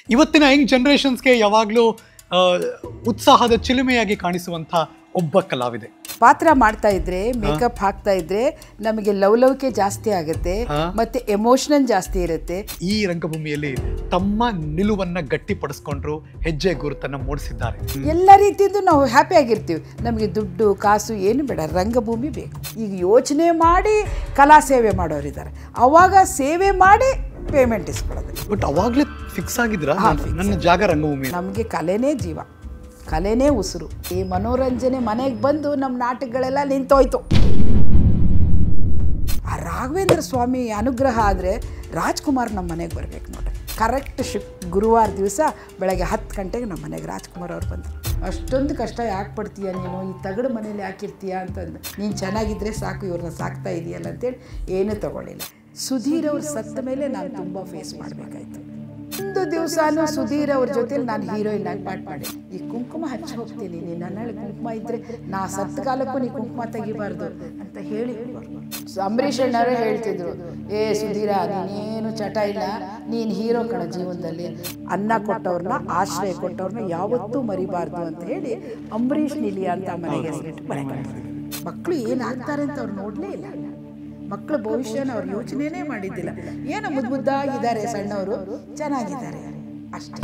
ಇವತ್ತಿನ ಯಂಗ್ ಜನರೇಷನ್ಸ್ಗೆ ಯಾವಾಗಲೂ ಉತ್ಸಾಹದ ಚಿಲುಮೆಯಾಗಿ ಕಾಣಿಸುವಂಥ ಒಬ್ಬ ಕಲಾವಿದೆ. ಪಾತ್ರ ಮಾಡ್ತಾ ಇದ್ರೆ, ಮೇಕಪ್ ಹಾಕ್ತಾ ಇದ್ರೆ ನಮಗೆ ಲವಲವಿಕೆ ಜಾಸ್ತಿ ಆಗುತ್ತೆ, ಮತ್ತೆ ಎಮೋಷನಲ್ ಜಾಸ್ತಿ ಇರುತ್ತೆ. ಈ ರಂಗಭೂಮಿಯಲ್ಲಿ ತಮ್ಮ ನಿಲುವನ್ನ ಗಟ್ಟಿಪಡಿಸ್ಕೊಂಡ್ರು, ಹೆಜ್ಜೆ ಗುರುತನ್ನ ಮೂಡಿಸಿದ್ದಾರೆ. ಎಲ್ಲ ರೀತಿಯಿಂದ ನಾವು ಹ್ಯಾಪಿ ಆಗಿರ್ತೀವಿ. ನಮಗೆ ದುಡ್ಡು ಕಾಸು ಏನು ಬೇಡ, ರಂಗಭೂಮಿ ಬೇಕು. ಈಗ ಯೋಚನೆ ಮಾಡಿ ಕಲಾ ಸೇವೆ ಮಾಡೋರಿದ್ದಾರೆ, ಅವಾಗ ಸೇವೆ ಮಾಡಿ ಪೇಮೆಂಟ್ ಇಸ್ಕೊಳ್ಳೋದು. ಬಟ್ ಅವಾಗಲೇ ಫಿಕ್ಸ್ ಆಗಿದ್ರ ನನ್ನ ಜಾಗ ರಂಗಭೂಮಿ. ನಮಗೆ ಕಲೆನೇ ಜೀವ, ಕಲೆನೇ ಉಸಿರು. ಈ ಮನೋರಂಜನೆ ಮನೆಗೆ ಬಂದು ನಮ್ಮ ನಾಟಕಗಳೆಲ್ಲ ನಿಂತೋಯ್ತು. ಆ ರಾಘವೇಂದ್ರ ಸ್ವಾಮಿ ಅನುಗ್ರಹ ಆದರೆ ರಾಜ್ಕುಮಾರ್ ನಮ್ಮ ಮನೆಗೆ ಬರ್ಬೇಕು ನೋಡ್ರಿ. ಕರೆಕ್ಟ್ ಗುರುವಾರ ದಿವಸ ಬೆಳಗ್ಗೆ 10 ಗಂಟೆಗೆ ನಮ್ಮ ಮನೆಗೆ ರಾಜ್ಕುಮಾರ್ ಅವ್ರು ಬಂದರು. ಅಷ್ಟೊಂದು ಕಷ್ಟ ಯಾಕೆ ಪಡ್ತೀಯ ನೀನು, ಈ ತಗಡು ಮನೇಲಿ ಹಾಕಿರ್ತೀಯ ಅಂತಂದು. ನೀನು ಚೆನ್ನಾಗಿದ್ದರೆ ಸಾಕು, ಇವ್ರನ್ನ ಸಾಕ್ತಾ ಇದೆಯಲ್ಲ ಅಂತೇಳಿ ಏನೂ ತಗೊಳ್ಳಿಲ್ಲ. ಸುಧೀರ್ ಅವ್ರು ಸತ್ತ ಮೇಲೆ ನಾನು ತುಂಬ ಫೇಸ್ ಮಾಡಬೇಕಾಯ್ತು. ಒಂದು ದಿವಸನೂ ಸುಧೀರ್ ಅವ್ರ ಜೊತೆಲಿ ನಾನು ಹೀರೋಯಿನ್ ಆಗಿ ಪಾಠ ಮಾಡಿ, ಈ ಕುಂಕುಮ ಹಚ್ಚಿ ಹೋಗ್ತೀನಿ, ನೀನು ನನ್ನಲ್ಲಿ ಕುಂಕುಮ ಇದ್ದರೆ ನಾ ಸತ್ತ ಕಾಲಕ್ಕೂ ನೀ ಕುಂಕುಮ ತೆಗಿಬಾರ್ದು ಅಂತ ಹೇಳಿ ಅಂಬರೀಷ್ ಅಣ್ಣವರೇ ಹೇಳ್ತಿದ್ರು, ಸುಧೀರ ನೀನೇನು ಚಟ ಇಲ್ಲ, ನೀನು ಹೀರೋ ಕಣ ಜೀವನದಲ್ಲಿ. ಅನ್ನ ಕೊಟ್ಟವ್ರನ್ನ, ಆಶ್ರಯ ಕೊಟ್ಟವ್ರನ್ನ ಯಾವತ್ತೂ ಮರಿಬಾರ್ದು ಅಂತ ಹೇಳಿ ಅಂಬರೀಷ್ ನಿಲಿಯ ಅಂತ ಮನೆಗೆ ಹೆಸರಿಟ್ಟು ಮನೆಗೆ. ಮಕ್ಕಳು ಏನಾಗ್ತಾರೆ ಅಂತ ಅವ್ರು ನೋಡಲೇ ಇಲ್ಲ. ಮಕ್ಕಳ ಭವಿಷ್ಯನ ಅವ್ರು ಯೋಚನೆನೇ ಮಾಡಿದ್ದಿಲ್ಲ. ಏನೋ ಮುದ್ದಾಗಿದ್ದಾರೆ, ಸಣ್ಣವರು ಚೆನ್ನಾಗಿದ್ದಾರೆ ಅಷ್ಟೇ.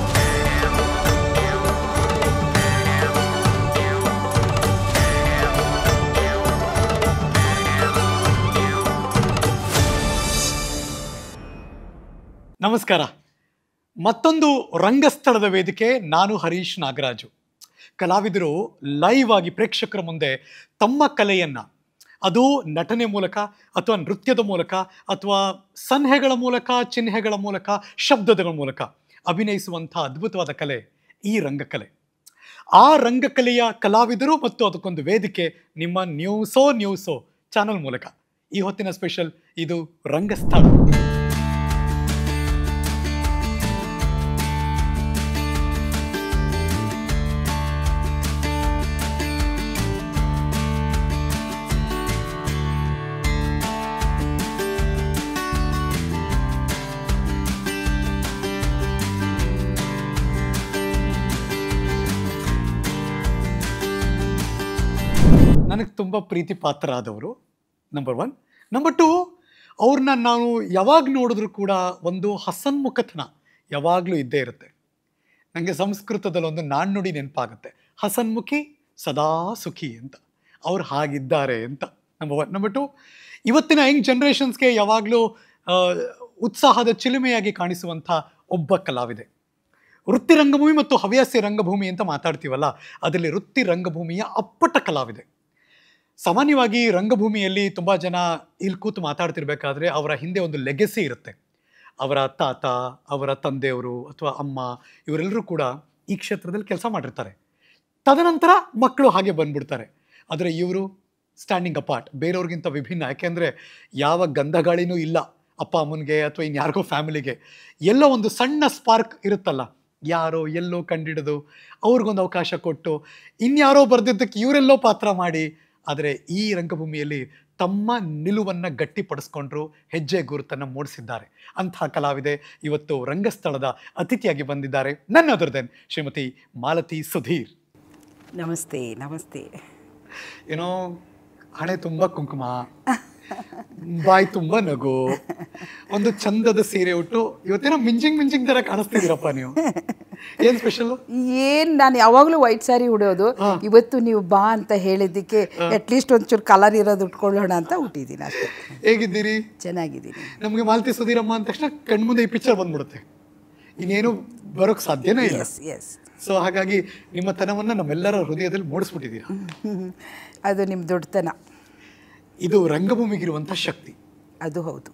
ನಮಸ್ಕಾರ. ಮತ್ತೊಂದು ರಂಗಸ್ಥಳದ ವೇದಿಕೆ. ನಾನು ಹರೀಶ್ ನಾಗರಾಜು. ಕಲಾವಿದರು ಲೈವ್ ಆಗಿ ಪ್ರೇಕ್ಷಕರ ಮುಂದೆ ತಮ್ಮ ಕಲೆಯನ್ನು, ಅದು ನಟನೆ ಮೂಲಕ ಅಥವಾ ನೃತ್ಯದ ಮೂಲಕ ಅಥವಾ ಸನ್ಹೆಗಳ ಮೂಲಕ, ಚಿಹ್ನೆಗಳ ಮೂಲಕ, ಶಬ್ದಗಳ ಮೂಲಕ ಅಭಿನಯಿಸುವಂಥ ಅದ್ಭುತವಾದ ಕಲೆ ಈ ರಂಗಕಲೆ. ಆ ರಂಗಕಲೆಯ ಕಲಾವಿದರು ಮತ್ತು ಅದಕ್ಕೊಂದು ವೇದಿಕೆ ನಿಮ್ಮ ನ್ಯೂಸೋ ಚಾನಲ್ ಮೂಲಕ. ಈ ಹೊತ್ತಿನ ಸ್ಪೆಷಲ್ ಇದು ರಂಗಸ್ಥಳ. ನನಗೆ ತುಂಬ ಪ್ರೀತಿ ಪಾತ್ರ ಆದವರು ನಂಬರ್ 1. ನಂಬರ್ 2, ಅವ್ರನ್ನ ನಾವು ಯಾವಾಗ ನೋಡಿದ್ರೂ ಕೂಡ ಒಂದು ಹಸನ್ಮುಖತನ ಯಾವಾಗಲೂ ಇದ್ದೇ ಇರುತ್ತೆ. ನನಗೆ ಸಂಸ್ಕೃತದಲ್ಲಿ ಒಂದು ನಾಣ್ಣುಡಿ ನೆನಪಾಗುತ್ತೆ, ಹಸನ್ಮುಖಿ ಸದಾ ಸುಖಿ ಅಂತ. ಅವ್ರು ಹಾಗಿದ್ದಾರೆ ಅಂತ ನಂಬರ್ 1. ನಂಬರ್ 2, ಇವತ್ತಿನ ಯಂಗ್ ಜನರೇಷನ್ಸ್ಗೆ ಯಾವಾಗಲೂ ಉತ್ಸಾಹದ ಚಿಲುಮೆಯಾಗಿ ಕಾಣಿಸುವಂಥ ಒಬ್ಬ ಕಲಾವಿದೆ. ವೃತ್ತಿ ರಂಗಭೂಮಿ ಮತ್ತು ಹವ್ಯಾಸಿ ರಂಗಭೂಮಿ ಅಂತ ಮಾತಾಡ್ತೀವಲ್ಲ, ಅದರಲ್ಲಿ ವೃತ್ತಿ ರಂಗಭೂಮಿಯ ಅಪ್ಪಟ ಕಲಾವಿದೆ. ಸಾಮಾನ್ಯವಾಗಿ ರಂಗಭೂಮಿಯಲ್ಲಿ ತುಂಬ ಜನ ಇಲ್ಲಿ ಕೂತು ಮಾತಾಡ್ತಿರ್ಬೇಕಾದ್ರೆ ಅವರ ಹಿಂದೆ ಒಂದು ಲೆಗೆಸಿ ಇರುತ್ತೆ. ಅವರ ತಾತ, ಅವರ ತಂದೆಯವರು ಅಥವಾ ಅಮ್ಮ, ಇವರೆಲ್ಲರೂ ಕೂಡ ಈ ಕ್ಷೇತ್ರದಲ್ಲಿ ಕೆಲಸ ಮಾಡಿರ್ತಾರೆ. ತದನಂತರ ಮಕ್ಕಳು ಹಾಗೆ ಬಂದ್ಬಿಡ್ತಾರೆ. ಆದರೆ ಇವರು ಸ್ಟ್ಯಾಂಡಿಂಗ್ ಅಪಾರ್ಟ್, ಬೇರೆಯವ್ರಿಗಿಂತ ವಿಭಿನ್ನ. ಯಾಕೆಂದರೆ ಯಾವ ಗಂಧಗಾಳಿನೂ ಇಲ್ಲ ಅಪ್ಪ ಅಮ್ಮನಿಗೆ ಅಥವಾ ಇನ್ಯಾರಿಗೋ ಫ್ಯಾಮಿಲಿಗೆ. ಎಲ್ಲೋ ಒಂದು ಸಣ್ಣ ಸ್ಪಾರ್ಕ್ ಇರುತ್ತಲ್ಲ, ಯಾರೋ ಎಲ್ಲೋ ಕಂಡಿಡಿದು ಅವ್ರಿಗೊಂದು ಅವಕಾಶ ಕೊಟ್ಟು ಇನ್ಯಾರೋ ಬರೆದಿದ್ದಕ್ಕೆ ಇವರೆಲ್ಲೋ ಪಾತ್ರ ಮಾಡಿ, ಆದರೆ ಈ ರಂಗಭೂಮಿಯಲ್ಲಿ ತಮ್ಮ ನಿಲುವನ್ನು ಗಟ್ಟಿಪಡಿಸ್ಕೊಂಡ್ರು, ಹೆಜ್ಜೆ ಗುರುತನ್ನು ಮೂಡಿಸಿದ್ದಾರೆ. ಅಂಥ ಕಲಾವಿದೆ ಇವತ್ತು ರಂಗಸ್ಥಳದ ಅತಿಥಿಯಾಗಿ ಬಂದಿದ್ದಾರೆ. ನನ್ನ ಅದರ್ದೆನ್ ಶ್ರೀಮತಿ ಮಾಲತಿ ಸುಧೀರ್. ನಮಸ್ತೆ. ನಮಸ್ತೆ. ಏನೋ ಹಣೆ ತುಂಬ ಕುಂಕುಮ, ಬಾಯಿ ತುಂಬ ನಗು, ಒಂದು ಚಂದದ ಸೀರೆ ಉಟ್ಟು ಇವತ್ತೇನೋ ಮಿಂಜಿಂಗ್ ಥರ ಕಾಣಿಸ್ತಿದ್ದೀರಪ್ಪ ನೀವು. ಏನ್ ಸ್ಪೆಷಲ್? ನಾನು ಯಾವಾಗಲೂ ವೈಟ್ ಸ್ಯಾರಿ ಉಡೋದು. ಇವತ್ತು ನೀವು ಬಾ ಅಂತ ಹೇಳಿದ್ದಕ್ಕೆ ಅಟ್ಲೀಸ್ಟ್ ಒಂಚೂರು ಕಲರ್ ಇರೋದು ಉಟ್ಕೊಳ್ಳೋಣ ಅಂತ ಹುಟ್ಟಿದ್ದೀನಿ ಅಷ್ಟೇ. ಹೇಗಿದ್ದೀರಿ? ಚೆನ್ನಾಗಿದ್ದೀನಿ. ನಮಗೆ ಮಾಲತಿ ಸುಧೀರಮ್ಮ ಅಂದ ತಕ್ಷಣ ಕಣ್ಮುಂದೆ ಈ ಪಿಕ್ಚರ್ ಬಂದ್ಬಿಡುತ್ತೆ, ಇನ್ನೇನು ಬರೋಕ್ಕೆ ಸಾಧ್ಯನೇ ಇಲ್ಲ. ಸೊ ಹಾಗಾಗಿ ನಿಮ್ಮ ತನವನ್ನು ನಮ್ಮೆಲ್ಲರ ಹೃದಯದಲ್ಲಿ ಮೂಡಿಸ್ಬಿಟ್ಟಿದ್ದೀರಾ. ಅದು ನಿಮ್ಮ ದೊಡ್ಡತನ. ಇದು ರಂಗಭೂಮಿಗಿರುವಂಥ ಶಕ್ತಿ. ಅದು ಹೌದು.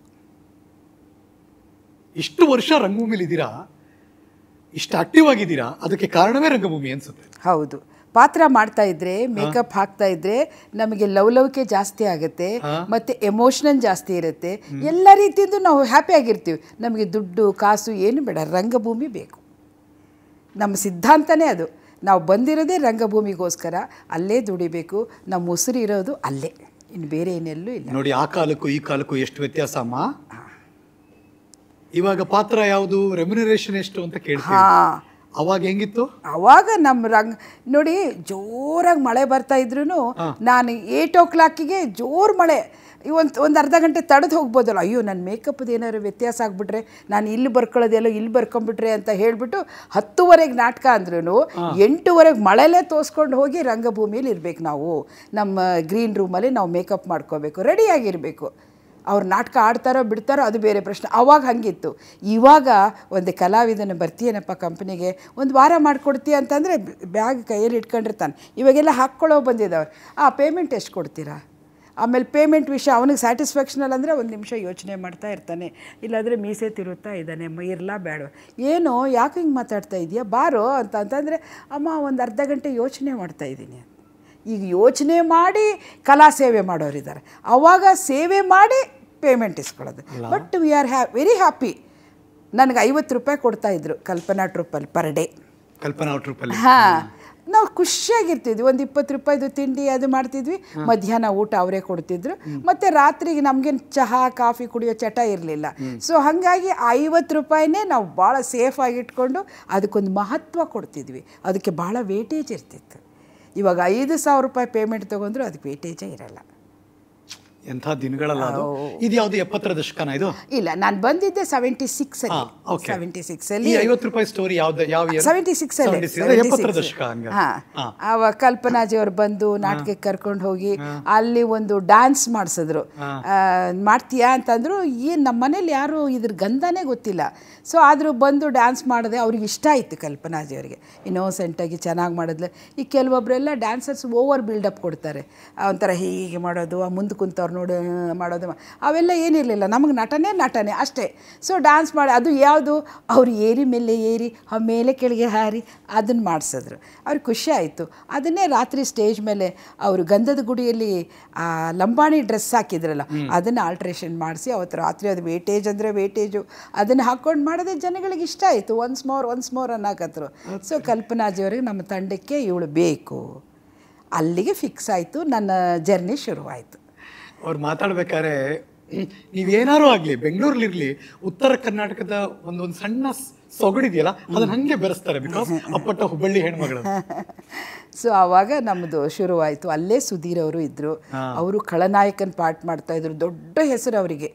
ಇಷ್ಟು ವರ್ಷ ರಂಗಭೂಮಿಲಿದ್ದೀರಾ, ಇಷ್ಟು ಆಕ್ಟಿವ್ ಆಗಿದ್ದೀರಾ, ಅದಕ್ಕೆ ಕಾರಣವೇ ರಂಗಭೂಮಿ ಅನ್ಸುತ್ತೆ. ಹೌದು. ಪಾತ್ರ ಮಾಡ್ತಾ ಇದ್ರೆ, ಮೇಕಪ್ ಹಾಕ್ತಾ ಇದ್ರೆ ನಮಗೆ ಲವಲವಿಕೆ ಜಾಸ್ತಿ ಆಗುತ್ತೆ, ಮತ್ತೆ ಎಮೋಷನಲ್ ಜಾಸ್ತಿ ಇರುತ್ತೆ. ಎಲ್ಲ ರೀತಿಯಿಂದ ನಾವು ಹ್ಯಾಪಿ ಆಗಿರ್ತೀವಿ. ನಮಗೆ ದುಡ್ಡು ಕಾಸು ಏನು ಬೇಡ, ರಂಗಭೂಮಿ ಬೇಕು. ನಮ್ಮ ಸಿದ್ಧಾಂತನೇ ಅದು. ನಾವು ಬಂದಿರೋದೇ ರಂಗಭೂಮಿಗೋಸ್ಕರ, ಅಲ್ಲೇ ದುಡಿಬೇಕು. ನಮ್ಮ ಉಸಿರು ಇರೋದು ಅಲ್ಲೇ, ಇನ್ನು ಬೇರೆ ಏನೆಲ್ಲೂ ಇಲ್ಲ. ನೋಡಿ, ಆ ಕಾಲಕ್ಕೂ ಈ ಕಾಲಕ್ಕೂ ಎಷ್ಟು ವ್ಯತ್ಯಾಸ ಅಮ್ಮ. ಇವಾಗ ಪಾತ್ರ ಯಾವುದು, ರೆಮ್ಯುನರೇಷನ್ ಎಷ್ಟು ಅಂತ ಕೇಳ್ತೀವಿ. ಹಾಂ, ಅವಾಗ ಹೆಂಗಿತ್ತು? ಅವಾಗ ನಮ್ಮ ನೋಡಿ ಜೋರಾಗಿ ಮಳೆ ಬರ್ತಾ ಇದ್ರು ನಾನು 8 ಜೋರು ಮಳೆ, ಒಂದು ಅರ್ಧ ಗಂಟೆ ತಡೆದು ಹೋಗ್ಬೋದಲ್ಲ, ಅಯ್ಯೋ ನನ್ನ ಮೇಕಪ್ದು ಏನಾದ್ರು ವ್ಯತ್ಯಾಸ ಆಗಿಬಿಟ್ರೆ, ನಾನು ಇಲ್ಲಿ ಬರ್ಕೊಳ್ಳೋದೆಲ್ಲ ಇಲ್ಲಿ ಬರ್ಕೊಂಬಿಟ್ರೆ ಅಂತ ಹೇಳಿಬಿಟ್ಟು 10:30 ನಾಟಕ ಅಂದ್ರೂ 8:30 ಮಳೆಲೇ ತೋರಿಸ್ಕೊಂಡು ಹೋಗಿ ರಂಗಭೂಮಿಯಲ್ಲಿ ಇರಬೇಕು. ನಾವು ನಮ್ಮ ಗ್ರೀನ್ ರೂಮಲ್ಲಿ ನಾವು ಮೇಕಪ್ ಮಾಡ್ಕೋಬೇಕು, ರೆಡಿಯಾಗಿರಬೇಕು. ಅವ್ರು ನಾಟಕ ಆಡ್ತಾರೋ ಬಿಡ್ತಾರೋ ಅದು ಬೇರೆ ಪ್ರಶ್ನೆ. ಆವಾಗ ಹಾಗಿತ್ತು. ಇವಾಗ ಒಂದು ಕಲಾವಿದನ ಬರ್ತೀಯನಪ್ಪ ಕಂಪ್ನಿಗೆ, ಒಂದು ವಾರ ಮಾಡಿಕೊಡ್ತೀಯ ಅಂತಂದರೆ ಬ್ಯಾಗ್ ಕೈಯಲ್ಲಿ ಇಟ್ಕೊಂಡಿರ್ತಾನೆ. ಇವಾಗೆಲ್ಲ ಹಾಕ್ಕೊಳ್ಳೋ ಬಂದಿದ್ದವ್ರು, ಪೇಮೆಂಟ್ ಎಷ್ಟು ಕೊಡ್ತೀರಾ? ಆಮೇಲೆ ಪೇಮೆಂಟ್ ವಿಷಯ ಅವನಿಗೆ ಸ್ಯಾಟಿಸ್ಫ್ಯಾಕ್ಷನಲ್ಲಿ ಅಂದರೆ ಒಂದು ನಿಮಿಷ ಯೋಚನೆ ಮಾಡ್ತಾ ಇರ್ತಾನೆ, ಇಲ್ಲಾಂದರೆ ಮೀಸೆ ತಿರುತ್ತಾ ಇದ್ದಾನೆ, ಇರಲ್ಲ ಬೇಡ, ಏನೋ ಯಾಕೆ ಹಿಂಗೆ ಮಾತಾಡ್ತಾ ಇದೆಯಾ ಬಾರೋ ಅಂತಂದರೆ, ಅಮ್ಮ ಒಂದು ಅರ್ಧ ಗಂಟೆ ಯೋಚನೆ ಮಾಡ್ತಾಯಿದ್ದೀನಿ. ಈಗ ಯೋಚನೆ ಮಾಡಿ ಕಲಾ ಸೇವೆ ಮಾಡೋರಿದ್ದಾರೆ, ಆವಾಗ ಸೇವೆ ಮಾಡಿ ಪೇಮೆಂಟ್ ಇಸ್ಕೊಳ್ಳೋದು. But we are very happy. ನನಗೆ 50 ರೂಪಾಯಿ ಕೊಡ್ತಾಯಿದ್ರು ಕಲ್ಪನಾ ಟ್ರೂಪಲ್ಲಿ ಪರ್ ಡೇ. ಕಲ್ಪನಾ ಟ್ರೂಪಲ್ಲಿ ಹಾಂ, ನಾವು ಖುಷಿಯಾಗಿರ್ತಿದ್ವಿ. ಒಂದು 20 ರೂಪಾಯಿದು ತಿಂಡಿ ಅದು ಮಾಡ್ತಿದ್ವಿ, ಮಧ್ಯಾಹ್ನ ಊಟ ಅವರೇ ಕೊಡ್ತಿದ್ರು, ಮತ್ತು ರಾತ್ರಿಗೆ ನಮಗೇನು ಚಹಾ ಕಾಫಿ ಕುಡಿಯೋ ಚಟ ಇರಲಿಲ್ಲ. ಸೊ ಹಾಗಾಗಿ 50 ರೂಪಾಯಿನೇ ನಾವು ಭಾಳ ಸೇಫಾಗಿ ಇಟ್ಕೊಂಡು ಅದಕ್ಕೊಂದು ಮಹತ್ವ ಕೊಡ್ತಿದ್ವಿ, ಅದಕ್ಕೆ ಭಾಳ ವೇಟೇಜ್ ಇರ್ತಿತ್ತು. ಇವಾಗ 5,000 ರೂಪಾಯಿ ಪೇಮೆಂಟ್ ತೊಗೊಂಡ್ರು ಅದಕ್ಕೆ ವೇಟೇಜೇ ಇರಲ್ಲ. ಎಂಥ ದಿನಗಳಲ್ಲ ಅದು. ಇದು ಯಾವುದು 70ರ ದಶಕನ ಇದು? ಇಲ್ಲ, ನಾನು ಬಂದಿದ್ದೆ 76 ಅಲ್ಲಿ. 76 ಅಲ್ಲಿ 50 ರೂಪಾಯಿ ಸ್ಟೋರಿ ಯಾವ 76 ಅಲ್ಲಿ 70ರ ದಶಕ. ಅವಾಗ ಕಲ್ಪನಾಜಿ ಅವ್ರು ಬಂದು ನಾಟಕಕ್ಕೆ ಕರ್ಕೊಂಡು ಹೋಗಿ ಅಲ್ಲಿ ಒಂದು ಡ್ಯಾನ್ಸ್ ಮಾಡಿಸಿದ್ರು. ಮಾಡ್ತೀಯಾ ಅಂತಂದ್ರು. ಏನು ನಮ್ಮ ಮನೇಲಿ ಯಾರು ಇದ್ರ ಗಂಧನೇ ಗೊತ್ತಿಲ್ಲ. ಸೊ ಆದರೂ ಬಂದು ಡ್ಯಾನ್ಸ್ ಮಾಡಿದೆ. ಅವ್ರಿಗೆ ಇಷ್ಟ ಆಯಿತು ಕಲ್ಪನಾಜಿ ಅವರಿಗೆ, ಇನ್ನೋಸೆಂಟಾಗಿ ಚೆನ್ನಾಗಿ ಮಾಡಿದ್ಲು. ಈ ಕೆಲವೊಬ್ಬರೆಲ್ಲ ಡ್ಯಾನ್ಸರ್ಸ್ ಓವರ್ ಬಿಲ್ಡಪ್ ಕೊಡ್ತಾರೆ, ಒಂಥರ ಹೀಗೆ ಮಾಡೋದು, ಮುಂದೆ ಕುಂತವ್ರು ನೋಡಿ ಮಾಡೋದು, ಅವೆಲ್ಲ ಏನಿರಲಿಲ್ಲ. ನಮಗೆ ನಟನೆ ಅಷ್ಟೇ. ಸೊ ಡ್ಯಾನ್ಸ್ ಮಾಡಿ ಅದು ಯಾವುದು ಅವ್ರು ಏರಿ ಮೇಲೆ ಏರಿ ಮೇಲೆ ಕೆಳಗೆ ಹಾರಿ ಅದನ್ನು ಮಾಡಿಸಿದ್ರು. ಅವ್ರಿಗೆ ಖುಷಿ ಆಯಿತು. ಅದನ್ನೇ ರಾತ್ರಿ ಸ್ಟೇಜ್ ಮೇಲೆ ಅವರು ಗಂಧದ ಗುಡಿಯಲ್ಲಿ ಲಂಬಾಣಿ ಡ್ರೆಸ್ ಹಾಕಿದ್ರಲ್ಲ, ಅದನ್ನು ಆಲ್ಟ್ರೇಷನ್ ಮಾಡಿಸಿ ಅವತ್ತು ರಾತ್ರಿ ಅದು ವೇಟೇಜ್ ಅಂದರೆ ವೇಟೇಜು ಅದನ್ನು ಹಾಕ್ಕೊಂಡು ಮಾಡಿದ್ರೆ ಜನಗಳಿಗೆ ಇಷ್ಟ ಆಯಿತು. ಒನ್ಸ್ ಮೋರ್ ಅನ್ನಕತ್ರು. ಸೊ ಕಲ್ಪನಾಜಿಯವ್ರಿಗೆ ನಮ್ಮ ತಂಡಕ್ಕೆ ಇವಳು ಬೇಕು, ಅಲ್ಲಿಗೆ ಫಿಕ್ಸ್ ಆಯಿತು. ನನ್ನ ಜರ್ನಿ ಶುರುವಾಯಿತು. ಅವ್ರು ಮಾತಾಡ್ಬೇಕಾದ್ರೆ ನೀವೇನಾರು ಆಗಲಿ, ಬೆಂಗಳೂರಲ್ಲಿರಲಿ, ಉತ್ತರ ಕರ್ನಾಟಕದ ಒಂದೊಂದು ಸಣ್ಣ ಸೊಗಡಿದೆಯಲ್ಲ ಅದನ್ನ ಹಂಗೆ ಬೆರೆಸ್ತಾರೆ. ಬಿಕಾಸ್ ಅಪ್ಪಟ್ಟ ಹುಬ್ಬಳ್ಳಿ ಹೆಣ್ಮಗಳು. ಸೊ ಆವಾಗ ನಮ್ಮದು ಶುರುವಾಯಿತು. ಅಲ್ಲೇ ಸುಧೀರ್ ಅವರು ಇದ್ದರು. ಅವರು ಖಳನಾಯಕನ ಪಾಠ ಮಾಡ್ತಾಯಿದ್ರು. ದೊಡ್ಡ ಹೆಸರು ಅವರಿಗೆ.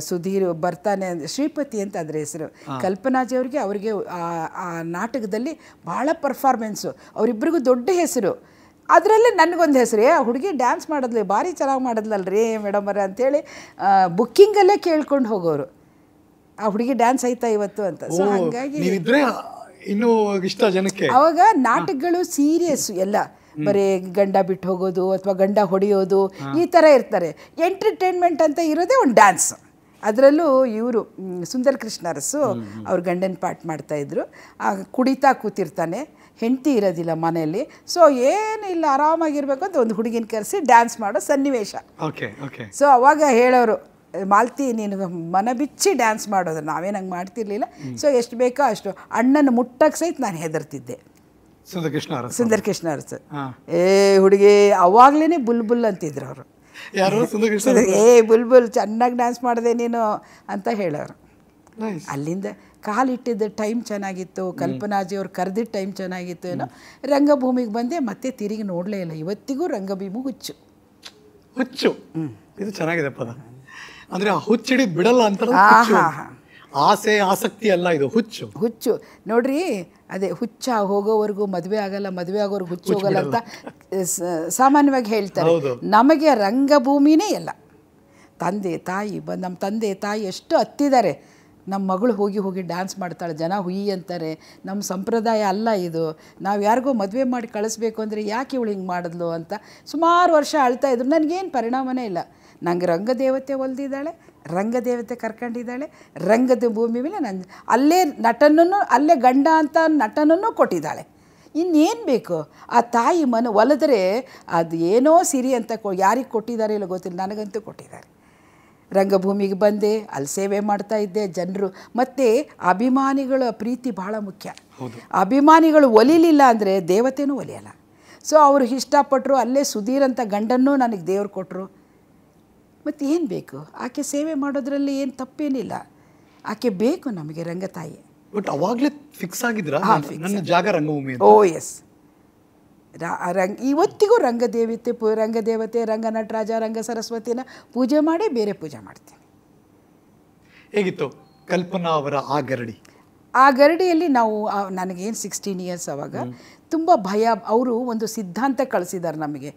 ಸುಧೀರ್ ಬರ್ತಾನೆ ಅಂದರೆ ಶ್ರೀಪತಿ ಅಂತ ಅದರ ಹೆಸರು. ಕಲ್ಪನಾಜಿ ಅವ್ರಿಗೆ ಆ ನಾಟಕದಲ್ಲಿ ಭಾಳ ಪರ್ಫಾರ್ಮೆನ್ಸು. ಅವರಿಬ್ಬರಿಗೂ ದೊಡ್ಡ ಹೆಸರು. ಅದರಲ್ಲೇ ನನಗೊಂದು ಹೆಸರು, ಆ ಹುಡುಗಿ ಡ್ಯಾನ್ಸ್ ಮಾಡಿದ್ಲಿ, ಭಾರಿ ಚೆನ್ನಾಗಿ ಮಾಡಿದ್ಲಲ್ರಿ ಮೇಡಮರ ಅಂಥೇಳಿ ಬುಕ್ಕಿಂಗಲ್ಲೇ ಕೇಳ್ಕೊಂಡು ಹೋಗೋರು, ಆ ಹುಡುಗಿ ಡ್ಯಾನ್ಸ್ ಆಯ್ತಾ ಇವತ್ತು ಅಂತ. ಸೊ ಹಾಗಾಗಿ ಇನ್ನೂ ಇಷ್ಟ ಜನಕ್ಕೆ. ಅವಾಗ ನಾಟಕಗಳು ಸೀರಿಯಸ್ ಎಲ್ಲ, ಬರೀ ಗಂಡ ಬಿಟ್ಟು ಹೋಗೋದು ಅಥವಾ ಗಂಡ ಹೊಡೆಯೋದು ಈ ಥರ ಇರ್ತಾರೆ. ಎಂಟರ್ಟೈನ್ಮೆಂಟ್ ಅಂತ ಇರೋದೇ ಒಂದು ಡ್ಯಾನ್ಸ್. ಅದರಲ್ಲೂ ಇವರು ಸುಂದರ್ ಕೃಷ್ಣ ಅರಸು ಅವ್ರ ಗಂಡನ ಪಾಠ ಮಾಡ್ತಾಯಿದ್ರು. ಕುಡಿತಾ ಕೂತಿರ್ತಾನೆ, ಹೆಂಡತಿ ಇರೋದಿಲ್ಲ ಮನೆಯಲ್ಲಿ. ಸೊ ಏನಿಲ್ಲ, ಆರಾಮಾಗಿರ್ಬೇಕು ಅಂತ ಒಂದು ಹುಡುಗಿನ ಕರೆಸಿ ಡ್ಯಾನ್ಸ್ ಮಾಡೋ ಸನ್ನಿವೇಶ. ಸೊ ಅವಾಗ ಹೇಳೋರು, ಮಾಲ್ತಿ ನೀನು ಮನ ಬಿಚ್ಚಿ ಡ್ಯಾನ್ಸ್ ಮಾಡೋದು, ನಾವೇನಂಗೆ ಮಾಡ್ತಿರ್ಲಿಲ್ಲ. ಸೊ ಎಷ್ಟು ಬೇಕೋ ಅಷ್ಟು. ಅಣ್ಣನ ಮುಟ್ಟಕ್ಕೆ ಸಹಿತ ನಾನು ಹೆದರ್ತಿದ್ದೆ. ಸುಂದರ್ ಕೃಷ್ಣ ಅರಸು ಹುಡುಗಿ ಅವಾಗ್ಲೇ ಬುಲ್ಬುಲ್ ಅಂತಿದ್ರು ಅವರು. ಬುಲ್ಬುಲ್ ಚೆನ್ನಾಗಿ ಡ್ಯಾನ್ಸ್ ಮಾಡಿದೆ ನೀನು ಅಂತ ಹೇಳೋರು. ಅಲ್ಲಿಂದ ಕಾಲಿಟ್ಟಿದ್ದ ಟೈಮ್ ಚೆನ್ನಾಗಿತ್ತು, ಕಲ್ಪನಾಜಿ ಅವ್ರು ಕರೆದಿದ್ದ ಟೈಮ್ ಚೆನ್ನಾಗಿತ್ತು. ಏನೋ ರಂಗಭೂಮಿಗೆ ಬಂದೆ, ಮತ್ತೆ ತಿರುಗಿ ನೋಡಲೇ ಇಲ್ಲ. ಇವತ್ತಿಗೂ ರಂಗಭೂಮಿ ಹುಚ್ಚು. ಇದು ಚೆನ್ನಾಗಿದೆ ಪದ. ಅಂದರೆ ಹುಚ್ಚಿಡಿದ್ ಬಿಡಲ್ಲ ಅಂತ. ಆಸೆ ಆಸಕ್ತಿ ಅಲ್ಲ, ಇದು ಹುಚ್ಚು. ನೋಡ್ರಿ, ಅದೇ ಹುಚ್ಚ ಹೋಗೋವರೆಗೂ ಮದುವೆ ಆಗಲ್ಲ, ಮದುವೆ ಆಗೋವರೆಗೂ ಹುಚ್ಚು ಹೋಗಲ್ಲ ಅಂತ ಸಾಮಾನ್ಯವಾಗಿ ಹೇಳ್ತಾರೆ. ನಮಗೆ ರಂಗಭೂಮಿನೇ ಎಲ್ಲ. ನಮ್ಮ ತಂದೆ ತಾಯಿ ಎಷ್ಟು ಹತ್ತಿದ್ದಾರೆ. ನಮ್ಮ ಮಗಳು ಹೋಗಿ ಡ್ಯಾನ್ಸ್ ಮಾಡ್ತಾಳೆ, ಜನ ಹುಯಿ ಅಂತಾರೆ. ನಮ್ಮ ಸಂಪ್ರದಾಯ ಅಲ್ಲ ಇದು. ನಾವು ಯಾರಿಗೋ ಮದುವೆ ಮಾಡಿ ಕಳಿಸ್ಬೇಕು ಅಂದರೆ ಯಾಕೆ ಇವಳು ಹಿಂಗೆ ಮಾಡಿದ್ಲು ಅಂತ ಸುಮಾರು ವರ್ಷ ಅಳ್ತಾಯಿದ್ರು. ನನಗೇನು ಪರಿಣಾಮನೇ ಇಲ್ಲ. ನಂಗೆ ರಂಗದೇವತೆ ಒಲ್ದಿದ್ದಾಳೆ, ರಂಗದೇವತೆ ಕರ್ಕೊಂಡಿದ್ದಾಳೆ, ರಂಗದ ಭೂಮಿ ಮೇಲೆ ಅಲ್ಲೇ ನಟನನ್ನು, ಅಲ್ಲೇ ಗಂಡ ಅಂತ ನಟನನ್ನು ಕೊಟ್ಟಿದ್ದಾಳೆ. ಇನ್ನೇನು ಬೇಕು? ಆ ತಾಯಿ ಒಲಿದ್ರೆ ಅದು ಏನೋ ಸಿರಿ ಅಂತ ಯಾರಿಗೆ ಕೊಟ್ಟಿದ್ದಾರೆ ಇಲ್ಲ ಗೊತ್ತಿಲ್ಲ, ನನಗಂತೂ ಕೊಟ್ಟಿದ್ದಾರೆ. ರಂಗಭೂಮಿಗೆ ಬಂದೆ, ಅಲ್ಲಿ ಸೇವೆ ಮಾಡ್ತಾ ಇದ್ದೆ. ಜನರು ಮತ್ತು ಅಭಿಮಾನಿಗಳ ಪ್ರೀತಿ ಭಾಳ ಮುಖ್ಯ. ಅಭಿಮಾನಿಗಳು ಒಲಿಲಿಲ್ಲ ಅಂದರೆ ದೇವತೆನೂ ಒಲಿಯಲ್ಲ. ಸೊ ಅವ್ರು ಇಷ್ಟಪಟ್ಟರು. ಅಲ್ಲೇ ಸುಧೀರ್ ಅಂತ ಗಂಡನ್ನೂ ನನಗೆ ದೇವ್ರು ಕೊಟ್ಟರು. ಮತ್ತು ಏನು ಬೇಕು? ಆಕೆ ಸೇವೆ ಮಾಡೋದ್ರಲ್ಲಿ ಏನು ತಪ್ಪೇನಿಲ್ಲ. ಆಕೆ ಬೇಕು ನಮಗೆ ರಂಗತಾಯಿ. ಬಟ್ ಅವಾಗಲೇ ಫಿಕ್ಸ್ ಆಗಿದ್ರ ನನ್ನ ಜಾಗ ರಂಗಭೂಮಿ ಅಂತ? ಓ ಎಸ್, ಇವತ್ತಿಗೂ ರಂಗದೇವತೆ ರಂಗ ನಟರಾಜ ರಂಗ ಸರಸ್ವತಿನ ಪೂಜೆ ಮಾಡಿ ಬೇರೆ ಪೂಜೆ ಮಾಡ್ತೀನಿ. ಹೇಗಿತ್ತು ಕಲ್ಪನಾ ಅವರ ಆ ಗರಡಿ? ಆ ಗರಡಿಯಲ್ಲಿ ನಾವು ನನಗೇನು 16 ಇಯರ್ಸ್ ಅವಾಗ ತುಂಬ ಭಯ. ಅವರು ಒಂದು ಸಿದ್ಧಾಂತ ಕಳಿಸಿದ್ದಾರೆ ನಮಗೆ,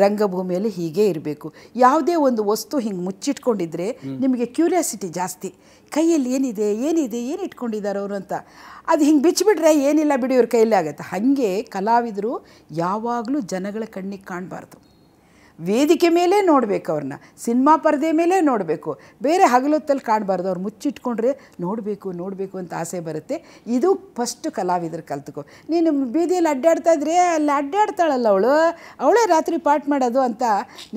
ರಂಗಭೂಮಿಯಲ್ಲಿ ಹೀಗೆ ಇರಬೇಕು. ಯಾವುದೇ ಒಂದು ವಸ್ತು ಹಿಂಗೆ ಮುಚ್ಚಿಟ್ಕೊಂಡಿದ್ರೆ ನಿಮಗೆ ಕ್ಯೂರಿಯಾಸಿಟಿ ಜಾಸ್ತಿ, ಕೈಯಲ್ಲಿ ಏನಿದೆ ಏನು ಇಟ್ಕೊಂಡಿದ್ದಾರೆ ಅವರು ಅಂತ. ಅದು ಹಿಂಗೆ ಬಿಚ್ಚಿಬಿಟ್ರೆ ಏನಿಲ್ಲ ಬಿಡಿ ಇವ್ರ ಕೈಯಲ್ಲಿ ಆಗುತ್ತೆ. ಹಾಗೆ ಕಲಾವಿದರು ಯಾವಾಗಲೂ ಜನಗಳ ಕಣ್ಣಿಗೆ ಕಾಣಬಾರ್ದು, ವೇದಿಕೆ ಮೇಲೆ ನೋಡಬೇಕು, ಅವ್ರನ್ನ ಸಿನಿಮಾ ಪರದೆ ಮೇಲೆ ನೋಡಬೇಕು, ಬೇರೆ ಹಗಲೊತ್ತಲ್ಲಿ ಕಾಣಬಾರ್ದು. ಅವ್ರು ಮುಚ್ಚಿಟ್ಕೊಂಡ್ರೆ ನೋಡಬೇಕು ಅಂತ ಆಸೆ ಬರುತ್ತೆ. ಇದು ಫಸ್ಟ್ ಕಲಾವಿದರು ಕಲ್ತ್ಕೊ. ನೀನು ಬೀದಿಯಲ್ಲಿ ಅಡ್ಡಾಡ್ತಾ ಇದ್ರೆ ಅಲ್ಲಿ ಅಡ್ಡಾಡ್ತಾಳಲ್ಲ ಅವಳೇ ರಾತ್ರಿ ಪಾಠ ಮಾಡೋದು ಅಂತ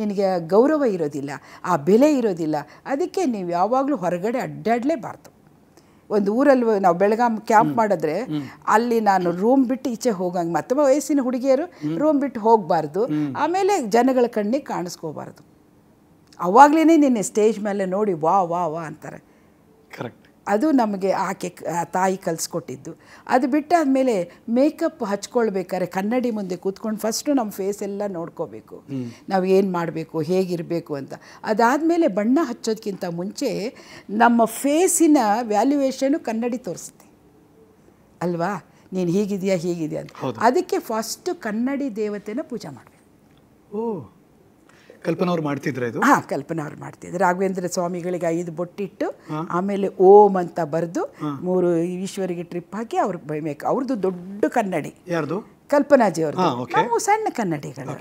ನಿನಗೆ ಗೌರವ ಇರೋದಿಲ್ಲ, ಆ ಬೆಲೆ ಇರೋದಿಲ್ಲ. ಅದಕ್ಕೆ ನೀವು ಯಾವಾಗಲೂ ಹೊರಗಡೆ ಅಡ್ಡಾಡಲೇಬಾರ್ದು. ಒಂದು ಊರಲ್ಲಿ ನಾವು ಬೆಳಗಾಂ ಕ್ಯಾಂಪ್ ಮಾಡಿದ್ರೆ ಅಲ್ಲಿ ನಾನು ರೂಮ್ ಬಿಟ್ಟು ಈಚೆ ಹೋಗಂಗೆ, ಮತ್ತೆ ವಯಸ್ಸಿನ ಹುಡುಗಿಯರು ರೂಮ್ ಬಿಟ್ಟು ಹೋಗಬಾರ್ದು, ಆಮೇಲೆ ಜನಗಳ ಕಣ್ಣಿಗೆ ಕಾಣಿಸ್ಕೋಬಾರ್ದು. ಅವಾಗಲೇ ನಿನ್ನೆ ಸ್ಟೇಜ್ ಮೇಲೆ ನೋಡಿ ವಾ ಅಂತಾರೆ. ಕರೆಕ್ಟ್. ಅದು ನಮಗೆ ಆಕೆ ತಾಯಿ ಕಲಿಸ್ಕೊಟ್ಟಿದ್ದು. ಅದು ಬಿಟ್ಟಾದಮೇಲೆ ಮೇಕಪ್ ಹಚ್ಕೊಳ್ಬೇಕಾದ್ರೆ ಕನ್ನಡಿ ಮುಂದೆ ಕೂತ್ಕೊಂಡು ಫಸ್ಟು ನಮ್ಮ ಫೇಸ್ ಎಲ್ಲ ನೋಡ್ಕೋಬೇಕು, ನಾವು ಏನು ಮಾಡಬೇಕು, ಹೇಗಿರಬೇಕು ಅಂತ. ಅದಾದಮೇಲೆ ಬಣ್ಣ ಹಚ್ಚೋದಕ್ಕಿಂತ ಮುಂಚೆ ನಮ್ಮ ಫೇಸಿನ ವ್ಯಾಲ್ಯೂಯೇಷನು ಕನ್ನಡಿ ತೋರಿಸುತ್ತೆ ಅಲ್ವಾ, ನೀನು ಹೀಗಿದೆಯಾ ಅಂತ. ಅದಕ್ಕೆ ಫಸ್ಟು ಕನ್ನಡಿ ದೇವತೆನ ಪೂಜೆ ಮಾಡಬೇಕು. ಓ, ಕಲ್ಪನಾ ಅವ್ರು ಮಾಡ್ತಿದ್ರೆ ಇದು? ಹಾಂ, ಕಲ್ಪನಾ ಅವ್ರು ಮಾಡ್ತಿದ್ರು. ರಾಘವೇಂದ್ರ ಸ್ವಾಮಿಗಳಿಗೆ 5 ಬೊಟ್ಟಿಟ್ಟು ಆಮೇಲೆ ಓಂ ಅಂತ ಬರೆದು 3 ಈಶ್ವರಿಗೆ ಟ್ರಿಪ್ ಹಾಕಿ ಅವ್ರ ಬೈಬೇಕು. ಅವ್ರದ್ದು ದೊಡ್ಡ ಕನ್ನಡಿ. ಯಾರ್ದು? ಕಲ್ಪನಾಜಿ ಅವ್ರದ್ದು. ನಾವು ಸಣ್ಣ ಕನ್ನಡಿಗಳು.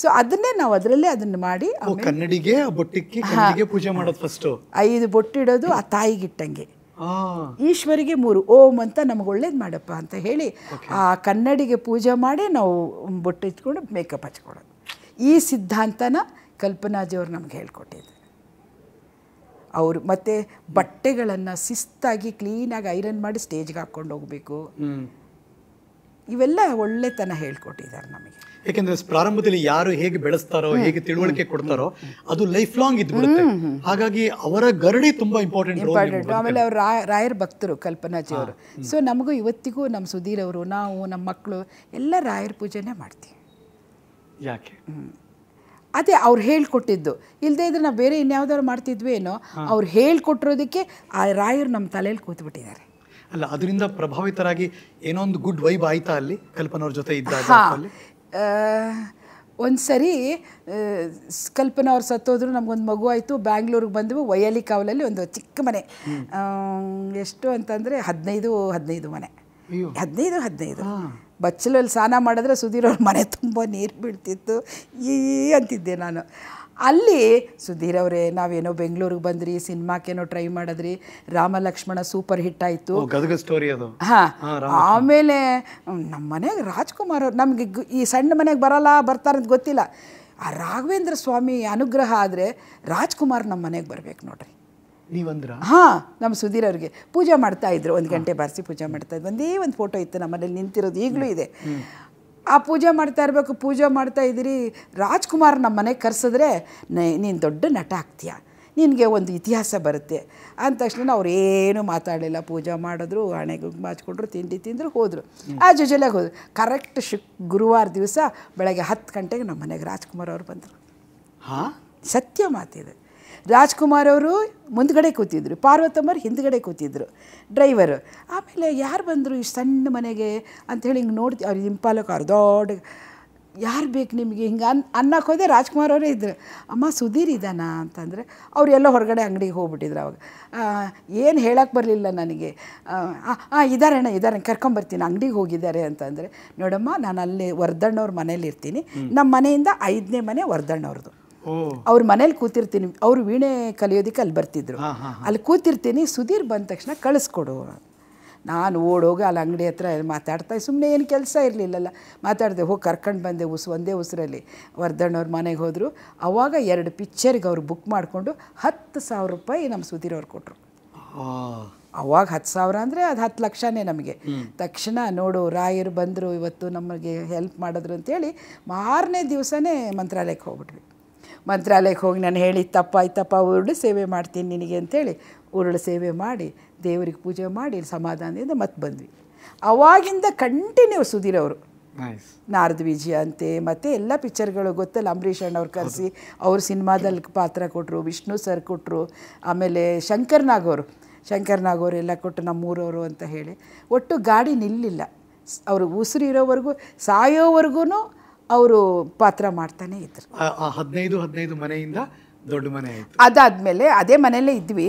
ಸೊ ಅದನ್ನೇ ನಾವು ಅದರಲ್ಲೇ ಅದನ್ನು ಮಾಡಿ ಕನ್ನಡಿಗೆ ಬೊಟ್ಟಿಗೆ ಪೂಜೆ ಮಾಡೋದು. ಫಸ್ಟ್ 5 ಬೊಟ್ಟಿಡೋದು ಆ ತಾಯಿಗಿಟ್ಟಂಗೆ, ಈಶ್ವರಿಗೆ 3 ಓಂ ಅಂತ ನಮ್ಗೆ ಒಳ್ಳೇದು ಮಾಡಪ್ಪ ಅಂತ ಹೇಳಿ ಆ ಕನ್ನಡಿಗೆ ಪೂಜೆ ಮಾಡಿ ನಾವು ಬೊಟ್ಟು ಇಟ್ಕೊಂಡು ಮೇಕಪ್ ಹಚ್ಕೊಳ್ಳೋದು. ಈ ಸಿದ್ಧಾಂತನ ಕಲ್ಪನಾಜಿಯವ್ರು ನಮ್ಗೆ ಹೇಳ್ಕೊಟ್ಟಿದ್ದಾರೆ. ಅವರು ಮತ್ತು ಬಟ್ಟೆಗಳನ್ನು ಶಿಸ್ತಾಗಿ ಕ್ಲೀನಾಗಿ ಐರನ್ ಮಾಡಿ ಸ್ಟೇಜ್ಗೆ ಹಾಕ್ಕೊಂಡು ಹೋಗಬೇಕು. ಇವೆಲ್ಲ ಒಳ್ಳೆತನ ಹೇಳ್ಕೊಟ್ಟಿದ್ದಾರೆ ನಮಗೆ. ಯಾಕೆಂದ್ರೆ ಪ್ರಾರಂಭದಲ್ಲಿ ಯಾರು ಹೇಗೆ ಬೆಳೆಸ್ತಾರೋ, ಹೇಗೆ ತಿಳುವಳಿಕೆ ಕೊಡ್ತಾರೋ ಅದು ಲೈಫ್ ಲಾಂಗ್ ಇದ್ಬಿಡುತ್ತೆ. ಹಾಗಾಗಿ ಅವರ ಗರಡಿ ತುಂಬಾ ಇಂಪಾರ್ಟೆಂಟ್. ಆಮೇಲೆ ಅವ್ರು ರಾಯರ ಭಕ್ತರು ಕಲ್ಪನಾಜಿಯವರು. ಸೊ ನಮಗೂ ಇವತ್ತಿಗೂ ನಮ್ಮ ಸುಧೀರ್ ಅವರು, ನಾವು, ನಮ್ಮ ಮಕ್ಕಳು ಎಲ್ಲ ರಾಯರ ಪೂಜೆನೇ ಮಾಡ್ತೀವಿ. ಯಾಕೆ? ಅದೇ ಅವ್ರು ಹೇಳ್ಕೊಟ್ಟಿದ್ದು. ಇಲ್ಲದೇ ಇದ್ರೆ ನಾವು ಬೇರೆ ಇನ್ಯಾವುದಾದ್ರು ಮಾಡ್ತಿದ್ವಿ ಏನೋ. ಅವ್ರು ಹೇಳ್ಕೊಟ್ಟಿರೋದಕ್ಕೆ ಆ ರಾಯರು ನಮ್ಮ ತಲೆಯಲ್ಲಿ ಕೂತ್ಬಿಟ್ಟಿದ್ದಾರೆ. ಅಲ್ಲ, ಅದರಿಂದ ಪ್ರಭಾವಿತರಾಗಿ ಏನೋ ಒಂದು ಗುಡ್ ವೈಬ್ ಆಯ್ತಾ ಅಲ್ಲಿ ಕಲ್ಪನವ್ರ ಜೊತೆ ಇದ್ದಾಗ? ಒಂದು ಸರಿ ಕಲ್ಪನಾ ಅವ್ರು ಸತ್ತೋದ್ರು, ನಮಗೊಂದು ಮಗು ಆಯಿತು, ಬ್ಯಾಂಗ್ಳೂರಿಗೆ ಬಂದವು. ವೈಯಾಲಿ ಕಾವಲಲ್ಲಿ ಒಂದು ಚಿಕ್ಕ ಮನೆ, ಎಷ್ಟು ಅಂತಂದರೆ 15 ಮನೆ, 15 ಬಚ್ಚಲಲ್ಲಿ ಸ್ನಾನ ಮಾಡಿದ್ರೆ ಸುಧೀರ್ ಅವ್ರ ಮನೆ ತುಂಬ ನೀರು ಬೀಳ್ತಿತ್ತು. ಅಂತಿದ್ದೆ ನಾನು. ಅಲ್ಲಿ ಸುಧೀರ್ ಅವರೇ, ನಾವೇನೋ ಬೆಂಗಳೂರಿಗೆ ಬಂದ್ರಿ, ಸಿನಿಮಾಕ್ಕೇನೋ ಟ್ರೈ ಮಾಡಿದ್ರಿ, ರಾಮ ಲಕ್ಷ್ಮಣ ಸೂಪರ್ ಹಿಟ್ ಆಯಿತು. ಹಾಂ, ಆಮೇಲೆ ನಮ್ಮ ಮನೆಗೆ ರಾಜ್ಕುಮಾರ್ ಅವ್ರು, ನಮಗೆ ಈ ಸಣ್ಣ ಮನೆಗೆ ಬರ್ತಾರಂತ ಗೊತ್ತಿಲ್ಲ. ಆ ರಾಘವೇಂದ್ರ ಸ್ವಾಮಿ ಅನುಗ್ರಹ ಆದರೆ ರಾಜ್ಕುಮಾರ್ ನಮ್ಮ ಮನೆಗೆ ಬರ್ಬೇಕು ನೋಡ್ರಿ. ನೀವಂದ್ರ? ಹಾಂ, ನಮ್ಮ ಸುಧೀರ್ ಅವ್ರಿಗೆ ಪೂಜೆ ಮಾಡ್ತಾಯಿದ್ರು. 1 ಗಂಟೆ ಬಾರಿಸಿ ಪೂಜೆ ಮಾಡ್ತಾಯಿದ್ರು. ಒಂದೇ ಒಂದು ಫೋಟೋ ಇತ್ತು ನಮ್ಮ ಮನೇಲಿ ನಿಂತಿರೋದು, ಈಗಲೂ ಇದೆ. ಆ ಪೂಜೆ ಮಾಡ್ತಾ ಇರಬೇಕು, ಪೂಜೆ ಮಾಡ್ತಾ ಇದ್ದೀರಿ, ರಾಜ್ಕುಮಾರ್ ನಮ್ಮ ಮನೆಗೆ ಕರೆಸಿದ್ರೆ ನೀನು ದೊಡ್ಡ ನಟ ಆಗ್ತೀಯ, ನಿನಗೆ ಒಂದು ಇತಿಹಾಸ ಬರುತ್ತೆ ಅಂದ ತಕ್ಷಣ ಅವ್ರು ಏನೂ ಮಾತಾಡಲಿಲ್ಲ. ಪೂಜೆ ಮಾಡಿದ್ರು, ಹಣೆಗೆ ಬಾಚ್ಕೊಂಡ್ರು, ತಿಂಡಿ ತಿಂದರು, ಹೋದರು. ಆ ಜೊಜೆಲಾಗ ಹೋದ್ರು. ಕರೆಕ್ಟ್ ಗುರುವಾರ ದಿವಸ ಬೆಳಗ್ಗೆ 10 ಗಂಟೆಗೆ ನಮ್ಮ ಮನೆಗೆ ರಾಜ್ಕುಮಾರ್ ಅವರು ಬಂದರು. ಹಾಂ, ಸತ್ಯ ಮಾತಿದೆ. ರಾಜ್ಕುಮಾರ್ ಅವರು ಮುಂದ್ಗಡೆ ಕೂತಿದ್ರು, ಪಾರ್ವತಮ್ಮರು ಹಿಂದ್ಗಡೆ ಕೂತಿದ್ರು, ಡ್ರೈವರು. ಆಮೇಲೆ ಯಾರು ಬಂದರು ಇಷ್ಟು ಸಣ್ಣ ಮನೆಗೆ ಅಂಥೇಳಿ ಹಿಂಗೆ ನೋಡ್ತೀವಿ. ಅವ್ರು ಇಂಪಾಲಕ್ಕೆ ದೊಡ್ಡ, ಯಾರು ಬೇಕು ನಿಮಗೆ ಹಿಂಗೆ ಅನ್ನಕ್ಕೆ ಹೋದೆ. ರಾಜ್ಕುಮಾರ್ ಅವರೇ ಇದ್ದರು. ಅಮ್ಮ ಸುಧೀರ್ ಇದ್ದಾನ ಅಂತಂದರೆ ಅವ್ರು ಎಲ್ಲ ಹೊರಗಡೆ ಅಂಗಡಿಗೆ ಹೋಗ್ಬಿಟ್ಟಿದ್ರು. ಅವಾಗ ಏನು ಹೇಳಕ್ಕೆ ಬರಲಿಲ್ಲ ನನಗೆ. ಇದ್ದಾರೆ ಕರ್ಕೊಂಬರ್ತೀನಿ, ಅಂಗಡಿಗೆ ಹೋಗಿದ್ದಾರೆ ಅಂತಂದರೆ, ನೋಡಮ್ಮ ನಾನು ಅಲ್ಲಿ ವರ್ಧಣ್ಣವ್ರ ಮನೇಲಿ ಇರ್ತೀನಿ, ನಮ್ಮ ಮನೆಯಿಂದ 5ನೇ ಮನೆ ವರ್ಧಣ್ಣವ್ರದ್ದು. ಅವ್ರ ಮನೇಲಿ ಕೂತಿರ್ತೀನಿ. ಅವರು ವೀಣೆ ಕಲಿಯೋದಕ್ಕೆ ಅಲ್ಲಿ ಬರ್ತಿದ್ರು. ಅಲ್ಲಿ ಕೂತಿರ್ತೀನಿ. ಸುಧೀರ್ ಬಂದ ತಕ್ಷಣ ಕಳಿಸ್ಕೊಡು. ನಾನು ಓಡೋಗಿ ಅಲ್ಲಿ ಅಂಗಡಿ ಹತ್ರ ಮಾತಾಡ್ತಾ, ಸುಮ್ಮನೆ ಏನು ಕೆಲಸ ಇರಲಿಲ್ಲಲ್ಲ, ಮಾತಾಡಿದೆ. ಹೋಗಿ ಕರ್ಕೊಂಡು ಬಂದೆ. ಒಂದೇ ಉಸಿರಲ್ಲಿ ವರ್ಧಣ್ಣವ್ರ ಮನೆಗೆ ಹೋದರು. ಆವಾಗ 2 ಪಿಕ್ಚರ್ಗೆ ಅವರು ಬುಕ್ ಮಾಡಿಕೊಂಡು 10,000 ರೂಪಾಯಿ ನಮ್ಮ ಸುಧೀರ್ ಅವ್ರು ಕೊಟ್ಟರು. ಅವಾಗ 10,000 ಅಂದರೆ ಅದು 10 ಲಕ್ಷನೇ ನಮಗೆ. ತಕ್ಷಣ ನೋಡು, ರಾಯರು ಬಂದರು ಇವತ್ತು ನಮಗೆ ಹೆಲ್ಪ್ ಮಾಡಿದ್ರು ಅಂತೇಳಿ ಮಾರನೇ ದಿವಸನೇ ಮಂತ್ರಾಲಯಕ್ಕೆ ಹೋಗ್ಬಿಟ್ವಿ. ಮಂತ್ರಾಲಯಕ್ಕೆ ಹೋಗಿ ನಾನು ಹೇಳಿ ತಪ್ಪಾಯ್ತಪ್ಪ, ಉರುಳು ಸೇವೆ ಮಾಡ್ತೀನಿ ನಿನಗೆ ಅಂತೇಳಿ ಉರುಳು ಸೇವೆ ಮಾಡಿ ದೇವರಿಗೆ ಪೂಜೆ ಮಾಡಿ ಸಮಾಧಾನದಿಂದ ಮತ್ತೆ ಬಂದ್ವಿ. ಅವಾಗಿಂದ ಕಂಟಿನ್ಯೂ ಸುಧೀರ್ ಅವರು ನಾರದ ವಿಜಯ ಅಂತೆ ಮತ್ತು ಎಲ್ಲ ಪಿಕ್ಚರ್ಗಳು ಗೊತ್ತಲ್ಲ, ಅಂಬರೀಷ್ ಅಣ್ಣವ್ರು ಕರೆಸಿ ಅವ್ರ ಸಿನಿಮಾದಲ್ಲಿ ಪಾತ್ರ ಕೊಟ್ಟರು, ವಿಷ್ಣು ಸರ್ ಕೊಟ್ಟರು, ಆಮೇಲೆ ಶಂಕರ್ ನಾಗ್ ಅವರು ಎಲ್ಲ ಕೊಟ್ಟು ನಮ್ಮೂರವರು ಅಂತ ಹೇಳಿ ಒಟ್ಟು ಗಾಡಿ ನಿಲ್ಲಿಲ್ಲ. ಅವರು ಉಸಿರಿರೋವರೆಗೂ ಸಾಯೋವರೆಗೂ ಅವರು ಪಾತ್ರ ಮಾಡ್ತಾನೆ ಇದ್ರು. 15 ಮನೆಯಿಂದ ದೊಡ್ಡ ಮನೆ ಆಯಿತು. ಅದಾದಮೇಲೆ ಅದೇ ಮನೆಯಲ್ಲೇ ಇದ್ವಿ.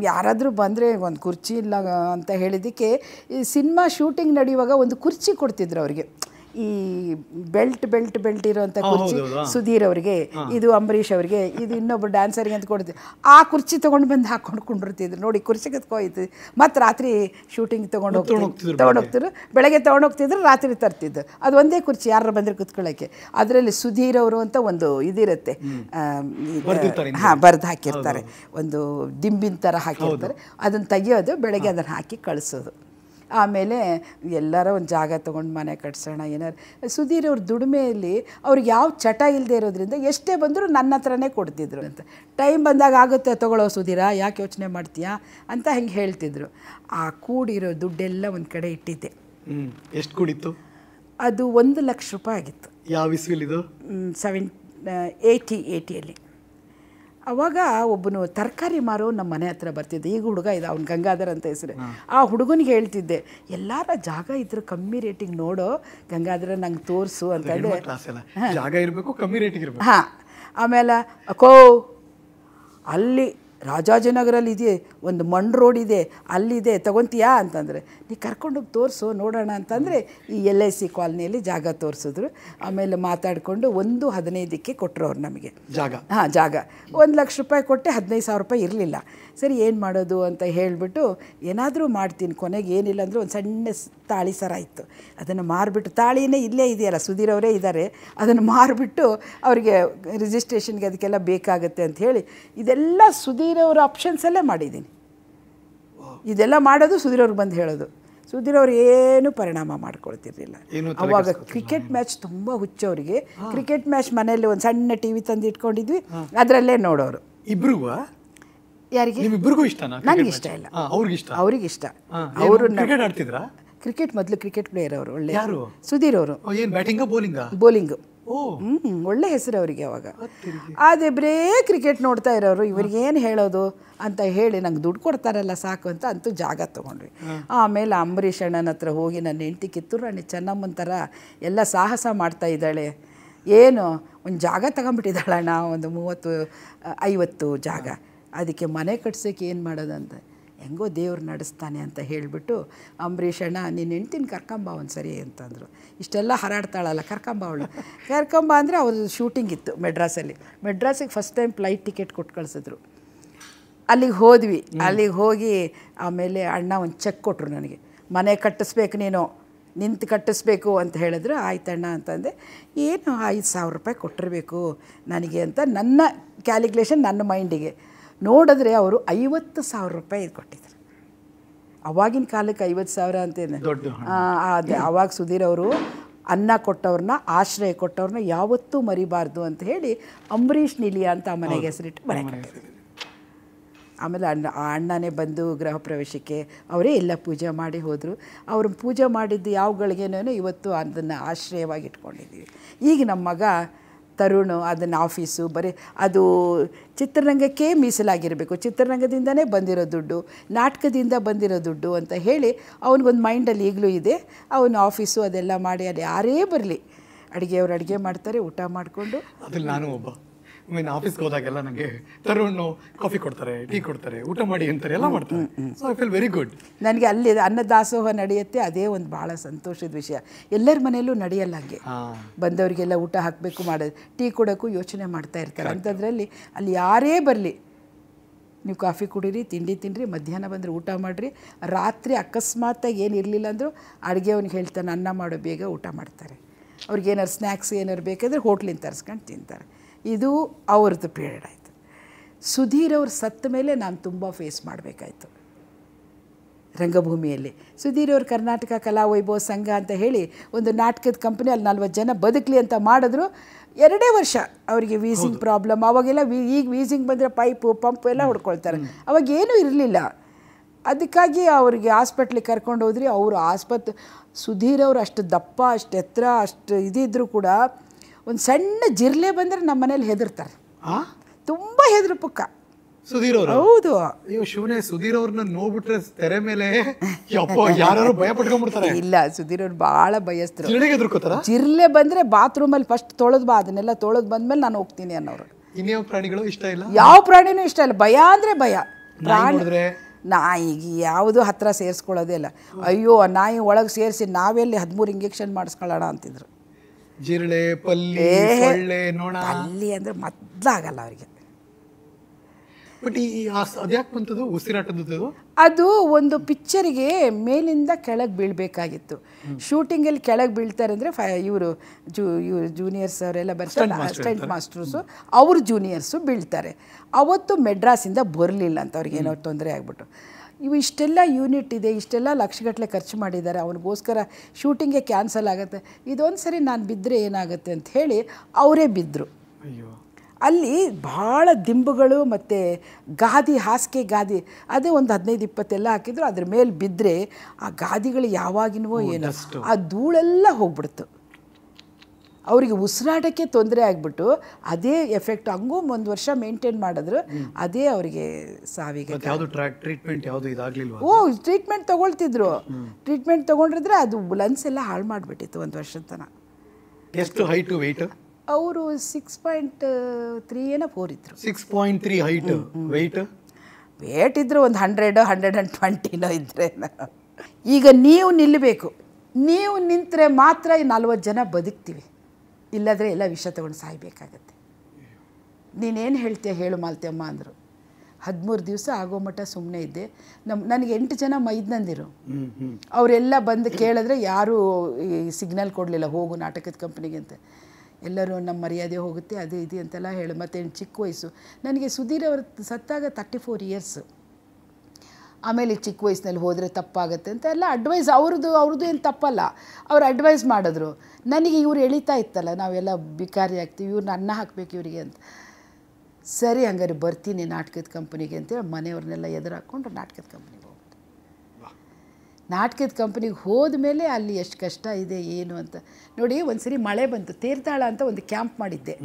ಯಾರಾದರೂ ಬಂದರೆ ಒಂದು ಕುರ್ಚಿ ಇಲ್ಲ ಅಂತ ಹೇಳಿದ್ದಕ್ಕೆ ಈ ಸಿನಿಮಾ ಶೂಟಿಂಗ್ ನಡೆಯುವಾಗ ಒಂದು ಕುರ್ಚಿ ಕೊಡ್ತಿದ್ರು ಅವ್ರಿಗೆ, ಈ ಬೆಲ್ಟ್ ಇರೋಂಥ ಕುರ್ಚಿ ಸುಧೀರ್ ಅವರಿಗೆ, ಇದು ಅಂಬರೀಷ್ ಅವರಿಗೆ, ಇದು ಇನ್ನೊಬ್ಬರು ಡ್ಯಾನ್ಸರ್ಗೆ ಅಂತ ಕೊಡ್ತಿದ್ರು. ಆ ಕುರ್ಚಿ ತೊಗೊಂಡು ಬಂದು ಹಾಕ್ಕೊಂಡು ಕುಂಡಿರ್ತಿದ್ರು. ನೋಡಿ ಕುರ್ಚಿಗೆ ಎತ್ಕೊಯ್ತಿದ್ರು. ಮತ್ತು ರಾತ್ರಿ ಶೂಟಿಂಗ್ ತೊಗೊಂಡೋಗ್ತಿದ್ರು, ಬೆಳಗ್ಗೆ ತೊಗೊಂಡೋಗ್ತಿದ್ರು, ರಾತ್ರಿ ತರ್ತಿದ್ದು. ಅದು ಒಂದೇ ಕುರ್ಚಿ, ಯಾರು ಬಂದರೆ ಕುತ್ಕೊಳ್ಳೋಕ್ಕೆ. ಅದರಲ್ಲಿ ಸುಧೀರ್ ಅವರು ಅಂತ ಒಂದು ಇದಿರುತ್ತೆ, ಬರೆದು ಹಾಕಿರ್ತಾರೆ, ಒಂದು ದಿಂಬಿನ ಥರ ಹಾಕಿರ್ತಾರೆ. ಅದನ್ನು ತೆಗಿಯೋದು, ಬೆಳಗ್ಗೆ ಅದನ್ನು ಹಾಕಿ ಕಳಿಸೋದು. ಆಮೇಲೆ ಎಲ್ಲರ ಒಂದು ಜಾಗ ತೊಗೊಂಡು ಮನೆ ಕಟ್ಸೋಣ ಏನಾರು. ಸುಧೀರ್ ಅವ್ರ ದುಡಿಮೆಯಲ್ಲಿ ಅವ್ರಿಗೆ ಯಾವ ಚಟ ಇಲ್ಲದೆ ಇರೋದ್ರಿಂದ ಎಷ್ಟೇ ಬಂದರೂ ನನ್ನ ಹತ್ರನೇ ಕೊಡ್ತಿದ್ರು ಅಂತ. ಟೈಮ್ ಬಂದಾಗ ಆಗುತ್ತೆ ತೊಗೊಳ್ಳೋ ಸುಧೀರ, ಯಾಕೆ ಯೋಚನೆ ಮಾಡ್ತೀಯಾ ಅಂತ ಹೆಂಗೆ ಹೇಳ್ತಿದ್ರು. ಆ ಕೂಡಿರೋ ದುಡ್ಡೆಲ್ಲ ಒಂದು ಕಡೆ ಇಟ್ಟಿದ್ದೆ. ಎಷ್ಟು ಕೂಡಿತ್ತು? ಅದು 1 ಲಕ್ಷ ರೂಪಾಯಿ ಆಗಿತ್ತು. ಯಾವ ಇಸ್ವಿಲಿದು? 80 ಅವಾಗ ಒಬ್ಬನು ತರಕಾರಿ ಮಾರೋ ನಮ್ಮ ಮನೆ ಹತ್ರ ಬರ್ತಿದ್ದೆ. ಈಗ ಹುಡುಗ ಇದೆ, ಅವ್ನು ಗಂಗಾಧರ್ ಅಂತ ಹೆಸರು. ಆ ಹುಡುಗನಿಗೆ ಹೇಳ್ತಿದ್ದೆ, ಎಲ್ಲಾರ ಜಾಗ ಇದ್ರು ಕಮ್ಮಿ ರೇಟಿಗೆ ನೋಡೋ ಗಂಗಾಧರ ನಂಗೆ ತೋರಿಸು ಅಂತಂದರೆ, ಜಾಗ ಇರಬೇಕು ಕಮ್ಮಿ ರೇಟಿಗೆ ಇರಬೇಕು. ಹಾಂ. ಆಮೇಲೆ ಅಲ್ಲಿ ರಾಜಾಜಿನಗರಲ್ಲಿ ಇದೆ ಒಂದು ಮಣ್ ರೋಡ್ ಇದೆ, ಅಲ್ಲಿದೆ, ತಗೊತೀಯಾ ಅಂತಂದರೆ, ನೀ ಕರ್ಕೊಂಡೋಗಿ ತೋರಿಸು ನೋಡೋಣ ಅಂತಂದರೆ ಈ LIC ಕಾಲನಿಯಲ್ಲಿ ಜಾಗ ತೋರಿಸಿದ್ರು. ಆಮೇಲೆ ಮಾತಾಡಿಕೊಂಡು 1.15ಕ್ಕೆ ಕೊಟ್ಟರು ಅವ್ರು ನಮಗೆ ಜಾಗ. 1 ಲಕ್ಷ ರೂಪಾಯಿ ಕೊಟ್ಟೆ, 15,000 ರೂಪಾಯಿ ಇರಲಿಲ್ಲ. ಸರಿ ಏನು ಮಾಡೋದು ಅಂತ ಹೇಳಿಬಿಟ್ಟು ಏನಾದರೂ ಮಾಡ್ತೀನಿ, ಕೊನೆಗೆ ಏನಿಲ್ಲ ಅಂದರೆ ಒಂದು ಸಣ್ಣ ತಾಳಿ ಸರ ಇತ್ತು, ಅದನ್ನು ಮಾರಿಬಿಟ್ಟು, ತಾಳಿನೇ ಇಲ್ಲೇ ಇದೆಯಲ್ಲ ಸುಧೀರ್ ಅವರೇ ಇದ್ದಾರೆ, ಅದನ್ನು ಮಾರಿಬಿಟ್ಟು ಅವ್ರಿಗೆ ರಿಜಿಸ್ಟ್ರೇಷನ್ಗೆ ಅದಕ್ಕೆಲ್ಲ ಬೇಕಾಗುತ್ತೆ ಅಂತ ಹೇಳಿ ಇದೆಲ್ಲ ಸುಧೀರ್ ಅವರ ಆಪ್ಷನ್ಸಲ್ಲೇ ಮಾಡಿದ್ದೀನಿ. ಇದೆಲ್ಲ ಮಾಡೋದು ಸುಧೀರ್ ಅವ್ರಿಗೆ ಬಂದು ಹೇಳೋದು. ಸುಧೀರ್ ಅವ್ರು ಏನೂ ಪರಿಣಾಮ ಮಾಡ್ಕೊಳ್ತಿರ್ಲಿಲ್ಲ. ಅವಾಗ ಕ್ರಿಕೆಟ್ ಮ್ಯಾಚ್ ತುಂಬ ಹುಚ್ಚವರಿಗೆ. ಕ್ರಿಕೆಟ್ ಮ್ಯಾಚ್ ಮನೆಯಲ್ಲಿ ಒಂದು ಸಣ್ಣ TV ತಂದು ಇಟ್ಕೊಂಡಿದ್ವಿ, ಅದರಲ್ಲೇ ನೋಡೋರು. ಇಬ್ರಿಗೂ? ಯಾರಿಗೆ? ಇಬ್ಬರಿಗೂ ಇಷ್ಟ? ನನಗೆ ಇಷ್ಟ ಇಲ್ಲ, ಅವ್ರಿಗೆ ಇಷ್ಟ. ಅವರು ಕ್ರಿಕೆಟ್ ಮೊದಲು ಕ್ರಿಕೆಟ್ ಪ್ಲೇಯರ್ ಅವರು. ಒಳ್ಳೆ ಸುಧೀರ್ ಅವರು ಬೌಲಿಂಗ್ ಒಳ್ಳೆ ಹೆಸರು ಅವರಿಗೆ ಅವಾಗ. ಅದೇ ಬರೇ ಕ್ರಿಕೆಟ್ ನೋಡ್ತಾ ಇರೋರು, ಇವ್ರಿಗೇನು ಹೇಳೋದು ಅಂತ ಹೇಳಿ ನಂಗೆ ದುಡ್ಡು ಕೊಡ್ತಾರಲ್ಲ ಸಾಕು ಅಂತ ಅಂತೂ ಜಾಗ ತೊಗೊಂಡ್ವಿ. ಆಮೇಲೆ ಅಂಬರೀಷ್ ಅಣ್ಣನ ಹತ್ರ ಹೋಗಿ ನನ್ನ ಹೆಂಡತಿ ಕಿತ್ತೂರು ರಾಣಿ ಚೆನ್ನಮ್ಮನ ಥರ ಎಲ್ಲ ಸಾಹಸ ಮಾಡ್ತಾ ಇದ್ದಾಳೆ, ಏನು ಒಂದು ಜಾಗ ತಗೊಂಬಿಟ್ಟಿದ್ದಾಳಣ್ಣ, ಒಂದು 30-50 ಜಾಗ, ಅದಕ್ಕೆ ಮನೆ ಕಟ್ಸೋಕ್ಕೆ ಏನು ಮಾಡೋದಂತ, ಹೆಂಗೋ ದೇವ್ರು ನಡೆಸ್ತಾನೆ ಅಂತ ಹೇಳಿಬಿಟ್ಟು, ಅಂಬರೀಷ್ ಅಣ್ಣ ನೀನು ಹೆಂಡ್ತಿನ ಕರ್ಕೊಂಬ ಒಂದು ಸರಿ ಅಂತಂದರು. ಇಷ್ಟೆಲ್ಲ ಹಾರಾಡ್ತಾಳಲ್ಲ, ಕರ್ಕೊಂಬ ಅಂದರೆ ಅವ್ರದ್ದು ಶೂಟಿಂಗ್ ಇತ್ತು ಮೆಡ್ರಾಸಿಗೆ ಫಸ್ಟ್ ಟೈಮ್ ಫ್ಲೈಟ್ ಟಿಕೆಟ್ ಕೊಟ್ಟು ಕಳಿಸಿದ್ರು. ಅಲ್ಲಿಗೆ ಹೋದ್ವಿ. ಅಲ್ಲಿಗೆ ಹೋಗಿ ಆಮೇಲೆ ಅಣ್ಣ ಒಂದು ಚೆಕ್ ಕೊಟ್ಟರು ನನಗೆ, ಮನೆ ಕಟ್ಟಿಸ್ಬೇಕು, ನೀನು ನಿಂತು ಕಟ್ಟಿಸ್ಬೇಕು ಅಂತ ಹೇಳಿದ್ರು. ಆಯ್ತಣ್ಣ ಅಂತಂದೆ. ಏನು 5,000 ರೂಪಾಯಿ ಕೊಟ್ಟಿರಬೇಕು ನನಗೆ ಅಂತ ನನ್ನ ಕ್ಯಾಲ್ಕುಲೇಷನ್, ನನ್ನ ಮೈಂಡಿಗೆ. ನೋಡಿದ್ರೆ ಅವರು 50,000 ರೂಪಾಯಿ ಕೊಟ್ಟಿದ್ರು. ಅವಾಗಿನ ಕಾಲಕ್ಕೆ 50,000 ಅಂತೇನೆ ಅದೇ. ಆವಾಗ ಸುಧೀರ್ ಅವರು ಅನ್ನ ಕೊಟ್ಟವ್ರನ್ನ, ಆಶ್ರಯ ಕೊಟ್ಟವ್ರನ್ನ ಯಾವತ್ತೂ ಮರಿಬಾರ್ದು ಅಂತ ಹೇಳಿ ಅಂಬರೀಷ್ ನಿಲಿಯ ಅಂತ ಆ ಮನೆಗೆ ಹೆಸರಿಟ್ಟು ಮನೆ ಕಟ್ಟಿದ್ರು. ಆಮೇಲೆ ಅಣ್ಣನೇ ಬಂದು ಗೃಹ ಪ್ರವೇಶಕ್ಕೆ ಅವರೇ ಎಲ್ಲ ಪೂಜೆ ಮಾಡಿ ಹೋದರು. ಅವರು ಪೂಜೆ ಮಾಡಿದ್ದು ಯಾವಗಳಿಗೇನೋ ಇವತ್ತು ಅದನ್ನು ಆಶ್ರಯವಾಗಿ ಇಟ್ಕೊಂಡಿದ್ದೀವಿ. ಈಗ ನಮ್ಮ ಮಗ ತರುಣ್ ಅದನ್ನು ಆಫೀಸು ಬರೀ ಅದು ಚಿತ್ರರಂಗಕ್ಕೆ ಮೀಸಲಾಗಿರಬೇಕು, ಚಿತ್ರರಂಗದಿಂದನೇ ಬಂದಿರೋ ದುಡ್ಡು, ನಾಟಕದಿಂದ ಬಂದಿರೋ ದುಡ್ಡು ಅಂತ ಹೇಳಿ ಅವನಿಗೊಂದು ಮೈಂಡಲ್ಲಿ ಈಗಲೂ ಇದೆ. ಅವನು ಆಫೀಸು ಅದೆಲ್ಲ ಮಾಡಿ ಅಲ್ಲಿ ಯಾರೇ ಬರಲಿ ಅಡುಗೆಯವ್ರು ಅಡುಗೆ ಮಾಡ್ತಾರೆ, ಊಟ ಮಾಡಿಕೊಂಡು. ಅದ್ರಲ್ಲಿ ನಾನು ಒಬ್ಬ ಆಫೀಸ್ಗೆ ಹೋದಾಗೆಲ್ಲ ನನಗೆ ತರುಣ್ ಕಾಫಿ ಕೊಡ್ತಾರೆ, ಟೀ ಕೊಡ್ತಾರೆ, ಊಟ ಮಾಡಿ ಅಂತಾರೆ, ಎಲ್ಲ ಮಾಡ್ತಾರೆ. So I feel very good. ನನಗೆ ಅಲ್ಲಿ ಅನ್ನದಾಸೋಹ ನಡೆಯುತ್ತೆ, ಅದೇ ಒಂದು ಭಾಳ ಸಂತೋಷದ ವಿಷಯ. ಎಲ್ಲರ ಮನೆಯಲ್ಲೂ ನಡೆಯಲ್ಲ ಹಾಗೆ, ಬಂದವರಿಗೆಲ್ಲ ಊಟ ಹಾಕಬೇಕು, ಮಾಡೋದು, ಟೀ ಕೊಡೋಕ್ಕೂ ಯೋಚನೆ ಮಾಡ್ತಾ ಇರ್ತಾರೆ. ಅಂಥದ್ರಲ್ಲಿ ಅಲ್ಲಿ ಯಾರೇ ಬರಲಿ, ನೀವು ಕಾಫಿ ಕುಡೀರಿ, ತಿಂಡಿ ತಿನ್ನಿರಿ, ಮಧ್ಯಾಹ್ನ ಬಂದರೆ ಊಟ ಮಾಡಿರಿ, ರಾತ್ರಿ ಅಕಸ್ಮಾತಾಗಿ ಏನು ಇರಲಿಲ್ಲ ಅಂದರೂ ಅಡುಗೆ ಅವ್ನಿಗೆ ಹೇಳ್ತಾನೆ, ಅನ್ನ ಮಾಡೋ ಬೇಗ ಊಟ ಮಾಡ್ತಾರೆ. ಅವ್ರಿಗೆ ಏನಾರು ಸ್ನ್ಯಾಕ್ಸ್ ಏನಾರು ಬೇಕಾದರೆ ಹೋಟ್ಲಿಂದ ತರಿಸ್ಕೊಂಡು ತಿಂತಾರೆ. ಇದು ಅವ್ರದ್ದು ಪೀರಿಯಡ್ ಆಯಿತು. ಸುಧೀರ್ ಅವ್ರು ಸತ್ತ ಮೇಲೆ ನಾನು ತುಂಬ ಫೇಸ್ ಮಾಡಬೇಕಾಯ್ತು ರಂಗಭೂಮಿಯಲ್ಲಿ. ಸುಧೀರ್ ಅವರು ಕರ್ನಾಟಕ ಕಲಾ ವೈಭವ ಸಂಘ ಅಂತ ಹೇಳಿ ಒಂದು ನಾಟಕದ ಕಂಪ್ನಿ, ಅಲ್ಲಿ 40 ಜನ ಬದುಕಲಿ ಅಂತ ಮಾಡಿದ್ರು. 2 ವರ್ಷ ಅವರಿಗೆ ವೀಸಿಂಗ್ ಪ್ರಾಬ್ಲಮ್. ಅವಾಗೆಲ್ಲ ಈಗ ವೀಸಿಂಗ್ ಬಂದರೆ ಪೈಪು ಪಂಪು ಎಲ್ಲ ಹೊಡ್ಕೊಳ್ತಾರೆ. ಅವಾಗೇನೂ ಇರಲಿಲ್ಲ. ಅದಕ್ಕಾಗಿ ಅವ್ರಿಗೆ ಹಾಸ್ಪಿಟ್ಲಿಗೆ ಕರ್ಕೊಂಡು ಹೋದ್ರಿ. ಅವರು ಸುಧೀರ್ ಅವರು ಅಷ್ಟು ದಪ್ಪ, ಅಷ್ಟು ಎತ್ತರ, ಅಷ್ಟು ಇದಿದ್ರು ಕೂಡ ಒಂದು ಸಣ್ಣ ಜಿರ್ಲೆ ಬಂದರೆ ನಮ್ಮ ಮನೇಲಿ ಹೆದರ್ತಾರೆ. ತುಂಬ ಹೆದರು ಪುಕ್ಕ ಸುಧೀರ್ ಅವರು. ಹೌದು. ಅಯ್ಯೋ ಶಿವನೇ, ಸುಧೀರ್ ಅವ್ರನ್ನ ನೋಡ್ಬಿಟ್ರೆ ತೆರೆ ಮೇಲೆ ಯಾರು ಭಯ ಪಟ್ಕೊಂಡ್ಬಿಡ್ತಾರೆ. ಇಲ್ಲ, ಸುಧೀರ್ ಅವ್ರು ಭಾಳ ಭಯಸ್ಥರು. ಎದುರ್ಕೋತಾರ. ಜಿರ್ಲೆ ಬಂದರೆ ಬಾತ್ರೂಮಲ್ಲಿ ಫಸ್ಟ್ ತೊಳೆದು ಬಾ, ಅದನ್ನೆಲ್ಲ ತೊಳೆದು ಬಂದ್ಮೇಲೆ ನಾನು ಹೋಗ್ತೀನಿ ಅನ್ನೋರು. ಇನ್ಯಾವ ಪ್ರಾಣಿಗಳು ಇಷ್ಟ ಇಲ್ಲ? ಯಾವ ಪ್ರಾಣಿನೂ ಇಷ್ಟ ಇಲ್ಲ. ಭಯ ಅಂದರೆ ಭಯ. ಪ್ರಾಣಿ ನಾಯಿಗೆ ಯಾವುದು ಹತ್ರ ಸೇರಿಸ್ಕೊಳ್ಳೋದೇ ಇಲ್ಲ. ಅಯ್ಯೋ ಆ ನಾಯಿ ಒಳಗೆ ಸೇರಿಸಿ ನಾವೆಲ್ಲಿ 13 ಇಂಜೆಕ್ಷನ್ ಮಾಡಿಸ್ಕೊಳ್ಳೋಣ ಅಂತಿದ್ರು. ಜಿರಳೆ, ಪಲ್ಲಿ, ಸೊಳ್ಳೆ, ನೊಣ. ಪಲ್ಲಿ ಅಂದರೆ ಮೊದಲಾಗಲ್ಲ ಅವರಿಗೆ. ಬಟ್ ಅದ್ಯಾಕೆ ಬಂತದು ಉಸಿರಾಟದ್ದು? ಅದು ಒಂದು ಪಿಕ್ಚರಿಗೆ ಮೇಲಿಂದ ಕೆಳಗೆ ಬೀಳಬೇಕಾಗಿತ್ತು. ಶೂಟಿಂಗಲ್ಲಿ ಕೆಳಗೆ ಬೀಳ್ತಾರೆ ಅಂದರೆ ಇವರು ಜೂನಿಯರ್ಸ್ ಅವರೆಲ್ಲ ಬರ್ತಾರೆ, ಅಸಿಸ್ಟೆಂಟ್ ಮಾಸ್ಟರ್ಸು, ಅವರು ಜೂನಿಯರ್ಸು ಬೀಳ್ತಾರೆ. ಅವತ್ತು ಮೆಡ್ರಾಸಿಂದ ಬರಲಿಲ್ಲ ಅಂತ ಅವ್ರಿಗೆ ಏನೋ ತೊಂದರೆ ಆಗಿಬಿಟ್ಟು. ಇಷ್ಟೆಲ್ಲ ಯೂನಿಟ್ ಇದೆ, ಇಷ್ಟೆಲ್ಲ ಲಕ್ಷಗಟ್ಟಲೆ ಖರ್ಚು ಮಾಡಿದ್ದಾರೆ, ಅವನಿಗೋಸ್ಕರ ಶೂಟಿಂಗೇ ಕ್ಯಾನ್ಸಲ್ ಆಗುತ್ತೆ, ಇದೊಂದು ಸರಿ ನಾನು ಬಿದ್ದರೆ ಏನಾಗುತ್ತೆ ಅಂತ ಹೇಳಿ ಅವರೇ ಬಿದ್ದರು. ಅಯ್ಯೋ. ಅಲ್ಲಿ ಭಾಳ ದಿಂಬುಗಳು ಮತ್ತು ಗಾದಿ, ಹಾಸಿಗೆ ಗಾದಿ ಅದೇ ಒಂದು 15-20 ಎಲ್ಲ ಹಾಕಿದ್ರು. ಅದ್ರ ಮೇಲೆ ಬಿದ್ದರೆ ಆ ಗಾದಿಗಳು ಯಾವಾಗಿನವೋ ಏನೋ ಆ ಧೂಳೆಲ್ಲ ಹೋಗ್ಬಿಡ್ತು. ಅವರಿಗೆ ಉಸಿರಾಟಕ್ಕೆ ತೊಂದರೆ ಆಗಿಬಿಟ್ಟು ಅದೇ ಎಫೆಕ್ಟ್. ಹಂಗೂ 1 ವರ್ಷ ಮೇಂಟೈನ್ ಮಾಡಿದ್ರು, ಅದೇ ಅವರಿಗೆ ಸಾವಿಗೆ. ಟ್ರೀಟ್ಮೆಂಟ್ ತೊಗೊಳ್ತಿದ್ರು. ಟ್ರೀಟ್ಮೆಂಟ್ ತೊಗೊಂಡಿದ್ರೆ ಅದು ಲಂಗ್ಸ್ ಎಲ್ಲ ಹಾಳು ಮಾಡಿಬಿಟ್ಟಿತ್ತು 1 ವರ್ಷದ ತನಕ. ಎಷ್ಟು ಹೈಟು, ವೆಯ್ಟ್? ಅವರು 6.3 ಏನೋ 4 ಇದ್ರು. 6.3 ಹೈಟ್. ವೇಟ್ ಇದ್ರು ಒಂದು 100-120 ಇದ್ರೆ. ಈಗ ನೀವು ನಿಲ್ಲಬೇಕು. ನೀವು ನಿಂತರೆ ಮಾತ್ರ 40 ಜನ ಬದುಕ್ತೀವಿ, ಇಲ್ಲದ್ರೆ ಎಲ್ಲ ವಿಷ ತಗೊಂಡು ಸಾಯ್ಬೇಕಾಗತ್ತೆ. ನೀನೇನು ಹೇಳ್ತೀಯ ಹೇಳು ಮಾಲ್ತಮ್ಮ ಅಂದರು. 13 ದಿವಸ ಆಗೋ ಮಟ್ಟ ಸುಮ್ಮನೆ ಇದ್ದೆ. ನನಗೆ 8 ಜನ ಮೈದ್ನಂದಿರು. ಅವರೆಲ್ಲ ಬಂದು ಕೇಳಿದ್ರೆ ಯಾರೂ ಸಿಗ್ನಲ್ ಕೊಡಲಿಲ್ಲ, ಹೋಗು ನಾಟಕದ ಕಂಪ್ನಿಗೆ ಅಂತ. ಎಲ್ಲರೂ ನಮ್ಮ ಮರ್ಯಾದೆ ಹೋಗುತ್ತೆ ಅದು ಇದು ಅಂತೆಲ್ಲ ಹೇಳು. ಮತ್ತು ಚಿಕ್ಕ ವಯಸ್ಸು ನನಗೆ. ಸುಧೀರ್ ಅವರು ಸತ್ತಾಗ 34 ಇಯರ್ಸ್. ಆಮೇಲೆ ಚಿಕ್ಕ ವಯಸ್ಸಿನಲ್ಲಿ ಹೋದರೆ ತಪ್ಪಾಗುತ್ತೆ ಅಂತ ಎಲ್ಲ ಅಡ್ವೈಸ್. ಅವ್ರದ್ದು ಏನು ತಪ್ಪಲ್ಲ, ಅವ್ರು ಅಡ್ವೈಸ್ ಮಾಡಿದ್ರು. ನನಗೆ ಇವ್ರು ಎಳಿತಾ ಇತ್ತಲ್ಲ, ನಾವೆಲ್ಲ ಬಿಕಾರಿ ಆಗ್ತೀವಿ, ಇವ್ರನ್ನ ಅನ್ನ ಹಾಕಬೇಕು ಇವರಿಗೆ ಅಂತ. ಸರಿ ಹಂಗಾರೆ ಬರ್ತೀನಿ ನಾಟಕದ ಕಂಪ್ನಿಗೆ ಅಂತೇಳಿ ಮನೆಯವ್ರನ್ನೆಲ್ಲ ಎದುರು ಹಾಕ್ಕೊಂಡು ನಾಟಕದ ಕಂಪ್ನಿಗೆ ಹೋಗ್ಬಿಟ್ಟು. ನಾಟಕದ ಕಂಪ್ನಿಗೆ ಹೋದ ಮೇಲೆ ಅಲ್ಲಿ ಎಷ್ಟು ಕಷ್ಟ ಇದೆ ಏನು ಅಂತ ನೋಡಿ. ಒಂದು ಸರಿ ಮಳೆ ಬಂತು, ತೀರ್ಥಾಳ ಅಂತ ಒಂದು ಕ್ಯಾಂಪ್ ಮಾಡಿದ್ದೆ.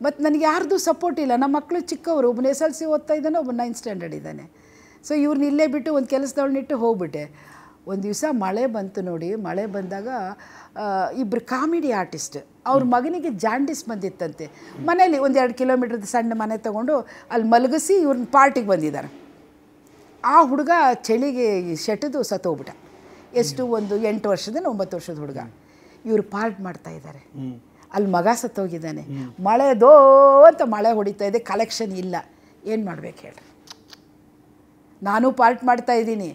ಮತ್ತು ನನಗೆ ಯಾರ್ದು ಸಪೋರ್ಟ್ ಇಲ್ಲ. ನಮ್ಮ ಮಕ್ಕಳು ಚಿಕ್ಕವರು, ಒಬ್ಬನು SLC ಓದ್ತಾ ಇದ್ದಾನೆ, ಒಬ್ಬ 9th ಸ್ಟ್ಯಾಂಡರ್ಡ್ ಇದ್ದಾನೆ. ಸೊ ಇವ್ರನ್ನ ಇಲ್ಲೇ ಬಿಟ್ಟು ಒಂದು ಕೆಲಸದವಳನ್ನಿಟ್ಟು ಹೋಗ್ಬಿಟ್ಟೆ. ಒಂದು ದಿವಸ ಮಳೆ ಬಂತು ನೋಡಿ. ಮಳೆ ಬಂದಾಗ ಇಬ್ಬರು ಕಾಮಿಡಿ ಆರ್ಟಿಸ್ಟ್, ಅವ್ರ ಮಗನಿಗೆ ಜಾಂಡಿಸ್ ಬಂದಿತ್ತಂತೆ. ಮನೇಲಿ 1-2 ಕಿಲೋಮೀಟ್ರದ್ದು ಸಣ್ಣ ಮನೆ ತೊಗೊಂಡು ಅಲ್ಲಿ ಮಲಗಿಸಿ ಇವ್ರನ್ನ ಪಾರ್ಟಿಗೆ ಬಂದಿದ್ದಾರೆ. ಆ ಹುಡುಗ ಚಳಿಗೆ ಶೆಟದು ಸತ್ತೋಗ್ಬಿಟ್ಟ. ಎಷ್ಟು ಒಂದು 8 ವರ್ಷದ 9 ವರ್ಷದ ಹುಡುಗ. ಇವರು ಪಾರ್ಟ್ ಮಾಡ್ತಾಯಿದ್ದಾರೆ, ಅಲ್ಲಿ ಮಗ ಸತ್ತೋಗಿದ್ದಾನೆ. ಮಳೆ ಅಂತ ಮಳೆ ಹೊಡಿತಾ ಇದೆ, ಕಲೆಕ್ಷನ್ ಇಲ್ಲ. ಏನು ಮಾಡ್ಬೇಕು ಹೇಳ್ರಿ? ನಾನು ಪಾರ್ಟ್ ಮಾಡ್ತಾಯಿದ್ದೀನಿ.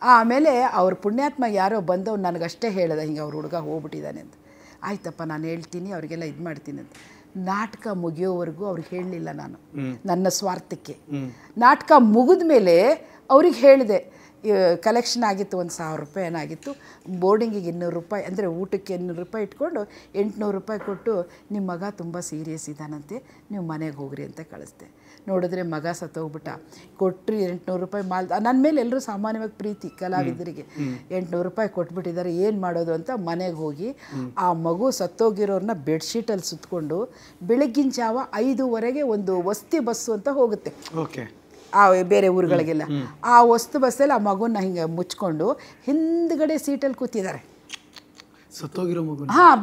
ಆಮೇಲೆ ಅವ್ರ ಪುಣ್ಯಾತ್ಮ ಯಾರೋ ಬಂದವ್ರು ನನಗಷ್ಟೇ ಹೇಳ್ದೆ, ಹಿಂಗೆ ಅವ್ರ ಹುಡುಗ ಹೋಗ್ಬಿಟ್ಟಿದ್ದಾನೆ ಅಂತ. ಆಯ್ತಪ್ಪ ನಾನು ಹೇಳ್ತೀನಿ, ಅವರಿಗೆಲ್ಲ ಇದು ಮಾಡ್ತೀನಿ ಅಂತ. ನಾಟಕ ಮುಗಿಯೋವರೆಗೂ ಅವ್ರಿಗೆ ಹೇಳಲಿಲ್ಲ ನಾನು, ನನ್ನ ಸ್ವಾರ್ಥಕ್ಕೆ. ನಾಟಕ ಮುಗಿದ ಮೇಲೆ ಅವ್ರಿಗೆ ಹೇಳಿದೆ, ಕಲೆಕ್ಷನ್ ಆಗಿತ್ತು 1,000 ರೂಪಾಯಿ ಏನಾಗಿತ್ತು. ಬೋರ್ಡಿಂಗಿಗೆ 200 ರೂಪಾಯಿ, ಅಂದರೆ ಊಟಕ್ಕೆ 200 ರೂಪಾಯಿ ಇಟ್ಕೊಂಡು 800 ರೂಪಾಯಿ ಕೊಟ್ಟು ನಿಮ್ಮ ಮಗ ತುಂಬ ಸೀರಿಯಸ್ ಇದ್ದಾನಂತೆ, ನೀವು ಮನೆಗೆ ಹೋಗ್ರಿ ಅಂತ ಕಳಿಸ್ದೆ. ನೋಡಿದ್ರೆ ಮಗ ಸತ್ತೋಗ್ಬಿಟ್ಟ. ಕೊಟ್ಟರು 800 ರೂಪಾಯಿ ನನ್ನ ಮೇಲೆ ಎಲ್ಲರೂ ಸಾಮಾನ್ಯವಾಗಿ ಪ್ರೀತಿ ಕಲಾವಿದರಿಗೆ. 800 ರೂಪಾಯಿ ಕೊಟ್ಬಿಟ್ಟಿದ್ದಾರೆ, ಏನು ಮಾಡೋದು ಅಂತ ಮನೆಗೆ ಹೋಗಿ ಆ ಮಗು ಸತ್ತೋಗಿರೋರನ್ನ ಬೆಡ್ಶೀಟಲ್ಲಿ ಸುತ್ತಕೊಂಡು ಬೆಳಗ್ಗಿನ ಜಾವ 5:15 ಒಂದು ವಸ್ತಿ ಬಸ್ಸು ಅಂತ ಹೋಗುತ್ತೆ ಆ ಬೇರೆ ಊರುಗಳಿಗೆಲ್ಲ. ಆ ವಸ್ತು ಬಸ್ಸಲ್ಲಿ ಆ ಮಗುನ ಹಿಂಗೆ ಮುಚ್ಕೊಂಡು ಹಿಂದ್ಗಡೆ ಸೀಟಲ್ಲಿ ಕೂತಿದ್ದಾರೆ.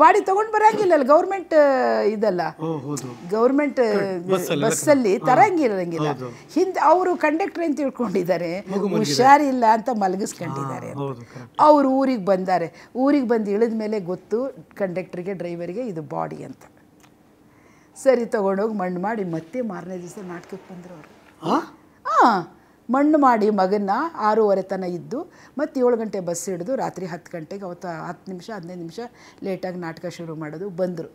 ಬಾಡಿ ತೊಗೊಂಡು ಬರೋಂಗಿಲ್ಲ, ಗೌರ್ಮೆಂಟ್ ಇದಲ್ಲ, ಗೌರ್ಮೆಂಟ್ ಬಸ್ಸಲ್ಲಿ ತರಂಗಿರಂಗಿಲ್ಲ. ಹಿಂದೆ ಅವರು ಕಂಡಕ್ಟರ್ ಅಂತ ತಿಳ್ಕೊಂಡಿದ್ದಾರೆ, ಹುಷಾರಿಲ್ಲ ಅಂತ ಮಲಗಿಸ್ಕೊಂಡಿದ್ದಾರೆ. ಅವರು ಊರಿಗೆ ಬಂದಾರೆ. ಊರಿಗೆ ಬಂದು ಇಳಿದ ಮೇಲೆ ಗೊತ್ತು ಕಂಡಕ್ಟ್ರಿಗೆ, ಡ್ರೈವರಿಗೆ ಇದು ಬಾಡಿ ಅಂತ. ಸರಿ ತೊಗೊಂಡೋಗಿ ಮಣ್ಣು ಮಾಡಿ ಮತ್ತೆ ಮಾರನೇ ದಿವಸ ನಾಟಕಕ್ಕೆ ಬಂದರು ಅವರು. ಮಣ್ಣು ಮಾಡಿ ಮಗನ್ನ 6:15 ತನಕ ಇದ್ದು ಮತ್ತು 7 ಗಂಟೆ ಬಸ್ ಹಿಡಿದು ರಾತ್ರಿ 10 ಗಂಟೆಗೆ ಅವತ್ತು 10 ನಿಮಿಷ 15 ನಿಮಿಷ ಲೇಟಾಗಿ ನಾಟಕ ಶುರು ಮಾಡೋದು. ಬಂದರು.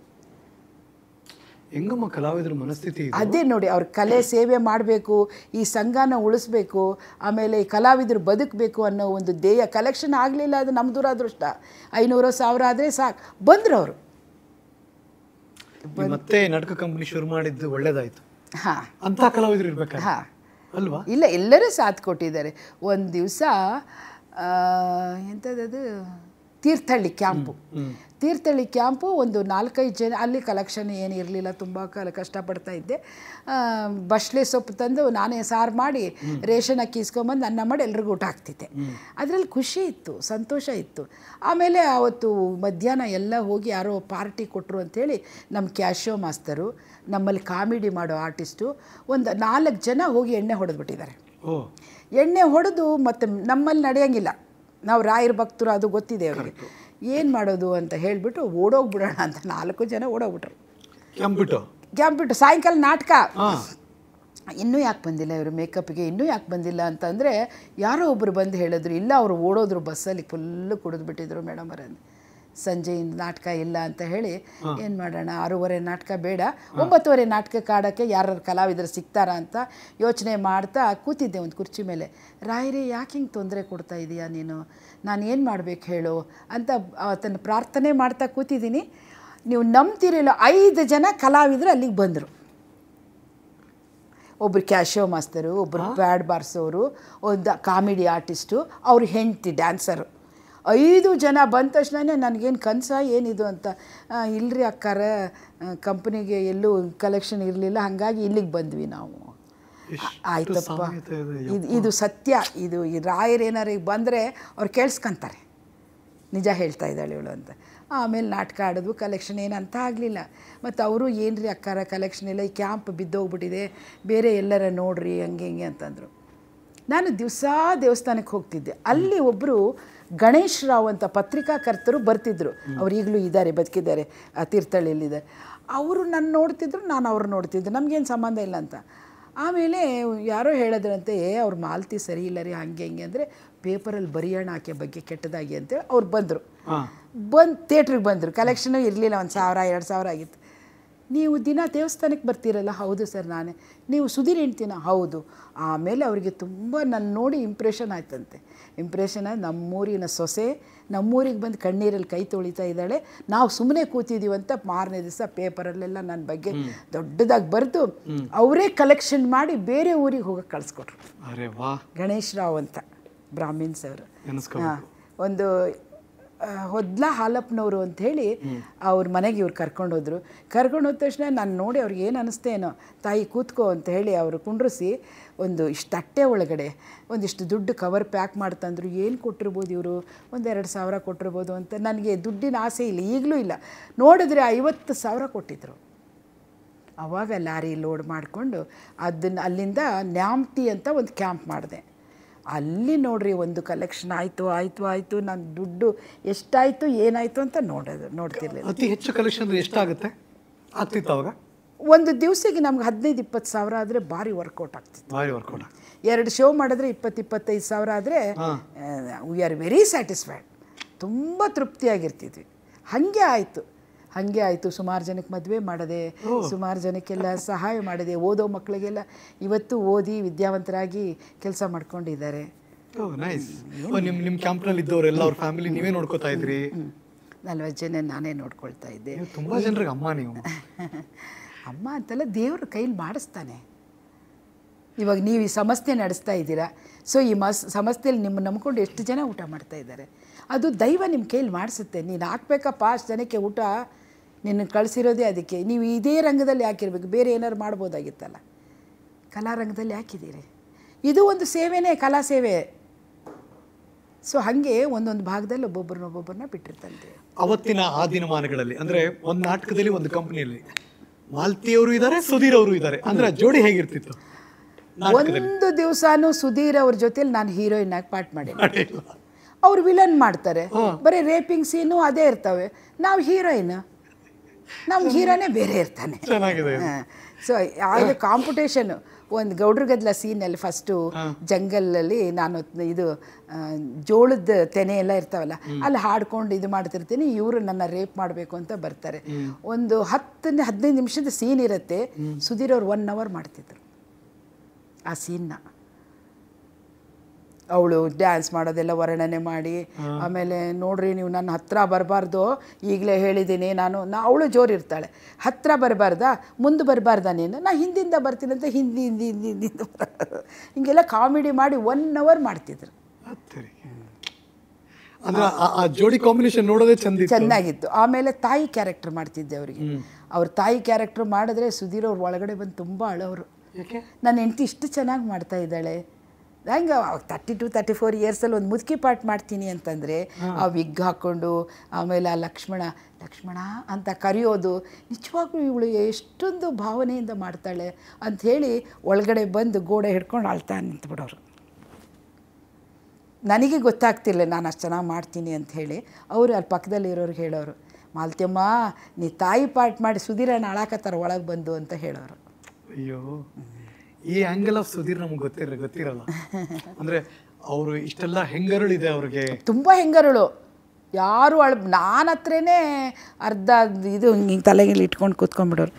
ಹೆಂಗಮ್ಮ ಕಲಾವಿದರ ಮನಸ್ಥಿತಿ ಅದೇ ನೋಡಿ, ಅವ್ರ ಕಲೆ ಸೇವೆ ಮಾಡಬೇಕು, ಈ ಸಂಘನ ಉಳಿಸ್ಬೇಕು, ಆಮೇಲೆ ಈ ಕಲಾವಿದರು ಬದುಕಬೇಕು ಅನ್ನೋ ಒಂದು ಧ್ಯೇಯ. ಕಲೆಕ್ಷನ್ ಆಗಲಿಲ್ಲ, ಅದು ನಮ್ಮ ದುರಾದೃಷ್ಟ. 500-1000 ಆದರೆ ಸಾಕು. ಬಂದರು ಅವರು. ಮತ್ತೆ ನಾಟಕ ಕಂಪನಿ ಶುರು ಮಾಡಿದ್ದು ಒಳ್ಳೇದಾಯ್ತು. ಅಂತ ಕಲಾವಿದರು ಇರ್ಬೇಕಾ? ಅಲ್ವಾ? ಇಲ್ಲ, ಎಲ್ಲರೂ ಸಾಥ್ ಕೊಟ್ಟಿದ್ದಾರೆ. ಒಂದು ದಿವಸ ಎಂಥದ್ದು ತೀರ್ಥಹಳ್ಳಿ ಕ್ಯಾಂಪು, ತೀರ್ಥಹಳ್ಳಿ ಕ್ಯಾಂಪು ಒಂದು 4-5 ಜನ, ಅಲ್ಲಿ ಕಲೆಕ್ಷನ್ ಏನು ಇರಲಿಲ್ಲ, ತುಂಬ ಕಷ್ಟಪಡ್ತಾ ಇದ್ದೆ. ಬಸ್ಲೆ ಸೊಪ್ಪು ತಂದು ನಾನೇ ಸಾರು ಮಾಡಿ ರೇಷನ್ ಅಕ್ಕಿ ಇಸ್ಕೊಂಬಂದು ಅನ್ನ ಮಾಡಿ ಎಲ್ರಿಗೂ ಊಟ ಹಾಕ್ತಿದ್ದೆ. ಅದರಲ್ಲಿ ಖುಷಿ ಇತ್ತು, ಸಂತೋಷ ಇತ್ತು. ಆಮೇಲೆ ಅವತ್ತು ಮಧ್ಯಾಹ್ನ ಎಲ್ಲ ಹೋಗಿ ಯಾರೋ ಪಾರ್ಟಿ ಕೊಟ್ಟರು ಅಂಥೇಳಿ ನಮ್ಮ ಕ್ಯಾಶೋ ಮಾಸ್ತರು, ನಮ್ಮಲ್ಲಿ ಕಾಮಿಡಿ ಮಾಡೋ ಆರ್ಟಿಸ್ಟು ಒಂದು 4 ಜನ ಹೋಗಿ ಎಣ್ಣೆ ಹೊಡೆದ್ಬಿಟ್ಟಿದ್ದಾರೆ. ಎಣ್ಣೆ ಹೊಡೆದು ಮತ್ತೆ ನಮ್ಮಲ್ಲಿ ನಡೆಯೋಂಗಿಲ್ಲ, ನಾವು ರಾಯರ ಭಕ್ತರು, ಅದು ಗೊತ್ತಿದೆ ಅವರಿಗೆ. ಏನು ಮಾಡೋದು ಅಂತ ಹೇಳಿಬಿಟ್ಟು ಓಡೋಗ್ಬಿಡೋಣ ಅಂತ 4 ಜನ ಓಡೋಗ್ಬಿಟ್ರು. ಕ್ಯಾಂಪಿಟ್ಟು ಸಾಯಂಕಾಲ ನಾಟಕ. ಇನ್ನೂ ಯಾಕೆ ಬಂದಿಲ್ಲ ಇವರು ಮೇಕಪ್ಗೆ, ಇನ್ನೂ ಯಾಕೆ ಬಂದಿಲ್ಲ ಅಂತಂದರೆ ಯಾರೋ ಒಬ್ಬರು ಬಂದು ಹೇಳಿದ್ರು, ಇಲ್ಲ ಅವರು ಓಡೋದ್ರು, ಬಸ್ಸಲ್ಲಿ ಫುಲ್ಲು ಕುಡಿದ್ಬಿಟ್ಟಿದ್ರು ಮೇಡಮ್ ಅವರೇ. ಸಂಜೆ ನಾಟಕ ಇಲ್ಲ ಅಂತ ಹೇಳಿ ಏನು ಮಾಡೋಣ, 6:30 ನಾಟಕ ಬೇಡ, 9:30 ನಾಟಕಕ್ಕೆ ಆಡೋಕ್ಕೆ ಯಾರು ಕಲಾವಿದರು ಸಿಗ್ತಾರಾ ಅಂತ ಯೋಚನೆ ಮಾಡ್ತಾ ಕೂತಿದ್ದೆ ಒಂದು ಕುರ್ಚಿ ಮೇಲೆ. ರಾಯರೇ, ಯಾಕೆ ಹಿಂಗೆ ತೊಂದರೆ ಕೊಡ್ತಾ ಇದೀಯಾ ನೀನು, ನಾನು ಏನು ಮಾಡಬೇಕು ಹೇಳು ಅಂತ ಆತನ ಪ್ರಾರ್ಥನೆ ಮಾಡ್ತಾ ಕೂತಿದ್ದೀನಿ. ನೀವು ನಂಬ್ತಿರಲಿಲ್ಲ, 5 ಜನ ಕಲಾವಿದರು ಅಲ್ಲಿಗೆ ಬಂದರು. ಒಬ್ಬರು ಕ್ಯಾಶೋ ಮಾಸ್ತರು, ಒಬ್ಬರು ಪ್ಯಾಡ್ ಬಾರಿಸೋರು, ಒಂದು ಕಾಮಿಡಿ ಆರ್ಟಿಸ್ಟು, ಅವ್ರ ಹೆಂಡತಿ ಡ್ಯಾನ್ಸರು. 5 ಜನ ಬಂದ ತಕ್ಷಣ ನನಗೇನು ಕನಸ ಏನಿದು ಅಂತ, ಇಲ್ಲರಿ ಅಕ್ಕಾರ ಕಂಪ್ನಿಗೆ ಎಲ್ಲೂ ಕಲೆಕ್ಷನ್ ಇರಲಿಲ್ಲ, ಹಾಗಾಗಿ ಇಲ್ಲಿಗೆ ಬಂದ್ವಿ ನಾವು. ಆಯ್ತಪ್ಪ, ಇದು ಸತ್ಯ, ಇದು ರಾಯರೇನಾರು ಬಂದರೆ ಅವ್ರು ಕೇಳಿಸ್ಕೊಂತಾರೆ, ನಿಜ ಹೇಳ್ತಾ ಇದ್ದಾಳೆ ಇವಳು ಅಂತ. ಆಮೇಲೆ ನಾಟಕ ಆಡೋದು, ಕಲೆಕ್ಷನ್ ಏನಂತ ಆಗಲಿಲ್ಲ. ಮತ್ತು ಅವರು ಏನ್ರಿ ಅಕ್ಕಾರ ಕಲೆಕ್ಷನ್ ಇಲ್ಲ, ಈ ಕ್ಯಾಂಪ್ ಬಿದ್ದೋಗ್ಬಿಟ್ಟಿದೆ, ಬೇರೆ ಎಲ್ಲರ ನೋಡ್ರಿ ಹಂಗೆ ಹಿಂಗೆ ಅಂತಂದರು. ನಾನು ದಿವಸ ದೇವಸ್ಥಾನಕ್ಕೆ ಹೋಗ್ತಿದ್ದೆ. ಅಲ್ಲಿ ಒಬ್ಬರು ಗಣೇಶ್ ರಾವ್ ಅಂತ ಪತ್ರಿಕಾಕರ್ತರು ಬರ್ತಿದ್ರು, ಅವ್ರು ಈಗಲೂ ಇದ್ದಾರೆ, ಬದುಕಿದ್ದಾರೆ, ತೀರ್ಥಹಳ್ಳಿಯಲ್ಲಿದ್ದಾರೆ. ಅವರು ನನ್ನ ನೋಡ್ತಿದ್ರು, ನಾನು ಅವ್ರು ನೋಡ್ತಿದ್ದೆ, ನಮಗೇನು ಸಂಬಂಧ ಇಲ್ಲ ಅಂತ. ಆಮೇಲೆ ಯಾರೋ ಹೇಳಿದ್ರಂತೆ, ಅವ್ರ ಮಾಲ್ತಿ ಸರಿ ಇಲ್ಲ ರೀ, ಹಂಗೆ ಹಿಂಗೆ ಅಂದರೆ ಪೇಪರಲ್ಲಿ ಬರೆಯೋಣ ಆಕೆ ಬಗ್ಗೆ ಕೆಟ್ಟದಾಗಿ ಅಂತೇಳಿ ಅವ್ರು ಬಂದರು. ಥಿಯೇಟ್ರಿಗೆ ಬಂದರು. ಕಲೆಕ್ಷನು ಇರಲಿಲ್ಲ, 1,000-2,000 ಆಗಿತ್ತು. ನೀವು ದಿನ ದೇವಸ್ಥಾನಕ್ಕೆ ಬರ್ತೀರಲ್ಲ? ಹೌದು ಸರ್ ನಾನೇ. ನೀವು ಸುಧೀರ್ ಹೆಂಡ್ತಿನ? ಹೌದು. ಆಮೇಲೆ ಅವರಿಗೆ ತುಂಬ ನನ್ನ ನೋಡಿ ಇಂಪ್ರೆಷನ್ ಆಯ್ತಂತೆ. ಇಂಪ್ರೆಷನ್ ಆಗಿ ನಮ್ಮೂರಿನ ಸೊಸೆ ನಮ್ಮೂರಿಗೆ ಬಂದು ಕಣ್ಣೀರಲ್ಲಿ ಕೈ ತೊಳಿತಾ ಇದ್ದಾಳೆ, ನಾವು ಸುಮ್ಮನೆ ಕೂತಿದ್ದೀವಂತ ಮಾರನೇ ದಿವಸ ಪೇಪರಲ್ಲೆಲ್ಲ ನನ್ನ ಬಗ್ಗೆ ದೊಡ್ಡದಾಗಿ ಬರೆದು ಅವರೇ ಕಲೆಕ್ಷನ್ ಮಾಡಿ ಬೇರೆ ಊರಿಗೆ ಹೋಗಕ್ಕೆ ಕಳಿಸ್ಕೊಟ್ರು. ಗಣೇಶ್ ರಾವ್ ಅಂತ ಬ್ರಾಹ್ಮಿನ್ಸ್ ಅವರು. ಒಂದು ಹೊದ್ಲ ಹಾಲಪ್ಪನವರು ಅಂಥೇಳಿ ಅವ್ರ ಮನೆಗೆ ಇವ್ರು ಕರ್ಕೊಂಡೋದ್ರು. ಕರ್ಕೊಂಡು ಹೋದ ತಕ್ಷಣ ನಾನು ನೋಡಿ ಅವ್ರಿಗೆ ಏನು ಅನ್ನಿಸ್ತೇನೋ, ತಾಯಿ ಕೂತ್ಕೋ ಅಂತ ಹೇಳಿ ಅವರು ಕುಂಡ್ರಿಸಿ ಒಂದು ಇಷ್ಟು ತಟ್ಟೆ ಒಳಗಡೆ ಒಂದಿಷ್ಟು ದುಡ್ಡು ಕವರ್ ಪ್ಯಾಕ್ ಮಾಡ್ತಂದ್ರು. ಏನು ಕೊಟ್ಟಿರ್ಬೋದು ಇವರು, 1-2 ಸಾವಿರ ಕೊಟ್ಟಿರ್ಬೋದು ಅಂತ. ನನಗೆ ದುಡ್ಡಿನ ಆಸೆ ಇಲ್ಲ, ಈಗಲೂ ಇಲ್ಲ. ನೋಡಿದ್ರೆ 50,000 ಕೊಟ್ಟಿದ್ರು. ಆವಾಗ ಲಾರಿ ಲೋಡ್ ಮಾಡಿಕೊಂಡು ಅದನ್ನು ಅಲ್ಲಿಂದ ನ್ಯಾಮ್ತಿ ಅಂತ ಒಂದು ಕ್ಯಾಂಪ್ ಮಾಡಿದೆ. ಅಲ್ಲಿ ನೋಡ್ರಿ ಒಂದು ಕಲೆಕ್ಷನ್ ಆಯಿತು. ನನ್ನ ದುಡ್ಡು ಎಷ್ಟಾಯಿತು ಏನಾಯಿತು ಅಂತ ನೋಡ್ತಿರ್ಲಿಲ್ಲ. ಅತಿ ಹೆಚ್ಚು ಕಲೆಕ್ಷನ್ ಎಷ್ಟಾಗುತ್ತೆ ಆಗ್ತಿತ್ತು ಅವಾಗ? ಒಂದು ದಿವಸಕ್ಕೆ ನಮ್ಗೆ 15-20 ಸಾವಿರ ಆದರೆ ಭಾರಿ ವರ್ಕೌಟ್ ಆಗ್ತಿತ್ತು. 2 ಶೋ ಮಾಡಿದ್ರೆ 20-25 ಸಾವಿರ ಆದರೆ ವಿ ಆರ್ ವೆರಿ ಸ್ಯಾಟಿಸ್ಫೈಡ್, ತುಂಬ ತೃಪ್ತಿಯಾಗಿರ್ತಿದ್ವಿ. ಹಾಗೆ ಆಯಿತು. ಸುಮಾರು ಜನಕ್ಕೆ ಮದುವೆ ಮಾಡಿದೆ, ಸುಮಾರು ಜನಕ್ಕೆಲ್ಲ ಸಹಾಯ ಮಾಡಿದೆ. ಓದೋ ಮಕ್ಕಳಿಗೆಲ್ಲ ಇವತ್ತು ಓದಿ ವಿದ್ಯಾವಂತರಾಗಿ ಕೆಲಸ ಮಾಡ್ಕೊಂಡಿದ್ದಾರೆ. ನಿಮ್ಮ ಕ್ಯಾಂಪ್ನಲ್ಲಿ ಇದ್ದವರೆಲ್ಲ ಅವ್ರ ಫ್ಯಾಮಿಲಿ ನೀವೇ ನೋಡ್ಕೋತಾ ಇದ್ರಿ? 40 ಜನ ನಾನೇ ನೋಡ್ಕೊಳ್ತಾ ಇದ್ದೆ. ತುಂಬ ಜನರಿಗೆ ಅಮ್ಮ ನೀವು? ಅಮ್ಮ ಅಂತಲ್ಲ, ದೇವ್ರ ಕೈಲಿ ಮಾಡಿಸ್ತಾನೆ. ಇವಾಗ ನೀವು ಈ ಸಂಸ್ಥೆ ನಡೆಸ್ತಾ ಇದ್ದೀರಾ, ಸೊ ಈ ಸಂಸ್ಥೆಯಲ್ಲಿ ನಿಮ್ಮ ನಂಬ್ಕೊಂಡು ಎಷ್ಟು ಜನ ಊಟ ಮಾಡ್ತಾ ಇದ್ದಾರೆ, ಅದು ದೈವ ನಿಮ್ಮ ಕೈಲಿ ಮಾಡಿಸುತ್ತೆ. ನೀನು ಹಾಕ್ಬೇಕಪ್ಪ ಅಷ್ಟು ಜನಕ್ಕೆ ಊಟ, ನಿನ್ನ ಕಳಿಸಿರೋದೇ ಅದಕ್ಕೆ. ನೀವು ಇದೇ ರಂಗದಲ್ಲಿ ಹಾಕಿರ್ಬೇಕು, ಬೇರೆ ಏನಾದ್ರು ಮಾಡ್ಬೋದಾಗಿತ್ತಲ್ಲ. ಕಲಾರಂಗದಲ್ಲಿ ಹಾಕಿದ್ದೀರಿ, ಇದು ಒಂದು ಸೇವೆನೇ, ಕಲಾ ಸೇವೆ. ಸೊ ಹಾಗೆ ಒಂದೊಂದು ಭಾಗದಲ್ಲಿ ಒಬ್ಬೊಬ್ಬರನ್ನ ಬಿಟ್ಟಿರ್ತಂತೆ. ಅವತ್ತಿನ ಆ ದಿನಮಾನಗಳಲ್ಲಿ ಅಂದರೆ ಒಂದು ನಾಟಕದಲ್ಲಿ ಒಂದು ಕಂಪ್ನಿಯಲ್ಲಿ ಮಾಲ್ತಿಯವರು ಇದ್ದಾರೆ, ಸುಧೀರ್ ಅವರು ಇದ್ದಾರೆ, ಅಂದ್ರೆ ಜೋಡಿ ಹೇಗಿರ್ತಿತ್ತು? ಒಂದು ದಿವಸನೂ ಸುಧೀರ್ ಅವ್ರ ಜೊತೆಲಿ ನಾನು ಹೀರೋಯಿನ್ ಆಗಿ ಪಾರ್ಟ್ ಮಾಡಿಲ್ಲ. ಅವ್ರು ವಿಲನ್ ಮಾಡ್ತಾರೆ, ಬರೀ ರೇಪಿಂಗ್ ಸೀನು ಅದೇ ಇರ್ತವೆ. ನಾವು ಹೀರೋಯಿನ್, ನಮ್ಮ ಹೀರೋನೇ ಬೇರೆ ಇರ್ತಾನೆ. ಸೊ ಅದು ಕಾಂಪಿಟೇಷನ್. ಒಂದು ಗೌಡ್ರ ಗದ್ದಲ ಸೀನಲ್ಲಿ ಫಸ್ಟು ಜಂಗಲಲ್ಲಿ ನಾನು ಇದು ಜೋಳದ ತೆನೆ ಎಲ್ಲ ಇರ್ತಾವಲ್ಲ, ಅಲ್ಲಿ ಹಾಡ್ಕೊಂಡು ಇದು ಮಾಡ್ತಿರ್ತೀನಿ. ಇವರು ನನ್ನ ರೇಪ್ ಮಾಡಬೇಕು ಅಂತ ಬರ್ತಾರೆ. ಒಂದು 10-15 ನಿಮಿಷದ ಸೀನ್ ಇರುತ್ತೆ. ಸುಧೀರ್ ಅವ್ರು 1 hour ಮಾಡ್ತಿದ್ರು ಆ ಸೀನ್ನ. ಅವಳು ಡ್ಯಾನ್ಸ್ ಮಾಡೋದೆಲ್ಲ ವರ್ಣನೆ ಮಾಡಿ, ಆಮೇಲೆ ನೋಡ್ರಿ ನೀವು ನನ್ನ ಹತ್ರ ಬರಬಾರ್ದು, ಈಗಲೇ ಹೇಳಿದ್ದೀನಿ ಅವಳು ಜೋರಿರ್ತಾಳೆ, ಹತ್ತಿರ ಬರಬಾರ್ದಾ, ಮುಂದೆ ಬರಬಾರ್ದಾ ನೀನು, ನಾ ಹಿಂದಿಂದ ಬರ್ತೀನಿ ಅಂತ ಹಿಂದಿಂದ ಹಿಂಗೆಲ್ಲ ಕಾಮಿಡಿ ಮಾಡಿ 1 hour ಮಾಡ್ತಿದ್ರು. ಆ ಜೋಡಿ ಕಾಂಬಿನೇಷನ್ ನೋಡೋದೇ ಚೆನ್ನಾಗಿತ್ತು. ಆಮೇಲೆ ತಾಯಿ ಕ್ಯಾರೆಕ್ಟರ್ ಮಾಡ್ತಿದ್ದೆ ಅವರಿಗೆ. ಅವ್ರ ತಾಯಿ ಕ್ಯಾರೆಕ್ಟರ್ ಮಾಡಿದ್ರೆ ಸುಧೀರ್ ಅವ್ರ ಒಳಗಡೆ ಬಂದು ತುಂಬ ಅಳೋರು. ನನ್ನ ಹೆಂಡತಿ ಇಷ್ಟು ಚೆನ್ನಾಗಿ ಮಾಡ್ತಾ ಇದ್ದಾಳೆ, ಹಂಗೆ 32-34 ಇಯರ್ಸಲ್ಲಿ ಒಂದು ಮುದುಕಿ ಪಾಠ ಮಾಡ್ತೀನಿ ಅಂತಂದರೆ ಆ ವಿಗ್ ಹಾಕ್ಕೊಂಡು ಆಮೇಲೆ ಆ ಲಕ್ಷ್ಮಣ ಅಂತ ಕರೆಯೋದು, ನಿಜವಾಗ್ಲೂ ಇವಳು ಎಷ್ಟೊಂದು ಭಾವನೆಯಿಂದ ಮಾಡ್ತಾಳೆ ಅಂಥೇಳಿ ಒಳಗಡೆ ಬಂದು ಗೋಡೆ ಹಿಡ್ಕೊಂಡು ಅಳ್ತಾ ನಿಂತ್ಬಿಡೋರು. ನನಗೆ ಗೊತ್ತಾಗ್ತಿಲ್ಲ ನಾನು ಅಷ್ಟು ಚೆನ್ನಾಗಿ ಮಾಡ್ತೀನಿ ಅಂತ ಹೇಳಿ. ಅವರು ಅಲ್ಲಿ ಪಕ್ಕದಲ್ಲಿ ಇರೋರಿಗೆ ಹೇಳೋರು, ಮಾಲ್ತಿಯಮ್ಮ ನೀ ತಾಯಿ ಪಾಠ ಮಾಡಿ ಸುಧೀರಣ್ಣ ಅಳಾಕತ್ತಾರ ಒಳಗೆ ಬಂದು ಅಂತ ಹೇಳೋರು. ಅಯ್ಯೋ, ಈ ಆಂಗಲ್ ಆಫ್ ಸುಧೀರ್ ನಮ್ಗೆ ಗೊತ್ತಿರಲ್ಲ. ಅಂದರೆ ಅವರು ಇಷ್ಟೆಲ್ಲ ಹೆಂಗರುಳಿದೆ ಅವ್ರಿಗೆ, ತುಂಬ ಹೆಂಗರುಳು. ಯಾರು ನಾನು ಹತ್ರನೇ ಅರ್ಧ ಇದು ಹಿಂಗೆ ತಲೆಗೆ ಇಟ್ಕೊಂಡು ಕೂತ್ಕೊಂಡ್ಬಿಡೋರು.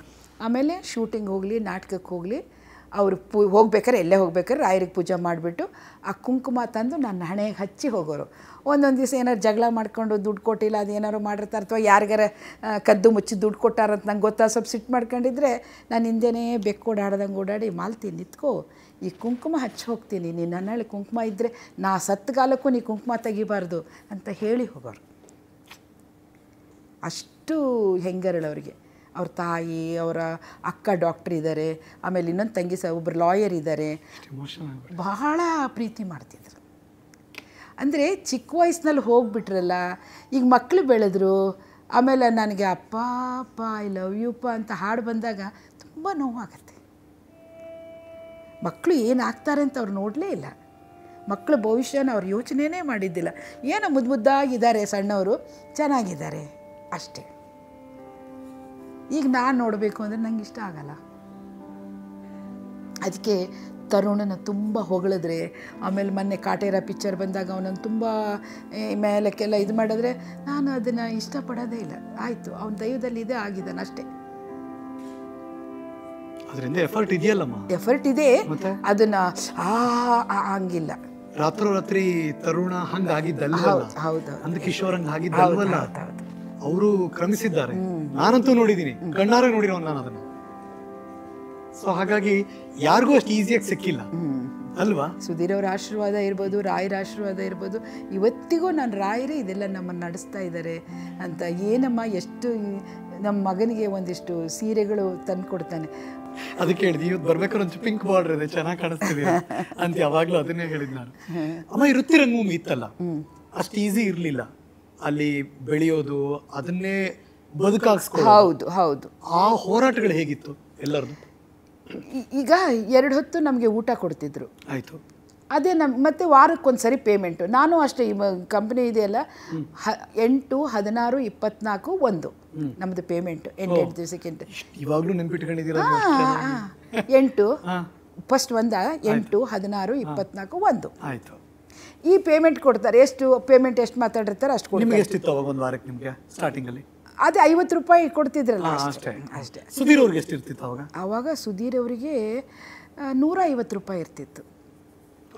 ಆಮೇಲೆ ಶೂಟಿಂಗ್ ಹೋಗಲಿ, ನಾಟಕಕ್ಕೆ ಹೋಗಲಿ, ಅವರು ಹೋಗ್ಬೇಕಾರೆ ಎಲ್ಲೇ ಹೋಗ್ಬೇಕಾದ್ರೆ ರಾಯರಿಗೆ ಪೂಜೆ ಮಾಡಿಬಿಟ್ಟು ಆ ಕುಂಕುಮ ತಂದು ನನ್ನ ಹಣೆಗೆ ಹಚ್ಚಿ ಹೋಗೋರು. ಒಂದೊಂದು ದಿವಸ ಏನಾರು ಜಗಳ ಮಾಡ್ಕೊಂಡು ದುಡ್ಡು ಕೊಟ್ಟಿಲ್ಲ, ಅದು ಏನಾರು ಮಾಡಿರ್ತಾರೆ, ಅಥವಾ ಯಾರಿಗಾರ ಕದ್ದು ಮುಚ್ಚಿ ದುಡ್ಡು ಕೊಟ್ಟಾರಂತ ನಂಗೆ ಗೊತ್ತಾ, ಸ್ವಲ್ಪ ಸಿಟ್ಟು ಮಾಡ್ಕೊಂಡಿದ್ರೆ ನಾನು ಹಿಂದೆನೇ ಬೆಕ್ಕೋಡಾಡ್ದಂಗೆ ಓಡಾಡಿ, ಮಾಲ್ತಿ ನಿಂತ್ಕೋ, ಈ ಕುಂಕುಮ ಹಚ್ಚಿ ಹೋಗ್ತೀನಿ, ನೀನು ನನ್ನಲ್ಲಿ ಕುಂಕುಮ ಇದ್ದರೆ ನಾ ಸತ್ತಗಾಲಕ್ಕೂ ನೀ ಕುಂಕುಮ ತೆಗಿಬಾರ್ದು ಅಂತ ಹೇಳಿ ಹೋಗೋರು. ಅಷ್ಟು ಹೆಂಗರಳವರಿಗೆ. ಅವ್ರ ತಾಯಿ, ಅವರ ಅಕ್ಕ ಡಾಕ್ಟ್ರ್ ಇದ್ದಾರೆ, ಆಮೇಲೆ ಇನ್ನೊಂದು ತಂಗಿ ಒಬ್ಬರು ಲಾಯರ್ ಇದ್ದಾರೆ. ಬಹಳ ಪ್ರೀತಿ ಮಾಡ್ತಿದ್ರು. ಅಂದರೆ ಚಿಕ್ಕ ವಯಸ್ಸಿನಲ್ಲಿ ಹೋಗ್ಬಿಟ್ರಲ್ಲ, ಈಗ ಮಕ್ಕಳು ಬೆಳೆದ್ರು. ಆಮೇಲೆ ನನಗೆ ಅಪ್ಪ ಐ ಲವ್ ಯುಪ್ಪ ಅಂತ ಹಾಡು ಬಂದಾಗ ತುಂಬ ನೋವಾಗತ್ತೆ. ಮಕ್ಕಳು ಏನಾಗ್ತಾರೆ ಅಂತ ಅವ್ರು ನೋಡಲೇ ಇಲ್ಲ. ಮಕ್ಕಳ ಭವಿಷ್ಯನ ಅವ್ರು ಯೋಚನೆನೇ ಮಾಡಿದ್ದಿಲ್ಲ. ಏನೋ ಮುದ್ದಾಗಿದ್ದಾರೆ, ಸಣ್ಣವರು ಚೆನ್ನಾಗಿದ್ದಾರೆ ಅಷ್ಟೇ. ಈಗ ನಾನು ನೋಡಬೇಕು ಅಂದರೆ ನಂಗೆ ಇಷ್ಟ ಆಗಲ್ಲ. ಅದಕ್ಕೆ ತರುಣನ ತುಂಬ ಹೊಗಳಿದ್ರೆ, ಆಮೇಲೆ ಮೊನ್ನೆ ಕಾಟೇರ ಪಿಕ್ಚರ್ ಬಂದಾಗ ಅವನನ್ನು ತುಂಬ ಮೇಲಕ್ಕೆಲ್ಲ ಇದು ಮಾಡಿದ್ರೆ ನಾನು ಅದನ್ನು ಇಷ್ಟಪಡೋದೇ ಇಲ್ಲ. ಆಯಿತು, ಅವನ ದೈವದಲ್ಲಿ ಇದೆ, ಆಗಿದ್ದಾನೆ ಅಷ್ಟೇ. ಅದರಿಂದ ಎಫರ್ಟ್ ಇದೆಯಲ್ಲಮ್ಮ, ಎಫರ್ಟ್ ಇದೆ, ಅದನ್ನು ಹಂಗಿಲ್ಲ. ರಾತ್ರಿ ತರುಣ ಹಂಗಾಗಿದ್ದಲ್ಲ, ಹೌದು, ಅಂದ್ರೆ ಕಿಶೋರ್ ಹಂಗೆ ಆಗಿದ್ದಲ್ವಲ್ಲ, ಅವರು ಕ್ರಮಿಸಿದ್ದಾರೆ. ನಾನಂತೂ ನೋಡಿದ್ದೀನಿ, ಕಣ್ಣಾರೆ ನೋಡಿರೋ ನಾನು ಅದನ್ನು. ಸೊ ಹಾಗಾಗಿ ಯಾರಿಗೂ ಅಷ್ಟು ಈಸಿಯಾಗಿ ಸಿಕ್ಕಿಲ್ಲ ಅಲ್ವಾ. ಸುಧೀರ್ ಅವರ ಆಶೀರ್ವಾದ ಇರ್ಬೋದು, ರಾಯರ ಆಶೀರ್ವಾದ ಇರ್ಬೋದು. ಇವತ್ತಿಗೂ ನಾನು ರಾಯರೇ ಇದೆಲ್ಲ ನಮ್ಮನ್ನು ನಡೆಸ್ತಾ ಇದ್ದಾರೆ ಅಂತ. ಏನಮ್ಮ ಎಷ್ಟು ನಮ್ಮ ಮಗನಿಗೆ ಒಂದಿಷ್ಟು ಸೀರೆಗಳು ತಂದು ಕೊಡ್ತಾನೆ. ಅದಕ್ಕೆ ಹೇಳಿದ್ವಿ, ಇವತ್ತು ಬರ್ಬೇಕಾದ್ರೆ ಒಂದು ಪಿಂಕ್ ಬಾರ್ಡರ್ ಇದೆ, ಚೆನ್ನಾಗಿ ಕಾಣಿಸ್ತಿದೆ ಅಂತ ಯಾವಾಗಲೂ ಅದನ್ನೇ ಹೇಳಿದ್ ನಾನು. ಅಮ್ಮ ಈ ವೃತ್ತಿ ರಂಗಭೂಮಿ ಇತ್ತಲ್ಲ, ಅಷ್ಟು ಈಸಿ ಇರಲಿಲ್ಲ ಅಲ್ಲಿ ಬೆಳೆಯೋದು, ಅದನ್ನೇ ಬದುಕಾಗಿಸ್ಕೊಳ್ಳೋದು. ಹೌದು ಹೌದು. ಆ ಹೋರಾಟಗಳು ಹೇಗಿತ್ತು ಎಲ್ಲರದು? ಈಗ 2 ಹೊತ್ತು ನಮಗೆ ಊಟ ಕೊಡ್ತಿದ್ರು. ಆಯಿತು. ಅದೇ ಮತ್ತೆ ವಾರಕ್ಕೊಂದು ಸರಿ ಪೇಮೆಂಟು. ನಾನು ಅಷ್ಟೇ, ಈ ಕಂಪ್ನಿ ಇದೆಯಲ್ಲ, 8, 16, 24, 1 ನಮ್ಮದು ಪೇಮೆಂಟು. 8 ದಿವಸಕ್ಕೆ. ಇವಾಗಲೂ ನೆನ್ಪಿಟ್ಕೊಂಡಿದ್ದೀರ? 8 ಫಸ್ಟ್ 1, 8, 16, 24, 1. ಆಯಿತು. ಈ ಪೇಮೆಂಟ್ ಕೊಡ್ತಾರೆ. ಎಷ್ಟು ಪೇಮೆಂಟ್ ಎಷ್ಟು ಮಾತಾಡಿರ್ತಾರೆ ಅಷ್ಟು ಕೊಡ್ತಾರೆ. ಎಷ್ಟಿತ್ತು ಅವಾಗ ಒಂದು ವಾರಕ್ಕೆ ನಿಮಗೆ ಸ್ಟಾರ್ಟಿಂಗಲ್ಲಿ? ಅದೇ 50 ರೂಪಾಯಿ ಕೊಡ್ತಿದ್ರಲ್ಲ ಅಷ್ಟೇ. ಅಷ್ಟೇ. ಸುಧೀರ್ ಅವ್ರಿಗೆ ಎಷ್ಟಿರ್ತಿತ್ತು ಅವಾಗ? ಆವಾಗ ಸುಧೀರ್ ಅವರಿಗೆ 150 ರೂಪಾಯಿ ಇರ್ತಿತ್ತು.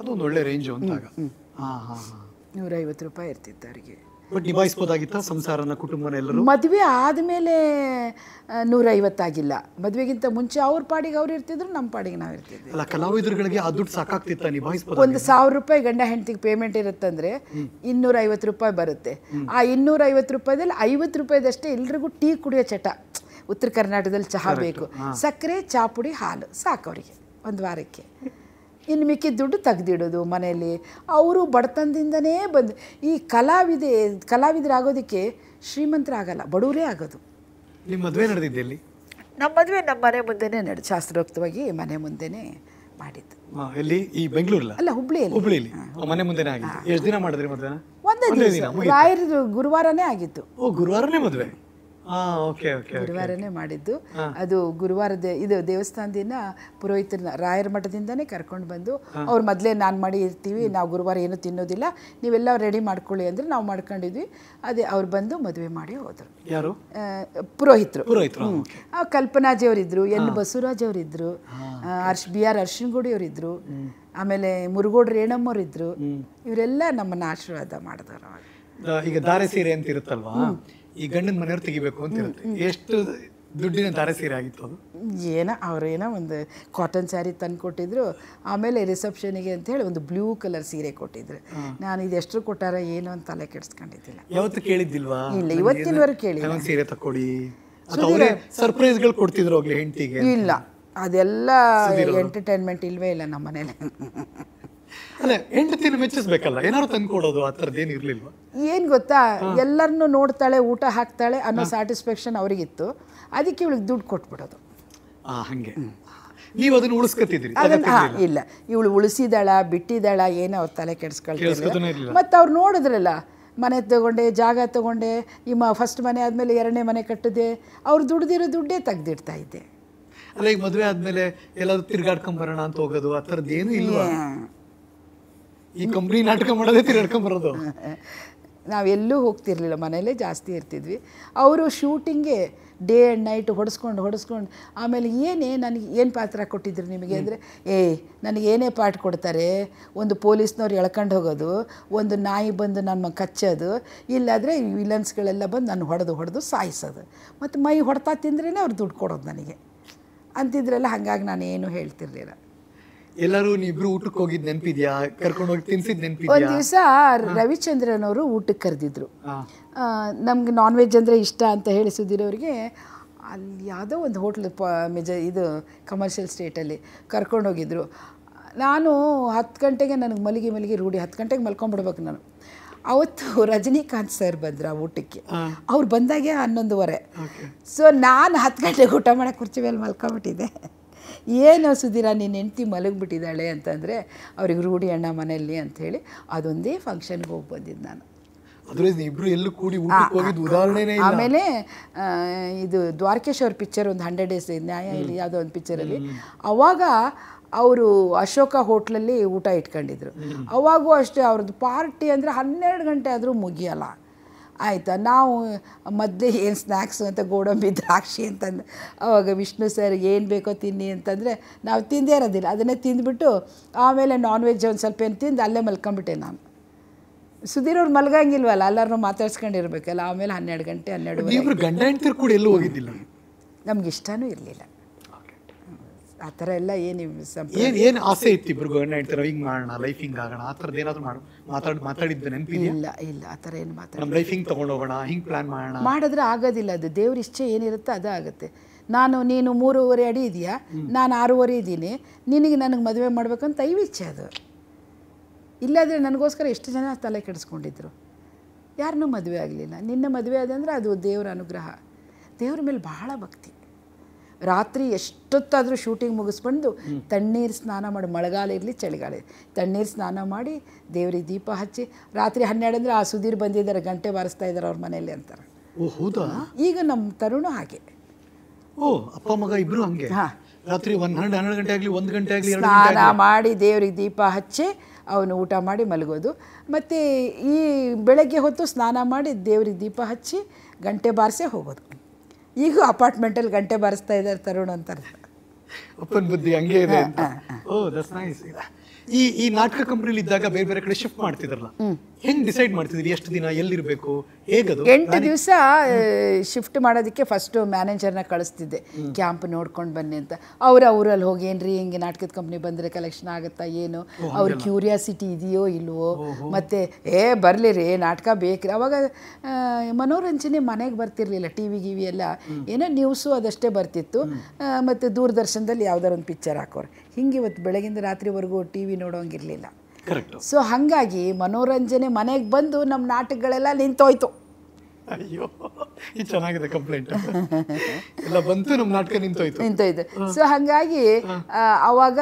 ಅದೊಂದು ಒಳ್ಳೆ ರೇಂಜು ಅಂತಾಗ. 150 ರೂಪಾಯಿ ಇರ್ತಿತ್ತು ಅವರಿಗೆ. ಬಟ್ ನಿಭಾಯಿಸ್ಬೋದಾಗಿತ್ತ ಸಂಸಾರನ, ಕುಟುಂಬನ ಎಲ್ಲರೂ? ಮದುವೆ ಆದಮೇಲೆ 150 ಆಗಿಲ್ಲ. ಮದುವೆಗಿಂತ ಮುಂಚೆ ಅವ್ರ ಪಾಡಿಗೆ ಅವ್ರು ಇರ್ತಿದ್ರು, ನಮ್ಮ ಪಾಡಿಗೆ ನಾವು ಇರ್ತಿದ್ವಿ. ಅಲ್ಲ, ಕಲಾವಿದರುಗಳಿಗೆ ಆ ದುಡ್ಡು ಸಾಕಾಗ್ತಿತ್ತ ನಿಭಾಯಿಸ್ಬೋದು? ಒಂದು 1000 ರೂಪಾಯಿ ಗಂಡ ಹೆಂಡತಿಗೆ ಪೇಮೆಂಟ್ ಇರುತ್ತಂದ್ರೆ 250 ರೂಪಾಯಿ ಬರುತ್ತೆ. ಆ 250 ರೂಪಾಯಿದಲ್ಲಿ 50 ರೂಪಾಯಿದಷ್ಟೇ ಎಲ್ರಿಗೂ ಟೀ ಕುಡಿಯೋ ಚಟ. ಉತ್ತರ ಕರ್ನಾಟಕದಲ್ಲಿ ಚಹಾ ಬೇಕು, ಸಕ್ಕರೆ, ಚಾಪುಡಿ, ಹಾಲು ಸಾಕು ಅವರಿಗೆ ಒಂದು ವಾರಕ್ಕೆ. ಇನ್ನು ಮಿಕ್ಕಿದ ದುಡ್ಡು ತೆಗೆದಿಡೋದು ಮನೆಯಲ್ಲಿ. ಅವರು ಬಡತನದಿಂದನೇ ಬಂದು ಈ ಕಲಾವಿದರಾಗೋದಕ್ಕೆ ಶ್ರೀಮಂತರಾಗಲ್ಲ, ಬಡವರೇ ಆಗೋದು. ನಿಮ್ಮ ಮದುವೆ ನಡೆದಿದ್ದೆ ಎಲ್ಲಿ? ನಮ್ಮ ಮದುವೆ ನಮ್ಮ ಮನೆ ಮುಂದೆನೇ ಶಾಸ್ತ್ರೋಕ್ತವಾಗಿ ಮನೆ ಮುಂದೆನೇ ಮಾಡಿದ್ದು. ಎಲ್ಲಿ? ಈ ಬೆಂಗಳೂರಲ್ಲ? ಅಲ್ಲ, ಹುಬ್ಳಿಯಲ್ಲಿ. ಹುಬ್ಳಿಯಲ್ಲಿ ಮನೆ ಮುಂದೆನೇ ಆಗಿತ್ತು. ಎಷ್ಟು ದಿನ ಮಾಡಿದ್ರಿ ಮದುವೆನ? ಒಂದೇ ದಿನ. ರಾಯರದು ಗುರುವಾರನೇ ಆಗಿತ್ತು. ಓ, ಗುರುವಾರನೇ ಮದುವೆ? ಓಕೆ ಓಕೆ ಗುರುವಾರನೇ ಮಾಡಿದ್ದು. ಅದು ಗುರುವಾರದ ಇದು ದೇವಸ್ಥಾನದಿಂದ ಪುರೋಹಿತರನ್ನ ರಾಯರ ಮಠದಿಂದನೇ ಕರ್ಕೊಂಡು ಬಂದು ಅವ್ರು ಮೊದಲೇ ನಾನು ಮಾಡಿ ಇರ್ತೀವಿ, ನಾವು ಗುರುವಾರ ಏನು ತಿನ್ನೋದಿಲ್ಲ, ನೀವೆಲ್ಲ ರೆಡಿ ಮಾಡ್ಕೊಳ್ಳಿ ಅಂದರೆ ನಾವು ಮಾಡ್ಕೊಂಡಿದ್ವಿ. ಅದೇ ಅವ್ರು ಬಂದು ಮದುವೆ ಮಾಡಿ ಹೋದರು. ಯಾರು? ಪುರೋಹಿತರು. ಕಲ್ಪನಾಜಿ ಅವರಿದ್ರು, ಎನ್ ಬಸವರಾಜ್ ಅವರಿದ್ರು, BR ಅರ್ಶಿನಗುಡಿ ಅವರಿದ್ರು, ಆಮೇಲೆ ಮುರುಗೋಡು ರೇಣಮ್ಮವ್ರಿದ್ರು. ಇವರೆಲ್ಲ ನಮ್ಮನ್ನ ಆಶೀರ್ವಾದ ಮಾಡಿದವರು. ಈಗ ಧಾರೆ ಸೀರೆ ಅಂತ ಇರುತ್ತಲ್ವಾ, ಈ ಗಂಡನ ಮನೆಯವ್ರು ತೆಗಿಬೇಕು ಅಂತ ಇರುತ್ತೆ, ಎಷ್ಟು ದುಡ್ಡಿನ ಧಾರೆ ಸೀರೆ ಆಗಿತ್ತು ಅದು? ಅವ್ರೇನೋ ಒಂದು ಕಾಟನ್ ಸ್ಯಾರಿ ತಂದು ಕೊಟ್ಟಿದ್ರು. ಆಮೇಲೆ ರಿಸೆಪ್ಷನಿಗೆ ಅಂತ ಹೇಳಿ ಒಂದು ಬ್ಲೂ ಕಲರ್ ಸೀರೆ ಕೊಟ್ಟಿದ್ರು. ನಾನು ಇದು ಎಷ್ಟು ಕೊಟ್ಟಾರ ಏನು ಅಂತ ತಲೆ ಕೆಡಿಸ್ಕೊಂಡಿದ್ದಿಲ್ಲ. ಯಾವತ್ತು ಕೇಳಿದ್ದಿಲ್ವಾ? ಇಲ್ಲ, ಇವತ್ತಿನವರೆಗೂ ಕೇಳಿ. ಸೀರೆ ತಕೊಡಿ ಸರ್ಪ್ರೈಸ್ಗಳು ಕೊಡ್ತಿದ್ರು ಹೋಗ್ಲಿ ಹೆಂಡತಿಗೆ? ಇಲ್ಲ, ಅದೆಲ್ಲ ಎಂಟರ್ಟೈನ್ಮೆಂಟ್ ಇಲ್ವೇ ಇಲ್ಲ ನಮ್ಮ ಮನೇಲಿ. ಅಲ್ಲ, ಹೆಂಡತಿನ ಮೆಚ್ಚಿಸ್ಬೇಕಲ್ಲ, ಏನಾದ್ರು ತಂದು ಕೊಡೋದು ಆ ಥರದ್ದು ಏನು ಇರಲಿಲ್ವಾ? ಏನು ಗೊತ್ತಾ, ಎಲ್ಲರನ್ನೂ ನೋಡ್ತಾಳೆ, ಊಟ ಹಾಕ್ತಾಳೆ ಅನ್ನೋ ಸ್ಯಾಟಿಸ್ಫ್ಯಾಕ್ಷನ್ ಅವರಿಗಿತ್ತು. ಅದಕ್ಕೆ ಇವಳಿಗೆ ದುಡ್ಡು ಕೊಟ್ಬಿಡೋದು. ಹಾಗೆ ನೀವು ಅದನ್ನು ಉಳಿಸ್ಕೊತಿದ್ರಿ? ಇಲ್ಲ, ಇವಳು ಉಳಿಸಿದಾಳ ಬಿಟ್ಟಿದ್ದಾಳ ಏನೋ ಅವ್ರ ತಲೆ ಕೆಡಿಸ್ಕೊಳ್ತಿಲ್ಲ. ಮತ್ತು ಅವ್ರು ನೋಡಿದ್ರಲ್ಲ, ಮನೆ ತಗೊಂಡೆ, ಜಾಗ ತಗೊಂಡೆ, ಫಸ್ಟ್ ಮನೆ ಆದಮೇಲೆ 2ನೇ ಮನೆ ಕಟ್ಟಿದೆ, ಅವ್ರು ದುಡ್ದಿರೋ ದುಡ್ಡೇ ತೆಗ್ದಿಡ್ತಾ ಇದ್ದೆ. ಅಲ್ಲ, ಈಗ ಮದುವೆ ಆದಮೇಲೆ ಎಲ್ಲಾದ್ರೂ ತಿರ್ಗಾಡ್ಕೊಂಬರೋಣ ಅಂತ ಹೋಗೋದು ಆ ಥರದ್ದು ಏನೂ ಇಲ್ವಾ? ಈ ಕಂಪ್ನಿ ನಾಟಕ ಮಾಡೋದೇ ತಿರ್ಗಾಡ್ಕೊಂಬರೋದು. ನಾವೆಲ್ಲೂ ಹೋಗ್ತಿರ್ಲಿಲ್ಲ, ಮನೇಲೇ ಜಾಸ್ತಿ ಇರ್ತಿದ್ವಿ. ಅವರು ಶೂಟಿಂಗ್ಗೆ ಡೇ ಆ್ಯಂಡ್ ನೈಟ್ ಹೊಡೆಸ್ಕೊಂಡು ಆಮೇಲೆ ನನಗೆ ಏನು ಪಾತ್ರ ಕೊಟ್ಟಿದ್ರು ನಿಮಗೆ ಅಂದರೆ, ನನಗೆ ಏನೇ ಪಾಠ ಕೊಡ್ತಾರೆ, ಒಂದು ಪೊಲೀಸ್ನವ್ರು ಎಳ್ಕೊಂಡು ಹೋಗೋದು, ಒಂದು ನಾಯಿ ಬಂದು ನನ್ನ ಕಚ್ಚೋದು, ಇಲ್ಲಾದರೆ ವಿಲನ್ಸ್ಗಳೆಲ್ಲ ಬಂದು ನಾನು ಹೊಡೆದು ಸಾಯಿಸೋದು, ಮತ್ತು ಮೈ ಹೊಡ್ತಾ ತಿಂದ್ರೇ ಅವ್ರು ದುಡ್ಡು ಕೊಡೋದು ನನಗೆ ಅಂತಿದ್ರಲ್ಲ. ಹಾಗಾಗಿ ನಾನು ಏನು ಹೇಳ್ತಿರ್ಲಿಲ್ಲ. ಎಲ್ಲರೂ ನೀವಿಬ್ರು ಊಟಕ್ಕೆ ಹೋಗಿದ್ದು ನೆನಪಿದ್ಯಾ? ಕರ್ಕೊಂಡು ಹೋಗಿ ತಿನ್ಸಿದ್ದು ನೆನಪಿದ್ಯಾ? ಒಂದು ದಿವಸ ರವಿಚಂದ್ರನ್ ಅವರು ಊಟಕ್ಕೆ ಕರೆದಿದ್ರು. ನಮ್ಗೆ ನಾನ್ ವೆಜ್ ಅಂದರೆ ಇಷ್ಟ ಅಂತ ಹೇಳಿ ಸುಧೀರವ್ರಿಗೆ ಅಲ್ಲಿ ಯಾವುದೋ ಒಂದು ಹೋಟ್ಲ್ ಇದು ಕಮರ್ಷಿಯಲ್ ಸ್ಟೇಟಲ್ಲಿ ಕರ್ಕೊಂಡೋಗಿದ್ರು. ನಾನು 10 ಗಂಟೆಗೆ ನನಗೆ ಮಲಗಿ ರೂಢಿ, 10 ಗಂಟೆಗೆ ಮಲ್ಕೊಂಡ್ಬಿಡ್ಬೇಕು ನಾನು. ಅವತ್ತು ರಜನಿಕಾಂತ್ ಸರ್ ಬಂದ್ರು ಆ ಊಟಕ್ಕೆ. ಅವ್ರು ಬಂದಾಗೆ 11:15. ಸೊ ನಾನು 10 ಗಂಟೆಗೆ ಊಟ ಮಾಡೋಕ್ಕೆ ಕುರ್ಚಿ ಮೇಲೆ ಮಲ್ಕೊಂಬಿಟ್ಟಿದ್ದೆ. ಏನೋ ಸುಧೀರ ನಿನ್ನ ಹೆಂಡ್ತಿ ಮಲಗಿಬಿಟ್ಟಿದ್ದಾಳೆ ಅಂತಂದರೆ, ಅವ್ರಿಗೆ ರೂಢಿ ಅಣ್ಣ ಮನೆಯಲ್ಲಿ ಅಂಥೇಳಿ ಅದೊಂದೇ ಫಂಕ್ಷನ್ಗೆ ಹೋಗಿ ಬಂದಿದ್ದು ನಾನು. ಆಮೇಲೆ ಇದು ದ್ವಾರಕೇಶ್ ಅವ್ರ ಪಿಕ್ಚರ್ ಒಂದು 100 Days ನ್ಯಾಯ ಇಲ್ಲಿ ಯಾವುದೋ ಒಂದು ಪಿಕ್ಚರಲ್ಲಿ, ಅವಾಗ ಅವರು ಅಶೋಕ ಹೋಟ್ಲಲ್ಲಿ ಊಟ ಇಟ್ಕೊಂಡಿದ್ರು. ಅವಾಗೂ ಅಷ್ಟೇ ಅವ್ರದ್ದು ಪಾರ್ಟಿ ಅಂದರೆ 12 ಗಂಟೆ ಆದರೂ ಮುಗಿಯಲ್ಲ. ಆಯಿತಾ, ನಾವು ಮೊದಲೇ ಏನು ಸ್ನ್ಯಾಕ್ಸು ಅಂತ ಗೋಡಂಬಿ ದ್ರಾಕ್ಷಿ ಅಂತಂದು, ಅವಾಗ ವಿಷ್ಣು ಸರ್ ಏನು ಬೇಕೋ ತಿನ್ನಿ ಅಂತಂದರೆ ನಾವು ತಿಂದೇ ಇರೋದಿಲ್ಲ, ಅದನ್ನೇ ತಿಂದುಬಿಟ್ಟು ಆಮೇಲೆ ನಾನ್ ವೆಜ್ ಒಂದು ಸ್ವಲ್ಪ ಏನು ತಿಂದು ಅಲ್ಲೇ ಮಲ್ಕೊಂಬಿಟ್ಟೆ ನಾನು. ಸುಧೀರವ್ರು ಮಲ್ಗಂಗಿಲ್ವಲ್ಲ, ಎಲ್ಲರನ್ನೂ ಮಾತಾಡ್ಸ್ಕೊಂಡಿರ್ಬೇಕಲ್ಲ. ಆಮೇಲೆ 12 ಗಂಟೆ 12 ಕೂಡ ಎಲ್ಲೂ ಹೋಗಿದ್ದಿಲ್ಲ. ನಮ್ಗೆ ಇಷ್ಟನೂ ಇರಲಿಲ್ಲ ಆ ಥರ ಎಲ್ಲ. ಏನು ಆಸೆ ಇತ್ತು ಇಬ್ರು ಗಂಡ ಹೆಂಡ್ತಿರ, ಹಿಂಗೆ ಮಾಡೋಣ, ಲೈಫ್ ಹಿಂಗೆ ಆಗೋಣ, ಆ ಥರದ್ದು ಏನಾದರೂ ಮಾತಾಡಿದ್ದು ನೆನಪಿದೆಯಾ? ಇಲ್ಲ, ಆ ಥರ ಏನು ನಮ್ಮ ಲೈಫ್ ಹಿಂಗೆ ತೊಗೊಂಡು ಹೋಗೋಣ, ಹಿಂಗೆ ಪ್ಲ್ಯಾನ್ ಮಾಡೋಣ ಮಾಡಿದ್ರೆ ಆಗೋದಿಲ್ಲ. ಅದು ದೇವ್ರ ಇಚ್ಛೆ ಏನಿರುತ್ತೆ ಅದು ಆಗುತ್ತೆ. ನೀನು 3.5 ಅಡಿ ಇದೆಯಾ, ನಾನು 6.5 ಇದ್ದೀನಿ, ನನಗೆ ಮದುವೆ ಮಾಡ್ಬೇಕಂತ ದೈವಿಚ್ಛೆ ಅದು. ಇಲ್ಲಾದರೆ ನನಗೋಸ್ಕರ ಎಷ್ಟು ಜನ ತಲೆ ಕೆಡಿಸ್ಕೊಂಡಿದ್ರು, ಯಾರನ್ನೂ ಮದುವೆ ಆಗಲಿಲ್ಲ. ನಿನ್ನ ಮದುವೆ ಆದಂದರೆ ಅದು ದೇವರ ಅನುಗ್ರಹ. ದೇವ್ರ ಮೇಲೆ ಬಹಳ ಭಕ್ತಿ. ರಾತ್ರಿ ಎಷ್ಟೊತ್ತಾದರೂ ಶೂಟಿಂಗ್ ಮುಗಿಸ್ಕೊಂಡು ತಣ್ಣೀರು ಸ್ನಾನ ಮಾಡಿ, ಮಳೆಗಾಲ ಇರಲಿ ಚಳಿಗಾಲ ಇರಲಿ, ತಣ್ಣೀರು ಸ್ನಾನ ಮಾಡಿ ದೇವ್ರಿಗೆ ದೀಪ ಹಚ್ಚಿ, ರಾತ್ರಿ 12 ಅಂದರೆ ಆ ಸುಧೀರ್ ಬಂದಿದ್ದಾರೆ, ಗಂಟೆ ಬಾರಿಸ್ತಾ ಇದ್ದಾರೆ ಅವ್ರ ಮನೇಲಿ ಅಂತಾರೆ. ಹೌದಾ? ಈಗ ನಮ್ಮ ತರುಣು ಹಾಗೆ. ಅಪ್ಪ ಮಗ ಇಬ್ರು ಹಂಗೆ. ರಾತ್ರಿ 12 ಗಂಟೆ ಆಗಲಿ 1 ಗಂಟೆ ಆಗಲಿ ಸ್ನಾನ ಮಾಡಿ ದೇವ್ರಿಗೆ ದೀಪ ಹಚ್ಚಿ ಅವನು ಊಟ ಮಾಡಿ ಮಲಗೋದು. ಮತ್ತು ಈ ಬೆಳಗ್ಗೆ ಹೊತ್ತು ಸ್ನಾನ ಮಾಡಿ ದೇವ್ರಿಗೆ ದೀಪ ಹಚ್ಚಿ ಗಂಟೆ ಬಾರಿಸೇ ಹೋಗೋದು. ಈಗ ಅಪಾರ್ಟ್ಮೆಂಟಲ್ಲಿ ಗಂಟೆ ಬಾರಿಸ್ತಾ ಇದ್ದಾರೆ ತರುಣ್ ಅಂತಾರೆ. ಅಪ್ಪನ ಬುದ್ಧಿ ಹಂಗೆ ಇದೆ ಅಂತ. That's nice. ಈ ನಾಟಕ ಕಂಪ್ನಿಲಿ ಇದ್ದಾಗ ಬೇರೆ ಬೇರೆ ಕಡೆ ಶಿಫ್ಟ್ ಮಾಡ್ತಿದ್ರಲ್ಲ, ಹೆಂಗೆ ಡಿಸೈಡ್ ಮಾಡ್ತಿದ್ರಿ ಎಷ್ಟು ದಿನ ಎಲ್ಲಿರಬೇಕು, ಹೇಗದು? 8 ದಿವಸ ಶಿಫ್ಟ್ ಮಾಡೋದಕ್ಕೆ ಫಸ್ಟು ಮ್ಯಾನೇಜರ್ನ ಕಳಿಸ್ತಿದ್ದೆ, ಕ್ಯಾಂಪ್ ನೋಡ್ಕೊಂಡು ಬನ್ನಿ ಅಂತ. ಅವರ ಊರಲ್ಲಿ ಹೋಗಿ ಏನ್ರಿ ಹಿಂಗೆ ನಾಟಕದ ಕಂಪ್ನಿ ಬಂದರೆ ಕಲೆಕ್ಷನ್ ಆಗುತ್ತಾ ಏನು, ಅವ್ರ ಕ್ಯೂರಿಯಾಸಿಟಿ ಇದೆಯೋ ಇಲ್ವೋ, ಮತ್ತು ಬರಲಿ ರೀ ನಾಟಕ ಬೇಕ್ರಿ. ಅವಾಗ ಮನೋರಂಜನೆ ಮನೆಗೆ ಬರ್ತಿರ್ಲಿಲ್ಲ, ಟಿ ವಿ ಎಲ್ಲ ಏನೋ ನ್ಯೂಸು ಅದಷ್ಟೇ ಬರ್ತಿತ್ತು. ಮತ್ತು ದೂರದರ್ಶನದಲ್ಲಿ ಯಾವ್ದಾರು ಒಂದು ಪಿಕ್ಚರ್ ಹಾಕೋರು. ಹಿಂಗೆ ಇವತ್ತು ಬೆಳಗಿಂದ ರಾತ್ರಿವರೆಗೂ ಟಿ ವಿ ನೋಡೋಂಗಿರಲಿಲ್ಲ. ಸೊ ಹಾಗಾಗಿ ಮನೋರಂಜನೆ ಮನೆಗೆ ಬಂದು ನಮ್ಮ ನಾಟಕಗಳೆಲ್ಲ ನಿಂತೋಯ್ತು. ಅಯ್ಯೋ, ಚೆನ್ನಾಗಿದೆ ಕಂಪ್ಲೇಂಟ್. ಎಲ್ಲ ಬಂತು, ನಮ್ಮ ನಾಟಕ ನಿಂತೋಯ್ತು. ಸೊ ಹಾಗಾಗಿ ಅವಾಗ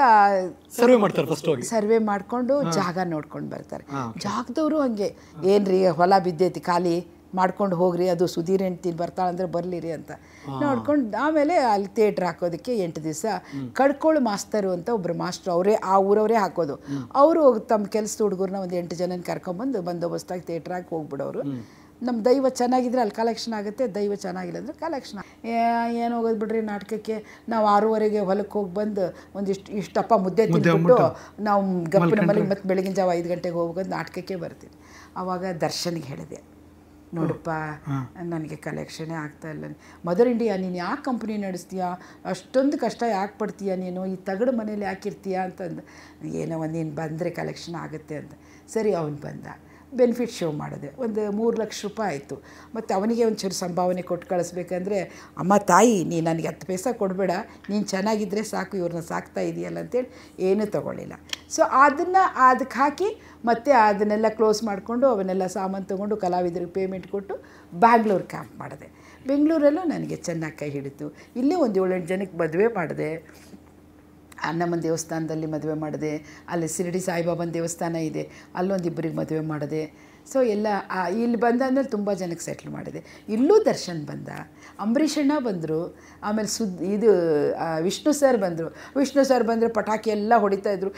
ಸರ್ವೆ ಮಾಡ್ತಾರೆ, ಫಸ್ಟ್ ಹೋಗಿ ಸರ್ವೆ ಮಾಡಿಕೊಂಡು ಜಾಗ ನೋಡ್ಕೊಂಡು ಬರ್ತಾರೆ. ಜಾಗದವರು ಹಂಗೆ ಏನ್ರಿ ಹೊಲ ಬಿದ್ದೈತಿ ಖಾಲಿ ಮಾಡ್ಕೊಂಡು ಹೋಗ್ರಿ, ಅದು ಸುಧೀರ್ ಹೆಂಡ್ತಿ ಬರ್ತಾಳಂದ್ರೆ ಬರಲಿರಿ ಅಂತ ನೋಡ್ಕೊಂಡು ಆಮೇಲೆ ಅಲ್ಲಿ ಥಿಯೇಟ್ರ್ ಹಾಕೋದಕ್ಕೆ 8 ದಿವಸ ಕಡ್ಕೋಳು ಮಾಸ್ತರು ಅಂತ ಒಬ್ಬರು ಮಾಸ್ಟ್ರು, ಅವರೇ ಆ ಊರವರೇ ಹಾಕೋದು. ಅವರು ತಮ್ಮ ಕೆಲಸದ ಹುಡುಗರನ್ನ ಒಂದು 8 ಜನನ ಕರ್ಕೊಂಬಂದು ಬಂದೋಬಸ್ತಾಗಿ ಥಿಯೇಟ್ರಾಗಿ ಹೋಗ್ಬಿಡೋರು. ನಮ್ಮ ದೈವ ಚೆನ್ನಾಗಿದ್ರೆ ಅಲ್ಲಿ ಕಲೆಕ್ಷನ್ ಆಗುತ್ತೆ, ದೈವ ಚೆನ್ನಾಗಿಲ್ಲ ಅಂದರೆ ಕಲೆಕ್ಷನ್ ಏನು ಹೋಗೋದು ಬಿಡ್ರಿ ನಾಟಕಕ್ಕೆ. ನಾವು 6:30ಗೆ ಹೊಲಕ್ಕೆ ಹೋಗಿ ಬಂದು ಇಷ್ಟಪ್ಪ ಮುದ್ದೆ ತಿಂದ್ಬಿಟ್ಟು ನಾವು ಗಪ್ಪಿನ ಮನೆಗೆ ಮತ್ತೆ ಬೆಳಗಿನ ಜಾವ 5 ಗಂಟೆಗೆ ಹೋಗೋದು ನಾಟಕಕ್ಕೆ ಬರ್ತೀವಿ. ಆವಾಗ ದರ್ಶನಿಗೆ ಹೇಳಿದೆ, ನೋಡಪ್ಪ ನನಗೆ ಕಲೆಕ್ಷನೇ ಆಗ್ತಾಯಿಲ್ಲ, ಮದರ್ ಇಂಡಿಯಾ ನೀನು ಯಾಕೆ ಕಂಪ್ನಿ ನಡೆಸ್ತೀಯಾ, ಅಷ್ಟೊಂದು ಕಷ್ಟ ಯಾಕೆ ಪಡ್ತೀಯ ನೀನು, ಈ ತಗಡು ಮನೇಲಿ ಯಾಕಿರ್ತೀಯ ಅಂತಂದು. ಏನೋ ನೀನು ಬಂದರೆ ಕಲೆಕ್ಷನ್ ಆಗುತ್ತೆ ಅಂತ. ಸರಿ ಅವನು ಬಂದ, ಬೆನಿಫಿಟ್ ಶೋ ಮಾಡಿದೆ, ಒಂದು 3 ಲಕ್ಷ ರೂಪಾಯಿ ಆಯಿತು. ಮತ್ತು ಅವನಿಗೆ ಒಂಚೂರು ಸಂಭಾವನೆ ಕೊಟ್ಟು ಕಳಿಸ್ಬೇಕಂದ್ರೆ, ಅಮ್ಮ ತಾಯಿ ನೀನು ನನಗೆ 10 ಪೈಸೆ ಕೊಡಬೇಡ, ನೀನು ಚೆನ್ನಾಗಿದ್ದರೆ ಸಾಕು, ಇವ್ರನ್ನ ಸಾಕ್ತಾ ಇದೆಯಲ್ಲ ಅಂತೇಳಿ ಏನೂ ತೊಗೊಳ್ಳಿಲ್ಲ. ಸೊ ಅದಕ್ಕೆ ಹಾಕಿ ಮತ್ತೆ ಅದನ್ನೆಲ್ಲ ಕ್ಲೋಸ್ ಮಾಡಿಕೊಂಡು ಅವನ್ನೆಲ್ಲ ಸಾಮಾನು ತೊಗೊಂಡು ಕಲಾವಿದರಿಗೆ ಪೇಮೆಂಟ್ ಕೊಟ್ಟು ಬ್ಯಾಂಗ್ಳೂರು ಕ್ಯಾಂಪ್ ಮಾಡಿದೆ. ಬೆಂಗಳೂರಲ್ಲೂ ನನಗೆ ಚೆನ್ನಾಗಿ ಕೈ ಹಿಡಿತು. ಇಲ್ಲೇ ಒಂದು 7-8 ಜನಕ್ಕೆ ಮದುವೆ ಮಾಡಿದೆ. ಅನ್ನಮ್ಮನ ದೇವಸ್ಥಾನದಲ್ಲಿ ಮದುವೆ ಮಾಡಿದೆ, ಅಲ್ಲಿ ಶಿರಡಿ ಸಾಯಿಬಾಬನ ದೇವಸ್ಥಾನ ಇದೆ, ಅಲ್ಲೊಂದಿಬ್ಬರಿಗೆ ಮದುವೆ ಮಾಡಿದೆ. ಸೊ ಎಲ್ಲ ಇಲ್ಲಿ ಬಂದಾದ್ಮೇಲೆ ತುಂಬ ಜನಕ್ಕೆ ಸೆಟ್ಲ್ ಮಾಡಿದೆ. ಇಲ್ಲೂ ದರ್ಶನ್ ಬಂದ, ಅಂಬರೀಷ್ ಅಣ್ಣ ಬಂದರು, ಆಮೇಲೆ ವಿಷ್ಣು ಸರ್ ಬಂದರು. ವಿಷ್ಣು ಸರ್ ಬಂದರೆ ಪಟಾಕಿ ಎಲ್ಲ ಹೊಡಿತಾಯಿದ್ರು.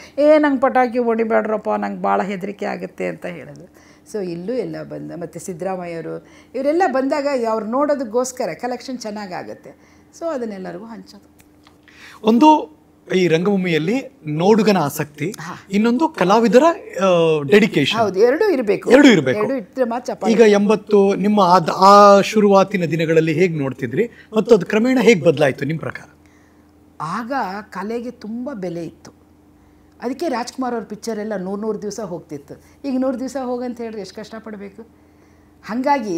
ನಂಗೆ ಪಟಾಕಿ ಹೊಡಿಬೇಡ್ರಪ್ಪ, ನಂಗೆ ಭಾಳ ಹೆದರಿಕೆ ಆಗುತ್ತೆ ಅಂತ ಹೇಳಿದ್ರು. ಸೊ ಇಲ್ಲೂ ಎಲ್ಲ ಬಂದ. ಮತ್ತು ಸಿದ್ದರಾಮಯ್ಯವರು ಇವರೆಲ್ಲ ಬಂದಾಗ ಅವ್ರು ನೋಡೋದಕ್ಕೋಸ್ಕರ ಕಲೆಕ್ಷನ್ ಚೆನ್ನಾಗಾಗುತ್ತೆ. ಸೊ ಅದನ್ನೆಲ್ಲರಿಗೂ ಹಂಚೋದು. ಒಂದು ಈ ರಂಗಭೂಮಿಯಲ್ಲಿ ನೋಡುಗನ ಆಸಕ್ತಿ, ಇನ್ನೊಂದು ಕಲಾವಿದರ ಡೆಡಿಕೇಶನ್. ಹೌದು, ಎರಡೂ ಇರಬೇಕು. ಈಗ 80 ನಿಮ್ಮ ಆ ಶುರುವಾತಿನ ದಿನಗಳಲ್ಲಿ ಹೇಗೆ ನೋಡ್ತಿದ್ರಿ ಮತ್ತು ಅದು ಕ್ರಮೇಣ ಹೇಗೆ ಬದಲಾಯಿತು ನಿಮ್ಮ ಪ್ರಕಾರ? ಆಗ ಕಲೆಗೆ ತುಂಬ ಬೆಲೆ ಇತ್ತು. ಅದಕ್ಕೆ ರಾಜ್ಕುಮಾರ್ ಅವ್ರ ಪಿಕ್ಚರ್ ಎಲ್ಲ 100 ದಿವಸ ಹೋಗ್ತಿತ್ತು. ಈಗ 100 ದಿವಸ ಹೋಗಂತ ಹೇಳ್ರಿ ಎಷ್ಟು ಕಷ್ಟಪಡಬೇಕು. ಹಾಗಾಗಿ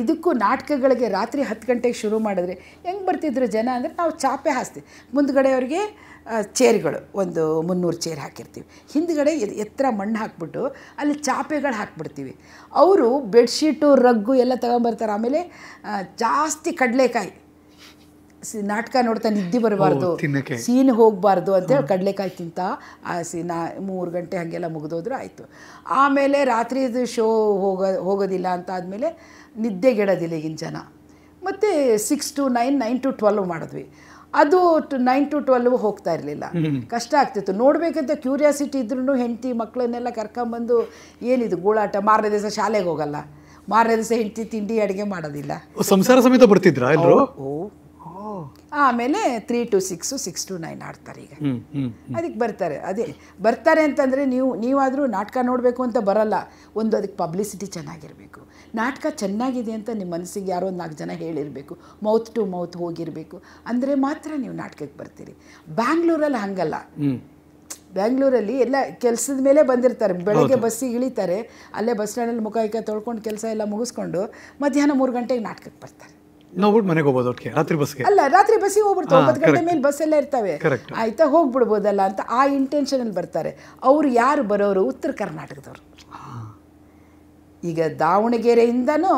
ಇದಕ್ಕೂ ನಾಟಕಗಳಿಗೆ ರಾತ್ರಿ 10 ಗಂಟೆಗೆ ಶುರು ಮಾಡಿದ್ರೆ ಹೆಂಗೆ ಬರ್ತಿದ್ರು ಜನ ಅಂದರೆ, ನಾವು ಚಾಪೆ ಹಾಸ್ತೀವಿ, ಮುಂದ್ಗಡೆ ಅವ್ರಿಗೆ ಚೇರ್ಗಳು ಒಂದು 300 ಚೇರ್ ಹಾಕಿರ್ತೀವಿ, ಹಿಂದ್ಗಡೆ ಎತ್ತರ ಮಣ್ಣು ಹಾಕ್ಬಿಟ್ಟು ಅಲ್ಲಿ ಚಾಪೆಗಳು ಹಾಕ್ಬಿಡ್ತೀವಿ. ಅವರು ಬೆಡ್ಶೀಟು ರಗ್ಗು ಎಲ್ಲ ತಗೊಂಬರ್ತಾರೆ. ಆಮೇಲೆ ಜಾಸ್ತಿ ಕಡಲೆಕಾಯಿ, ನಾಟಕ ನೋಡ್ತಾ ನಿದ್ದೆ ಬರಬಾರ್ದು, ಸೀನ್ ಹೋಗಬಾರ್ದು ಅಂತೇಳಿ ಕಡಲೆಕಾಯಿ ತಿಂತ 3 ಗಂಟೆ ಹಾಗೆಲ್ಲ ಮುಗಿದೋದ್ರು ಆಯಿತು. ಆಮೇಲೆ ರಾತ್ರಿದು ಶೋ ಹೋಗೋದಿಲ್ಲ ಅಂತ ಆದಮೇಲೆ ನಿದ್ದೆಗೆಡೋದಿಲ್ಲ ಈಗಿನ ಜನ. ಮತ್ತು 6 to 9, 9 to 12 ಮಾಡಿದ್ವಿ. ಅದು 9 to 12 ಹೋಗ್ತಾ ಇರಲಿಲ್ಲ, ಕಷ್ಟ ಆಗ್ತಿತ್ತು. ನೋಡಬೇಕಂತ ಕ್ಯೂರಿಯಾಸಿಟಿ ಇದ್ರೂ ಹೆಂಡತಿ ಮಕ್ಕಳನ್ನೆಲ್ಲ ಕರ್ಕೊಂಬಂದು ಏನಿದು ಗೂಳಾಟ. ಮಾರನೇ ದಿವಸ ಶಾಲೆಗೆ ಹೋಗಲ್ಲ, ಮಾರನೇ ದಿವಸ ಹೆಂಡತಿ ತಿಂಡಿ ಅಡುಗೆ ಮಾಡೋದಿಲ್ಲ, ಸಂಸಾರ ಸಮೇತ ಬರ್ತಿದ್ರಾ ಎಲ್ಲರೂ? ಆಮೇಲೆ 3 to 6, 6 to 9 ಆಡ್ತಾರೆ ಈಗ. ಅದಕ್ಕೆ ಬರ್ತಾರೆ. ಅದೇ ಬರ್ತಾರೆ ಅಂತಂದರೆ ನೀವಾದರೂ ನಾಟಕ ನೋಡಬೇಕು ಅಂತ ಬರಲ್ಲ. ಒಂದು ಅದಕ್ಕೆ ಪಬ್ಲಿಸಿಟಿ ಚೆನ್ನಾಗಿರಬೇಕು, ನಾಟಕ ಚೆನ್ನಾಗಿದೆ ಅಂತ ನಿಮ್ಮ ಮನಸ್ಸಿಗೆ ಯಾರೋ 4 ಜನ ಹೇಳಿರಬೇಕು, ಮೌತ್ ಟು ಮೌತ್ ಹೋಗಿರಬೇಕು, ಅಂದರೆ ಮಾತ್ರ ನೀವು ನಾಟಕಕ್ಕೆ ಬರ್ತೀರಿ. ಬ್ಯಾಂಗ್ಳೂರಲ್ಲಿ ಹಂಗಲ್ಲ. ಬ್ಯಾಂಗ್ಳೂರಲ್ಲಿ ಎಲ್ಲ ಕೆಲಸದ ಮೇಲೆ ಬಂದಿರ್ತಾರೆ, ಬೆಳಗ್ಗೆ ಬಸ್ಸಿಗೆ ಇಳಿತಾರೆ, ಅಲ್ಲೇ ಬಸ್ ಸ್ಟ್ಯಾಂಡಲ್ಲಿ ಮುಖ ತೊಳ್ಕೊಂಡು ಕೆಲಸ ಎಲ್ಲ ಮುಗಿಸ್ಕೊಂಡು ಮಧ್ಯಾಹ್ನ 3 ಗಂಟೆಗೆ ನಾಟಕಕ್ಕೆ ಬರ್ತಾರೆ. ನೋಡ್ಬಿಟ್ಟು ಮನೆಗೆ ಹೋಗ್ಬೋದು, ರಾತ್ರಿ ಬಸ್ಗೆ ಅಲ್ಲ, ರಾತ್ರಿ ಬಸ್ಸಿಗೆ ಹೋಗ್ಬಿಡ್ತಾರೆ. 9 ಗಂಟೆ ಮೇಲೆ ಬಸ್ ಎಲ್ಲ ಇರ್ತವೆ, ಆಯಿತಾ, ಹೋಗ್ಬಿಡ್ಬೋದಲ್ಲ ಅಂತ ಆ ಇಂಟೆನ್ಷನಲ್ಲಿ ಬರ್ತಾರೆ. ಅವರು ಯಾರು ಬರೋರು? ಉತ್ತರ ಕರ್ನಾಟಕದವರು. ಈಗ ದಾವಣಗೆರೆಯಿಂದನೂ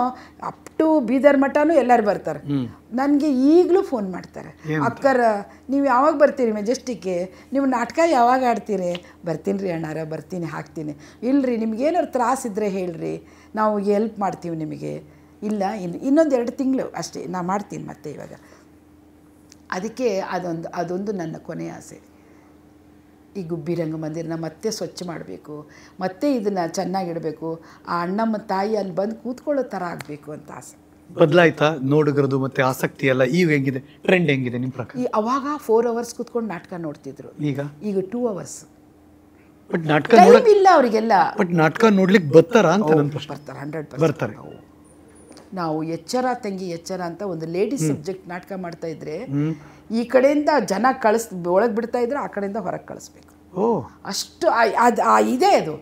ಅಪ್ ಟು ಬೀದರ್ ಮಠನೂ ಎಲ್ಲರೂ ಬರ್ತಾರೆ. ನನಗೆ ಈಗಲೂ ಫೋನ್ ಮಾಡ್ತಾರೆ, ಅಕ್ಕರ ನೀವು ಯಾವಾಗ ಬರ್ತೀರಿ ಮೆಜೆಸ್ಟಿಕ್ಗೆ, ನೀವು ನಾಟಕ ಯಾವಾಗ ಆಡ್ತೀರಿ? ಬರ್ತೀನಿ ರೀ ಅಣ್ಣಾರ, ಬರ್ತೀನಿ, ಹಾಕ್ತೀನಿ. ಇಲ್ಲರಿ ನಿಮ್ಗೇನಾದ್ರು ತ್ರಾಸಿದ್ರೆ ಹೇಳ್ರಿ, ನಾವು ಹೆಲ್ಪ್ ಮಾಡ್ತೀವಿ ನಿಮಗೆ. ಇಲ್ಲ, ಇನ್ನೊಂದು 2 ತಿಂಗಳು ಅಷ್ಟೇ ನಾ ಮಾಡ್ತೀನಿ ಮತ್ತೆ ಇವಾಗ. ಅದಕ್ಕೆ ಅದೊಂದು ನನ್ನ ಕೊನೆಯ ಆಸೆ. ಈ ಗುಬ್ಬಿ ರಂಗಮಂದಿರನ ಮತ್ತೆ ಸ್ವಚ್ಛ ಮಾಡಬೇಕು, ಮತ್ತೆ ಇದನ್ನು ಚೆನ್ನಾಗಿಡಬೇಕು, ಆ ಅಣ್ಣಮ್ಮ ತಾಯಿ ಅಲ್ಲಿ ಬಂದು ಕೂತ್ಕೊಳ್ಳೋ ಥರ ಆಗಬೇಕು ಅಂತ ಆಸೆ. ಬದಲಾಯ್ತಾ ನೋಡುಗರದು ಮತ್ತೆ ಆಸಕ್ತಿ ಎಲ್ಲ? ಈಗ ಹೆಂಗಿದೆ ಟ್ರೆಂಡ್, ಹೆಂಗಿದೆ ನಿಮ್ಮ ಪ್ರಕಾರ? ಅವಾಗ 4 hours ಕೂತ್ಕೊಂಡು ನಾಟಕ ನೋಡ್ತಿದ್ರು, ಈಗ 2 hours. ಬಟ್ ನಾಟಕ ಇಲ್ಲ ಅವರಿಗೆಲ್ಲ. ಬಟ್ ನಾಟಕ ನೋಡ್ಲಿಕ್ಕೆ ಬರ್ತಾರಾ ಅಂತ ನನ್ನ ಪ್ರಶ್ನೆ. ಬರ್ತಾರೆ, 100% ಬರ್ತಾರೆ. ನಾವು ಎಚ್ಚರ ತಂಗಿ ಎಚ್ಚರ ಅಂತ ಒಂದು ಲೇಡೀಸ್ ಸಬ್ಜೆಕ್ಟ್ ನಾಟಕ ಮಾಡ್ತಾ ಇದ್ರೆ, ಈ ಕಡೆಯಿಂದ ಜನ ಒಳಗೆ ಬಿಡ್ತಾ ಇದ್ರೆ ಆ ಕಡೆಯಿಂದ ಹೊರಗೆ ಕಳಿಸ್ಬೇಕು. ಅಷ್ಟು ಇದೆ, ಅದು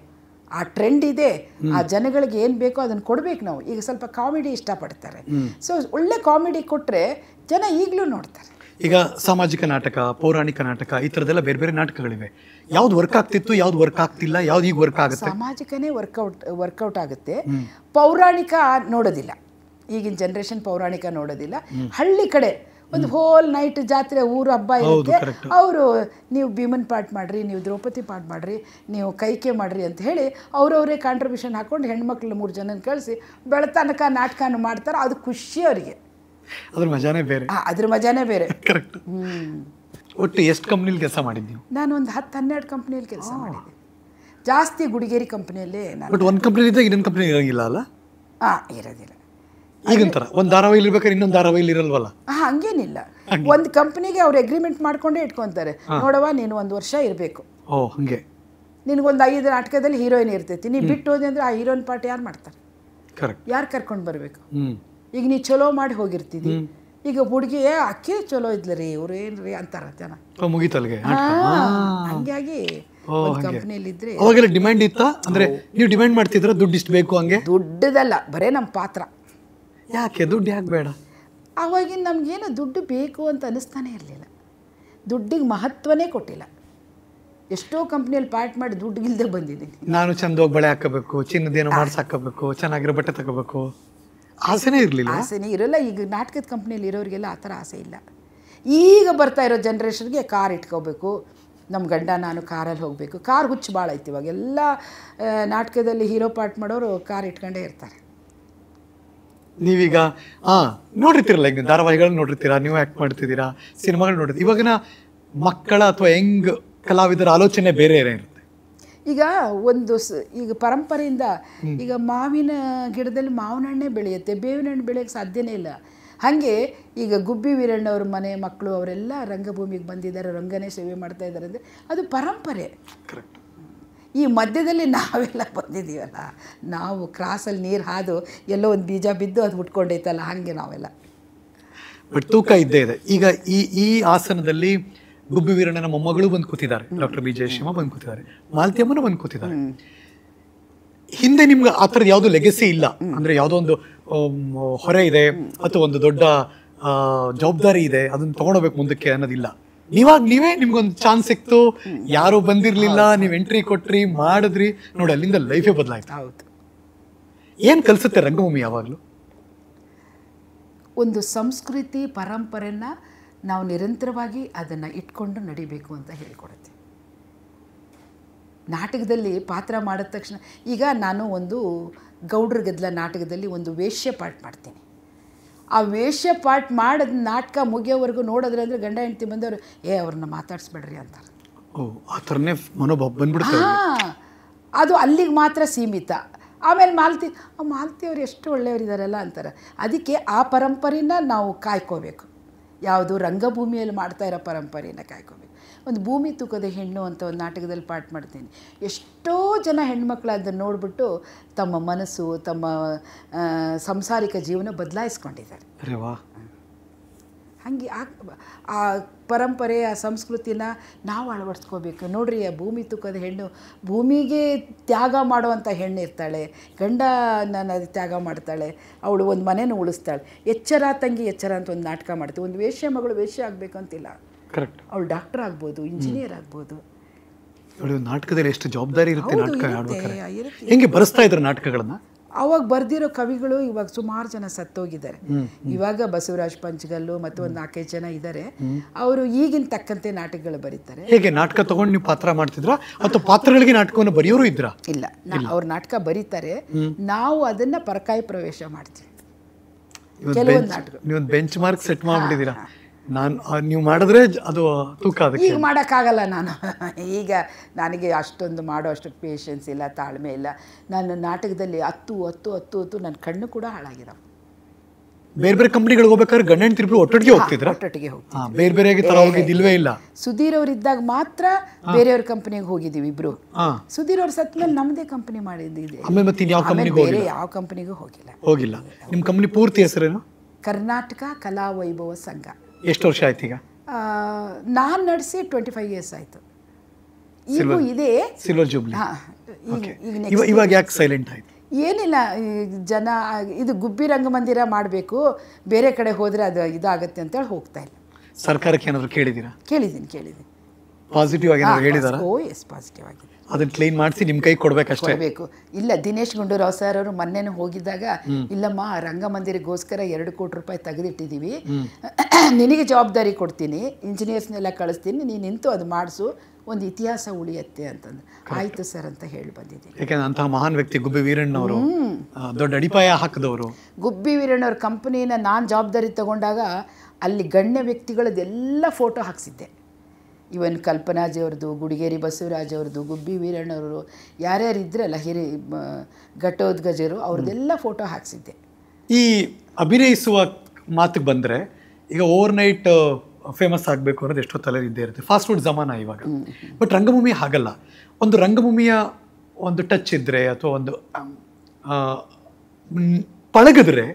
ಆ ಟ್ರೆಂಡ್ ಇದೆ. ಆ ಜನಗಳಿಗೆ ಏನು ಬೇಕೋ ಅದನ್ನು ಕೊಡಬೇಕು ನಾವು. ಈಗ ಸ್ವಲ್ಪ ಕಾಮಿಡಿ ಇಷ್ಟಪಡ್ತಾರೆ, ಸೊ ಒಳ್ಳೆ ಕಾಮಿಡಿ ಕೊಟ್ಟರೆ ಜನ ಈಗಲೂ ನೋಡ್ತಾರೆ. ಈಗ ಸಾಮಾಜಿಕ ನಾಟಕ, ಪೌರಾಣಿಕ ನಾಟಕ, ಈ ಥರದ್ದೆಲ್ಲ ಬೇರೆ ಬೇರೆ ನಾಟಕಗಳಿವೆ. ಯಾವ್ದು ವರ್ಕ್ ಆಗ್ತಿತ್ತು, ಯಾವ್ದು ವರ್ಕ್ ಆಗ್ತಿಲ್ಲ, ಯಾವ್ದು ಈಗ ವರ್ಕ್ ಆಗುತ್ತೆ? ಸಾಮಾಜಿಕನೇ ವರ್ಕೌಟ್ ಆಗುತ್ತೆ, ಪೌರಾಣಿಕ ನೋಡೋದಿಲ್ಲ. ಈಗಿನ ಜನ್ರೇಷನ್ ಪೌರಾಣಿಕ ನೋಡೋದಿಲ್ಲ. ಹಳ್ಳಿ ಕಡೆ ಒಂದು ಹೋಲ್ ನೈಟ್ ಜಾತ್ರೆ ಊರು ಹಬ್ಬ ಇರುತ್ತೆ, ಅವರು ನೀವು ಭೀಮನ್ ಪಾಠ ಮಾಡಿರಿ, ನೀವು ದ್ರೌಪದಿ ಪಾಠ ಮಾಡಿರಿ, ನೀವು ಕೈಕೆ ಮಾಡಿರಿ ಅಂತ ಹೇಳಿ ಅವರವರೇ ಕಾಂಟ್ರಿಬ್ಯೂಷನ್ ಹಾಕ್ಕೊಂಡು ಹೆಣ್ಮಕ್ಳು 3 ಜನನ ಕಳಿಸಿ ಬೆಳತನಕ ನಾಟಕನೂ ಮಾಡ್ತಾರೆ. ಅದು ಖುಷಿ ಅವರಿಗೆ, ಅದ್ರ ಮಜಾನೇ ಬೇರೆ. ಅದ್ರ ಮಜಾನೇ ಬೇರೆ. ಕರೆಕ್ಟ್. ಒಟ್ಟು ಎಷ್ಟು ಕಂಪ್ನಿಲಿ ಕೆಲಸ ಮಾಡಿದ್ವಿ? ನಾನು ಒಂದು 10-12 ಕಂಪ್ನಿಯಲ್ಲಿ ಕೆಲಸ ಮಾಡಿದ್ದೆ. ಜಾಸ್ತಿ ಗುಡಿಗೇರಿ ಕಂಪ್ನಿಯಲ್ಲೇ ನಾನು. ಬಟ್ ಒಂದು ಕಂಪ್ನಿ ಇದ್ದಾಗ ಇನ್ನೊಂದು ಕಂಪ್ನಿ ಇರೋಂಗಿಲ್ಲ ಅಲ್ಲ? ಇರೋದಿಲ್ಲ. ಈಗಂತಾರ ಒಂದು ಧಾರಾವಾಹಿಲಿ ಇರ್ಬೇಕಾದ್ರೆ ಇನ್ನೊಂದು ಧಾರಾವಾಹಿಲಿ ಇರಲ್ವಲ್ಲ? ಹಂಗೇನಿಲ್ಲ. ಒಂದು ಕಂಪ್ನಿಗೆ ಅವ್ರು ಅಗ್ರಿಮೆಂಟ್ ಮಾಡ್ಕೊಂಡೇ ಇಟ್ಕೊತಾರೆ. ನೋಡವ ನೀನು 1 ವರ್ಷ ಇರಬೇಕು. ಓ ಹಂಗೆ. ನಿನಗೊಂದು 5 ನಾಟಕದಲ್ಲಿ ಹೀರೋಯಿನ್ ಇರ್ತೈತಿ, ನೀ ಬಿಟ್ಟು ಹೋದೆ ಅಂದರೆ ಆ ಹೀರೋಯಿನ್ ಪಾರ್ಟ್ ಯಾರು ಮಾಡ್ತಾರೆ? ಕರೆಕ್ಟ್. ಯಾರು ಕರ್ಕೊಂಡು ಬರಬೇಕು? ಈಗ ನೀ ಚಲೋ ಮಾಡಿ ಹೋಗಿರ್ತಿದ್ದಿ, ಈಗ ಹುಡುಗಿ ಅಕ್ಕಿ ಚಲೋ ಇದ್ಲ ರೀ, ಇವ್ರು ಏನ್ರಿ ಅಂತಾರ ಜನ. ಮುಗಿತಲ್ಗೆ. ಹಂಗಾಗಿ ಕಂಪ್ನಿಯಲ್ಲಿ ಇದ್ರೆ ಅವಾಗೆಲ್ಲ ಡಿಮ್ಯಾಂಡ್ ಇತ್ತಾ? ಅಂದ್ರೆ ನೀವು ಡಿಮ್ಯಾಂಡ್ ಮಾಡ್ತಿದ್ರ ದುಡ್ಡು ಇಷ್ಟು ಬೇಕು ಹಂಗೆ? ದುಡ್ಡದಲ್ಲ, ಬರೇ ನಮ್ಮ ಪಾತ್ರ. ಯಾಕೆ ದುಡ್ಡು ಯಾಕೆ ಬೇಡ? ಅವಾಗಿನ ನಮಗೇನು ದುಡ್ಡು ಬೇಕು ಅಂತ ಅನಿಸ್ತಾನೆ ಇರಲಿಲ್ಲ, ದುಡ್ಡಿಗೆ ಮಹತ್ವನೇ ಕೊಟ್ಟಿಲ್ಲ. ಎಷ್ಟೋ ಕಂಪ್ನಿಯಲ್ಲಿ ಪಾರ್ಟ್ ಮಾಡಿ ದುಡ್ಡಿಗಿಲ್ದೆ ಬಂದಿದ್ದೀನಿ. ನಾನು ಚಂದವಾಗಿ ಬಳೆ ಹಾಕಬೇಕು, ಚಿನ್ನದೇನೋ ಮಾಡ್ಸಿ ಹಾಕಬೇಕು, ಚೆನ್ನಾಗಿರೋ ಬಟ್ಟೆ ತಗೋಬೇಕು, ಆಸೆನೇ ಇರಲಿಲ್ಲ. ಆಸೆನೇ ಇರೋಲ್ಲ. ಈಗ ನಾಟಕದ ಕಂಪ್ನಿಯಲ್ಲಿ ಇರೋರಿಗೆಲ್ಲ ಆ ಥರ ಆಸೆ ಇಲ್ಲ. ಈಗ ಬರ್ತಾ ಇರೋ ಜನ್ರೇಷನ್ಗೆ ಕಾರ್ ಇಟ್ಕೋಬೇಕು, ನಮ್ಮ ಗಂಡ ನಾನು ಕಾರಲ್ಲಿ ಹೋಗಬೇಕು. ಕಾರ್ ಹುಚ್ಚು ಭಾಳ ಐತಿ ಇವಾಗ. ಎಲ್ಲ ನಾಟಕದಲ್ಲಿ ಹೀರೋ ಪಾರ್ಟ್ ಮಾಡೋರು ಕಾರ್ ಇಟ್ಕೊಂಡೇ ಇರ್ತಾರೆ. ನೀವೀಗ ನೋಡಿರ್ತೀರಲ್ಲ, ಈಗ ಧಾರಾವಾಹಿಗಳನ್ನ ನೋಡಿರ್ತೀರಾ, ನೀವು ಆ್ಯಕ್ಟ್ ಮಾಡ್ತಿದ್ದೀರಾ, ಸಿನಿಮಾಗಳು ನೋಡಿರ್ತೀವಿ. ಇವಾಗಿನ ಮಕ್ಕಳ ಅಥವಾ ಯಂಗ್ ಕಲಾವಿದರ ಆಲೋಚನೆ ಬೇರೆ ಇರುತ್ತೆ. ಈಗ ಈಗ ಪರಂಪರೆಯಿಂದ ಈಗ ಮಾವಿನ ಗಿಡದಲ್ಲಿ ಮಾವಿನ ಹಣ್ಣೆ ಬೆಳೆಯುತ್ತೆ, ಬೇವಿನ ಹಣ್ಣು ಬೆಳೆಯೋಕ್ಕೆ ಸಾಧ್ಯನೇ ಇಲ್ಲ. ಹಾಗೆ ಈಗ ಗುಬ್ಬಿ ವೀರಣ್ಣವ್ರ ಮನೆ ಮಕ್ಕಳು ಅವರೆಲ್ಲ ರಂಗಭೂಮಿಗೆ ಬಂದಿದ್ದಾರೆ, ರಂಗನೇ ಸೇವೆ ಮಾಡ್ತಾ ಇದ್ದಾರೆ ಅಂದರೆ ಅದು ಪರಂಪರೆ. ಕರೆಕ್ಟ್. ಈ ಮಧ್ಯದಲ್ಲಿ ನಾವೆಲ್ಲ ಬಂದಿದ್ದೀವಲ್ಲ, ನಾವು ಕ್ರಾಸಲ್ಲಿ ನೀರು ಹಾದು ಎಲ್ಲೋ ಒಂದು ಬೀಜ ಬಿದ್ದು ಅದು ಹುಟ್ಕೊಂಡೈತಲ್ಲ, ಹಾಗೆ ನಾವೆಲ್ಲ. ಬಟ್ ತೂಕ ಇದ್ದೇ ಇದೆ. ಈಗ ಈ ಆಸನದಲ್ಲಿ ಗುಬ್ಬಿ ವೀರಣ್ಣನ ಮೊಮ್ಮಗಳು ಬಂದು ಕೂತಿದ್ದಾರೆ, ಡಾಕ್ಟರ್ ಬಿ ಜಯಶ್ರೀಮ ಬಂದು ಕೂತಿದ್ದಾರೆ, ಮಾಲತಿಯಮ್ಮನ ಬಂದು ಕೂತಿದ್ದಾರೆ. ಹಿಂದೆ ನಿಮ್ಗೆ ಆ ಥರದ್ದು ಯಾವುದೋ ಲೆಗಸಿ ಇಲ್ಲ, ಅಂದರೆ ಯಾವುದೋ ಒಂದು ಹೊರೆ ಇದೆ ಅಥವಾ ಒಂದು ದೊಡ್ಡ ಜವಾಬ್ದಾರಿ ಇದೆ, ಅದನ್ನು ತೊಗೊಂಡೋಗ್ಬೇಕು ಮುಂದಕ್ಕೆ ಅನ್ನೋದಿಲ್ಲ. ನೀವೇ ನಿಮ್ಗೊಂದು ಚಾನ್ಸ್ ಸಿಕ್ತು, ಯಾರು ಬಂದಿರಲಿಲ್ಲ, ನೀವು ಎಂಟ್ರಿ ಕೊಟ್ರಿ, ಮಾಡಿದ್ರಿ, ನೋಡಿ ಅಲ್ಲಿಂದ ಲೈಫೇ ಬದಲಾಯ್ತು. ಹೌದು. ಏನು ಕಲಿಸುತ್ತೆ ರಂಗಭೂಮಿ? ಯಾವಾಗಲೂ ಒಂದು ಸಂಸ್ಕೃತಿ ಪರಂಪರೆನ ನಾವು ನಿರಂತರವಾಗಿ ಅದನ್ನು ಇಟ್ಕೊಂಡು ನಡಿಬೇಕು ಅಂತ ಹೇಳಿಕೊಡುತ್ತೆ. ನಾಟಕದಲ್ಲಿ ಪಾತ್ರ ಮಾಡಿದ ತಕ್ಷಣ, ಈಗ ನಾನು ಒಂದು ಗೌಡ್ರ ಗದ್ದಲ ನಾಟಕದಲ್ಲಿ ಒಂದು ವೇಶ್ಯ ಪಾಠ ಮಾಡ್ತೀನಿ. ಆ ವೇಶ್ಯ ಪಾಠ ಮಾಡಿದ ನಾಟಕ ಮುಗಿಯೋವರೆಗೂ ನೋಡಿದ್ರೆ ಅಂದರೆ ಗಂಡ ಹೆಂಡತಿ ಬಂದವರು ಅವ್ರನ್ನ ಮಾತಾಡಿಸ್ಬೇಡ್ರಿ ಅಂತಾರೆ. ಆ ಥರನೇ ಮನೋಭಾವ ಬಂದ್ಬಿಡುತ್ತೆ. ಅದು ಅಲ್ಲಿಗೆ ಮಾತ್ರ ಸೀಮಿತ. ಆಮೇಲೆ ಮಾಲತಿಯವರು ಎಷ್ಟು ಒಳ್ಳೆಯವರಿದ್ದಾರಲ್ಲ ಅಂತಾರೆ. ಅದಕ್ಕೆ ಆ ಪರಂಪರೆನ ನಾವು ಕಾಯ್ಕೋಬೇಕು. ಯಾವುದು ರಂಗಭೂಮಿಯಲ್ಲಿ ಮಾಡ್ತಾ ಇರೋ ಪರಂಪರೆನ ಕಾಯ್ಕೋಬೇಕು. ಒಂದು ಭೂಮಿ ತೂಕದ ಹೆಣ್ಣು ಅಂತ ಒಂದು ನಾಟಕದಲ್ಲಿ ಪಾಠ ಮಾಡ್ತೀನಿ. ಎಷ್ಟೋ ಜನ ಹೆಣ್ಮಕ್ಳು ಅದನ್ನು ನೋಡಿಬಿಟ್ಟು ತಮ್ಮ ಮನಸ್ಸು, ತಮ್ಮ ಸಂಸಾರಿಕ ಜೀವನ ಬದಲಾಯಿಸ್ಕೊಂಡಿದ್ದಾರೆ. ಹಾಗೆ ಆ ಪರಂಪರೆ, ಆ ಸಂಸ್ಕೃತಿನ ನಾವು ಅಳವಡಿಸ್ಕೋಬೇಕು. ನೋಡ್ರಿ, ಆ ಭೂಮಿ ತೂಕದ ಹೆಣ್ಣು ಭೂಮಿಗೆ ತ್ಯಾಗ ಮಾಡುವಂಥ ಹೆಣ್ಣು ಇರ್ತಾಳೆ, ಗಂಡ ನಾನು ತ್ಯಾಗ ಮಾಡ್ತಾಳೆ, ಅವಳು ಒಂದು ಮನೆನೂ ಉಳಿಸ್ತಾಳೆ. ಎಚ್ಚರ ತಂಗಿ ಎಚ್ಚರ ಅಂತ ಒಂದು ನಾಟಕ ಮಾಡ್ತೀವಿ. ಒಂದು ವೇಶ್ಯ ಮಗಳು ವೇಶ್ಯ ಆಗಬೇಕು ಅಂತಿಲ್ಲ, ಕರೆಕ್ಟ್. ಅವಳು ಡಾಕ್ಟರ್ ಆಗ್ಬೋದು, ಇಂಜಿನಿಯರ್ ಆಗ್ಬೋದು. ನಾಟಕದಲ್ಲಿ ಎಷ್ಟು ಜವಾಬ್ದಾರಿ ಇರುತ್ತೆ. ನಾಟಕ ಹೆಂಗೆ ಬರೆಸ್ತಾ ಇದ್ರು ನಾಟಕಗಳನ್ನ? ಅವಾಗ ಬರ್ದಿರೋ ಕವಿಗಳು ಇವಾಗ ಸುಮಾರು ಜನ ಸತ್ತೋಗಿದ್ದಾರೆ. ಇವಾಗ ಬಸವರಾಜ್ ಪಂಚಗಲ್ಲು ಮತ್ತು ಒಂದು 4-5 ಜನ ಇದ್ದಾರೆ. ಅವರು ಈಗಿನ ತಕ್ಕಂತೆ ನಾಟಕಗಳು ಬರೀತಾರೆ. ಹೇಗೆ ನಾಟಕ ತಗೊಂಡು ನೀವು ಪಾತ್ರ ಮಾಡ್ತಿದ್ರಾ ಅಥವಾ ಪಾತ್ರಗಳಿಗೆ ನಾಟಕವನ್ನು ಬರೆಯೋರು ಇದ್ರಾ? ಇಲ್ಲ, ಅವ್ರ ನಾಟಕ ಬರೀತಾರೆ, ನಾವು ಅದನ್ನ ಪರಕಾಯಿ ಪ್ರವೇಶ ಮಾಡ್ತೀವಿ. ಕೆಲವೊಂದು ನಾಟಕ ನೀವು ಬೆಂಚ್ ಮಾರ್ಕ್ ಸೆಟ್ ಮಾಡ್ಬಿಟ್ಟಿದ್ದೀರಾ. ನೀವು ಮಾಡಿದ್ರೆ ಅದು ತೂಕ. ಅದಕ್ಕೆ ಈಗ ಮಾಡೋಕ್ಕಾಗಲ್ಲ. ಈಗ ನನಗೆ ಅಷ್ಟೊಂದು ಮಾಡೋ ಅಷ್ಟು ಪೇಷನ್ಸ್ ಇಲ್ಲ, ತಾಳ್ಮೆ ಇಲ್ಲ. ನಾನು ನಾಟಕದಲ್ಲಿ ಹತ್ತು ನನ್ನ ಕಣ್ಣು ಕೂಡ ಹಾಳಾಗಿದ್ದಾವೆ. ಬೇರೆ ಬೇರೆ ಕಂಪ್ನಿಗಳಿಗೆ ಹೋಗ್ಬೇಕಾದ್ರೆ ಗಂಡ ಹೆಂಡತಿ ಒಟ್ಟೊಟ್ಟಿಗೆ ಹೋಗ್ತಿದ್ರು. ಒಟ್ಟೊಟ್ಟಿಗೆ ಹೋಗ್ತೀವಿ, ಬೇರೆ ಬೇರೆ ತರ ಹೋಗಿದ್ದಿಲ್ವೇ ಇಲ್ಲ. ಸುಧೀರ್ ಅವ್ರು ಇದ್ದಾಗ ಮಾತ್ರ ಬೇರೆಯವ್ರ ಕಂಪ್ನಿಗೆ ಹೋಗಿದ್ದೀವಿ ಇಬ್ರು. ಸುಧೀರ್ ಅವ್ರ ಸತ್ ಮೇಲೆ ನಮ್ಮದೇ ಕಂಪ್ನಿ ಮಾಡಿದ್ದಿದೆ. ಬೇರೆ ಯಾವ ಕಂಪ್ನಿಗೂ ಹೋಗಿಲ್ಲ. ನಿಮ್ಮ ಕಂಪ್ನಿ ಪೂರ್ತಿ ಹೆಸರೇನು? ಕರ್ನಾಟಕ ಕಲಾ ವೈಭವ ಸಂಘ. ಎಷ್ಟು ವರ್ಷ ಆಯ್ತು ಈಗ? ನಾನು ನಡೆಸಿ 25 years ಆಯಿತು. ಈಗೂ ಇದೆ ಸಿಲ್ವರ್ ಜೂಬ್ಲಿ. ಇವಾಗ ಯಾಕೆ ಸೈಲೆಂಟ್ ಆಯ್ತು? ಏನಿಲ್ಲ, ಜನ ಇದು ಗುಬ್ಬಿ ರಂಗಮಂದಿರ ಮಾಡಬೇಕು, ಬೇರೆ ಕಡೆ ಹೋದರೆ ಅದು ಇದಾಗುತ್ತೆ ಅಂತೇಳಿ ಹೋಗ್ತಾ ಇಲ್ಲ. ಸರ್ಕಾರಕ್ಕೆ ಏನಾದರೂ ಕೇಳಿದ್ದೀರಾ? ಕೇಳಿದ್ದೀನಿ. ಪಾಸಿಟಿವ್ ಆಗಿ ಏನಾದ್ರು ಹೇಳಿದಾರ? ಓ ಎಸ್, ಪಾಸಿಟಿವ್ ಆಗಿದೆ. ಅದನ್ನ ಕ್ಲೀನ್ ಮಾಡಿಸಿ ನಿಮ್ಮ ಕೈ ಕೊಡ್ಬೇಕಷ್ಟೇ. ಕೊಡಬೇಕು. ಇಲ್ಲ, ದಿನೇಶ್ ಗುಂಡೂರಾವ್ ಸರ್ ಅವರು ಮೊನ್ನೆನೂ ಹೋಗಿದ್ದಾಗ, ಇಲ್ಲಮ್ಮ ರಂಗಮಂದಿರಗೋಸ್ಕರ 2 ಕೋಟಿ ರೂಪಾಯಿ ತೆಗೆದಿಟ್ಟಿದ್ದೀವಿ, ನಿನಗೆ ಜವಾಬ್ದಾರಿ ಕೊಡ್ತೀನಿ, ಇಂಜಿನಿಯರ್ಸ್ನೆಲ್ಲ ಕಳಿಸ್ತೀನಿ, ನೀನು ನಿಂತು ಅದು ಮಾಡಿಸು, ಒಂದು ಇತಿಹಾಸ ಉಳಿಯತ್ತೆ ಅಂತಂದು. ಆಯಿತು ಸರ್ ಅಂತ ಹೇಳಿ ಬಂದಿದ್ದೀನಿ. ಯಾಕೆಂದ್ರೆ ಅಂತಹ ಮಹಾನ್ ವ್ಯಕ್ತಿ ಗುಬ್ಬಿ ವೀರಣ್ಣವರು ದೊಡ್ಡ ಅಡಿಪಾಯ ಹಾಕಿದವರು. ಗುಬ್ಬಿ ವೀರಣ್ಣವ್ರ ಕಂಪ್ನಿನ ನಾನು ಜವಾಬ್ದಾರಿ ತಗೊಂಡಾಗ ಅಲ್ಲಿ ಗಣ್ಯ ವ್ಯಕ್ತಿಗಳದ್ದೆಲ್ಲ ಫೋಟೋ ಹಾಕ್ಸಿದ್ದೆ. ಇವನ್ ಕಲ್ಪನಾಜಿಯವ್ರದ್ದು, ಗುಡಿಗೇರಿ ಬಸವರಾಜ್ ಅವ್ರದ್ದು, ಗುಬ್ಬಿ ವೀರಣ್ಣವರು, ಯಾರ್ಯಾರು ಇದ್ರಲ್ಲ ಘಟೋದ್ಗಜರು, ಅವ್ರದ್ದೆಲ್ಲ ಫೋಟೋ ಹಾಕ್ಸಿದ್ದೆ. ಈ ಅಭಿನಯಿಸುವ ಮಾತಿಗೆ ಬಂದರೆ, ಈಗ ಓವರ್ ನೈಟ್ ಫೇಮಸ್ ಆಗಬೇಕು ಅನ್ನೋದು ಎಷ್ಟೋ ತಲೆ ಇದ್ದೇ ಇರುತ್ತೆ, ಫಾಸ್ಟ್ ಫುಡ್ ಜಮಾನ ಇವಾಗ. ಬಟ್ ರಂಗಭೂಮಿ ಹಾಗಲ್ಲ. ಒಂದು ರಂಗಭೂಮಿಯ ಒಂದು ಟಚ್ ಇದ್ದರೆ ಅಥವಾ ಒಂದು ಪಳಗಿದ್ರೆ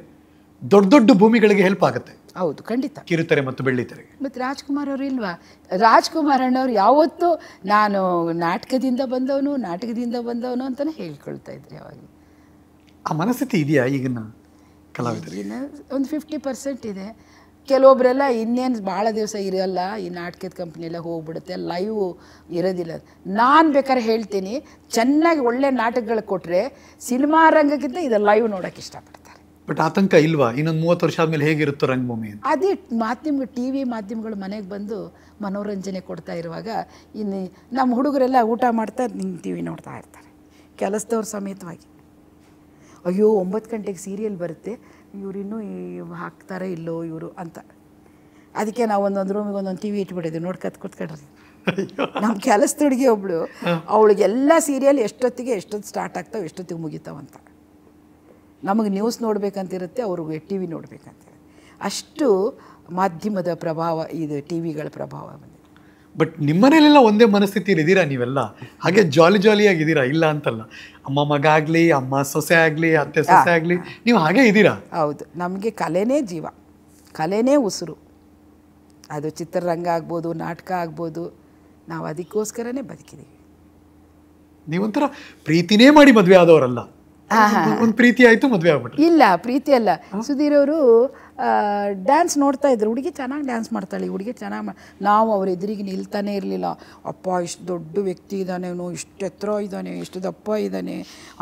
ದೊಡ್ಡ ದೊಡ್ಡ ಭೂಮಿಗಳಿಗೆ ಹೆಲ್ಪ್ ಆಗುತ್ತೆ. ಹೌದು, ಖಂಡಿತ. ಕಿರುತೆರೆ ಮತ್ತು ಬೆಳ್ಳಿತೆರೆಗೆ. ಮತ್ತು ರಾಜ್ಕುಮಾರ್ ಅವರು ಇಲ್ವಾ? ರಾಜ್ಕುಮಾರ್ ಅಣ್ಣವ್ರು ಯಾವತ್ತೂ ನಾನು ನಾಟಕದಿಂದ ಬಂದವನು ಅಂತಲೇ ಹೇಳ್ಕೊಳ್ತಾ ಇದ್ರು ಯಾವಾಗ. ಆ ಮನಸ್ಥಿತಿ ಇದೆಯಾ ಈಗಿನ ಕಲಾವಿದರಿಗೆ? ಒಂದು 50% ಇದೆ. ಕೆಲವೊಬ್ಬರೆಲ್ಲ ಇನ್ನೇನು ಭಾಳ ದಿವಸ ಇರಲ್ಲ, ಈ ನಾಟಕದ ಕಂಪ್ನಿ ಎಲ್ಲ ಹೋಗ್ಬಿಡುತ್ತೆ, ಲೈವ್ ಇರೋದಿಲ್ಲ. ನಾನು ಬೇಕಾದ್ರೆ ಹೇಳ್ತೀನಿ, ಚೆನ್ನಾಗಿ ಒಳ್ಳೆ ನಾಟಕಗಳು ಕೊಟ್ಟರೆ ಸಿನಿಮಾ ರಂಗಕ್ಕಿಂತ ಇದು ಲೈವ್ ನೋಡೋಕ್ಕೆ ಇಷ್ಟಪಡ್ತಾರೆ. ಬಟ್ ಆತಂಕ ಇಲ್ವಾ? ಇನ್ನೊಂದು 30 ವರ್ಷ ಆದಮೇಲೆ ಹೇಗಿರುತ್ತೋ ರಂಗಭೂಮಿ ಅಂತ? ಅದೇ ಮಾಧ್ಯಮಗಳು, ಟಿ ವಿ ಮಾಧ್ಯಮಗಳು ಮನೆಗೆ ಬಂದು ಮನೋರಂಜನೆ ಕೊಡ್ತಾ ಇರುವಾಗ ಇನ್ನು ನಮ್ಮ ಹುಡುಗರೆಲ್ಲ ಊಟ ಮಾಡ್ತಾ ಟಿ ವಿ ನೋಡ್ತಾ ಇರ್ತಾರೆ, ಕೆಲಸದವ್ರ ಸಮೇತವಾಗಿ. ಅಯ್ಯೋ 9 ಗಂಟೆಗೆ ಸೀರಿಯಲ್ ಬರುತ್ತೆ, ಇವರಿನ್ನೂ ಹಾಕ್ತಾರೆ ಇಲ್ಲೋ ಇವರು ಅಂತ. ಅದಕ್ಕೆ ನಾವು ಒಂದೊಂದು ರೂಮಿಗೆ ಒಂದೊಂದು ಟಿ ವಿ ಇಟ್ಬಿಟ್ಟಿದ್ವಿ, ಕೂತ್ಕೊಳ್ರಿ. ನಮ್ಮ ಕೆಲಸದ ಹುಡುಗಿ ಒಬ್ಬಳು, ಅವಳಿಗೆಲ್ಲ ಸೀರಿಯಲ್ ಎಷ್ಟೊತ್ತು ಸ್ಟಾರ್ಟ್ ಆಗ್ತಾವೆ, ಎಷ್ಟೊತ್ತಿಗೆ ಮುಗಿತಾವಂತ. ನಮಗೆ ನ್ಯೂಸ್ ನೋಡ್ಬೇಕಂತಿರುತ್ತೆ, ಅವ್ರಿಗೆ ಟಿ ವಿ ನೋಡ್ಬೇಕಂತಿರುತ್ತೆ. ಅಷ್ಟು ಮಾಧ್ಯಮದ ಪ್ರಭಾವ, ಇದು ಟಿ ವಿಗಳ ಪ್ರಭಾವ ಬಂದಿದೆ. ಬಟ್ ನಿಮ್ಮನೇಲೆಲ್ಲ ಒಂದೇ ಮನಸ್ಥಿತಿಯಲ್ಲಿ ಇದ್ದೀರಾ ನೀವೆಲ್ಲ? ಹಾಗೆ ಜಾಲಿಯಾಗಿದ್ದೀರಾ, ಇಲ್ಲ ಅಂತಲ್ಲ. ಅಮ್ಮ ಮಗ ಆಗಲಿ, ಅಮ್ಮ ಸೊಸೆ ಆಗಲಿ, ಅತ್ತೆ ಸೊಸೆ ಆಗಲಿ, ನೀವು ಹಾಗೆ ಇದ್ದೀರಾ? ಹೌದು, ನಮಗೆ ಕಲೆನೇ ಜೀವ, ಕಲೆನೇ ಉಸಿರು. ಅದು ಚಿತ್ರರಂಗ ಆಗ್ಬೋದು, ನಾಟಕ ಆಗ್ಬೋದು, ನಾವು ಅದಕ್ಕೋಸ್ಕರನೇ ಬದುಕಿದ್ದೀವಿ. ನೀವೊಂಥರ ಪ್ರೀತಿನೇ ಮಾಡಿ ಮದುವೆ ಆದವರಲ್ಲ, ಒಂದು ಪ್ರೀತಿ ಆಯಿತು ಮದುವೆ ಆಗ್ಬಿಟ್ರು. ಇಲ್ಲ, ಪ್ರೀತಿ ಅಲ್ಲ. ಸುಧೀರ್ ಅವರು ಡ್ಯಾನ್ಸ್ ನೋಡ್ತಾ ಇದ್ರು, ಹುಡುಗಿ ಚೆನ್ನಾಗಿ ಡ್ಯಾನ್ಸ್ ಮಾಡ್ತಾಳೆ, ಹುಡುಗಿ ಚೆನ್ನಾಗಿ ನಾವು ಅವ್ರ ಎದುರಿಗೆ ನಿಲ್ತಾನೆ ಇರಲಿಲ್ಲ. ಅಪ್ಪ ಇಷ್ಟು ದೊಡ್ಡ ವ್ಯಕ್ತಿ ಇದ್ದಾನೆ, ಅವನು ಇಷ್ಟು ಎತ್ತರ ಇದ್ದಾನೆ, ಇಷ್ಟು ದಪ್ಪ ಇದ್ದಾನೆ,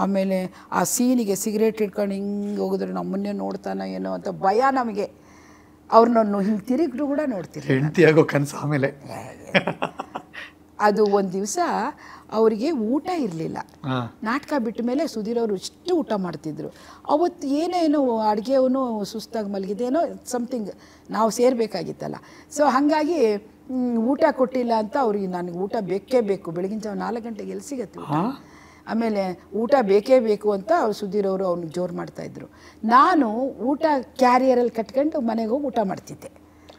ಆಮೇಲೆ ಆ ಸೀನಿಗೆ ಸಿಗರೇಟ್ ಇಟ್ಕೊಂಡು ಹಿಂಗೆ ಹೋಗಿದ್ರೆ ನಮ್ಮನ್ನೇ ನೋಡ್ತಾನೆ ಏನೋ ಅಂತ ಭಯ ನಮಗೆ. ಅವ್ರನ್ನ ಹಿಂಗೆ ತಿರುಗಿದ್ರು ಕೂಡ ನೋಡ್ತೀರಿ. ಹೆಂಡತಿಯಾಗೋ ಕನಸು. ಆಮೇಲೆ ಅದು ಒಂದು ದಿವಸ ಅವರಿಗೆ ಊಟ ಇರಲಿಲ್ಲ. ನಾಟಕ ಬಿಟ್ಟ ಮೇಲೆ ಸುಧೀರ್ ಅವರು ಇಷ್ಟು ಊಟ ಮಾಡ್ತಿದ್ರು. ಅವತ್ತು ಏನೇನೋ ಅಡುಗೆಯವನು ಸುಸ್ತಾಗಿ ಮಲಗಿದೇನೋ ಸಮಥಿಂಗ್, ನಾವು ಸೇರಬೇಕಾಗಿತ್ತಲ್ಲ. ಸೊ ಹಾಗಾಗಿ ಊಟ ಕೊಟ್ಟಿಲ್ಲ ಅಂತ ಅವ್ರಿಗೆ, ನನಗೆ ಊಟ ಬೇಕೇ ಬೇಕು, ಬೆಳಗಿನ ಜಾವ 4 ಗಂಟೆಗೆ ಎಲ್ಲಿ ಸಿಗತ್ತೆ ಊಟ, ಆಮೇಲೆ ಊಟ ಬೇಕೇ ಬೇಕು ಅಂತ ಅವ್ರು ಸುಧೀರ್ ಅವರು ಅವ್ನಿಗೆ ಜೋರು ಮಾಡ್ತಾಯಿದ್ರು. ನಾನು ಊಟ ಕ್ಯಾರಿಯರಲ್ಲಿ ಕಟ್ಕೊಂಡು ಮನೆಗೆ ಹೋಗಿ ಊಟ ಮಾಡ್ತಿದ್ದೆ.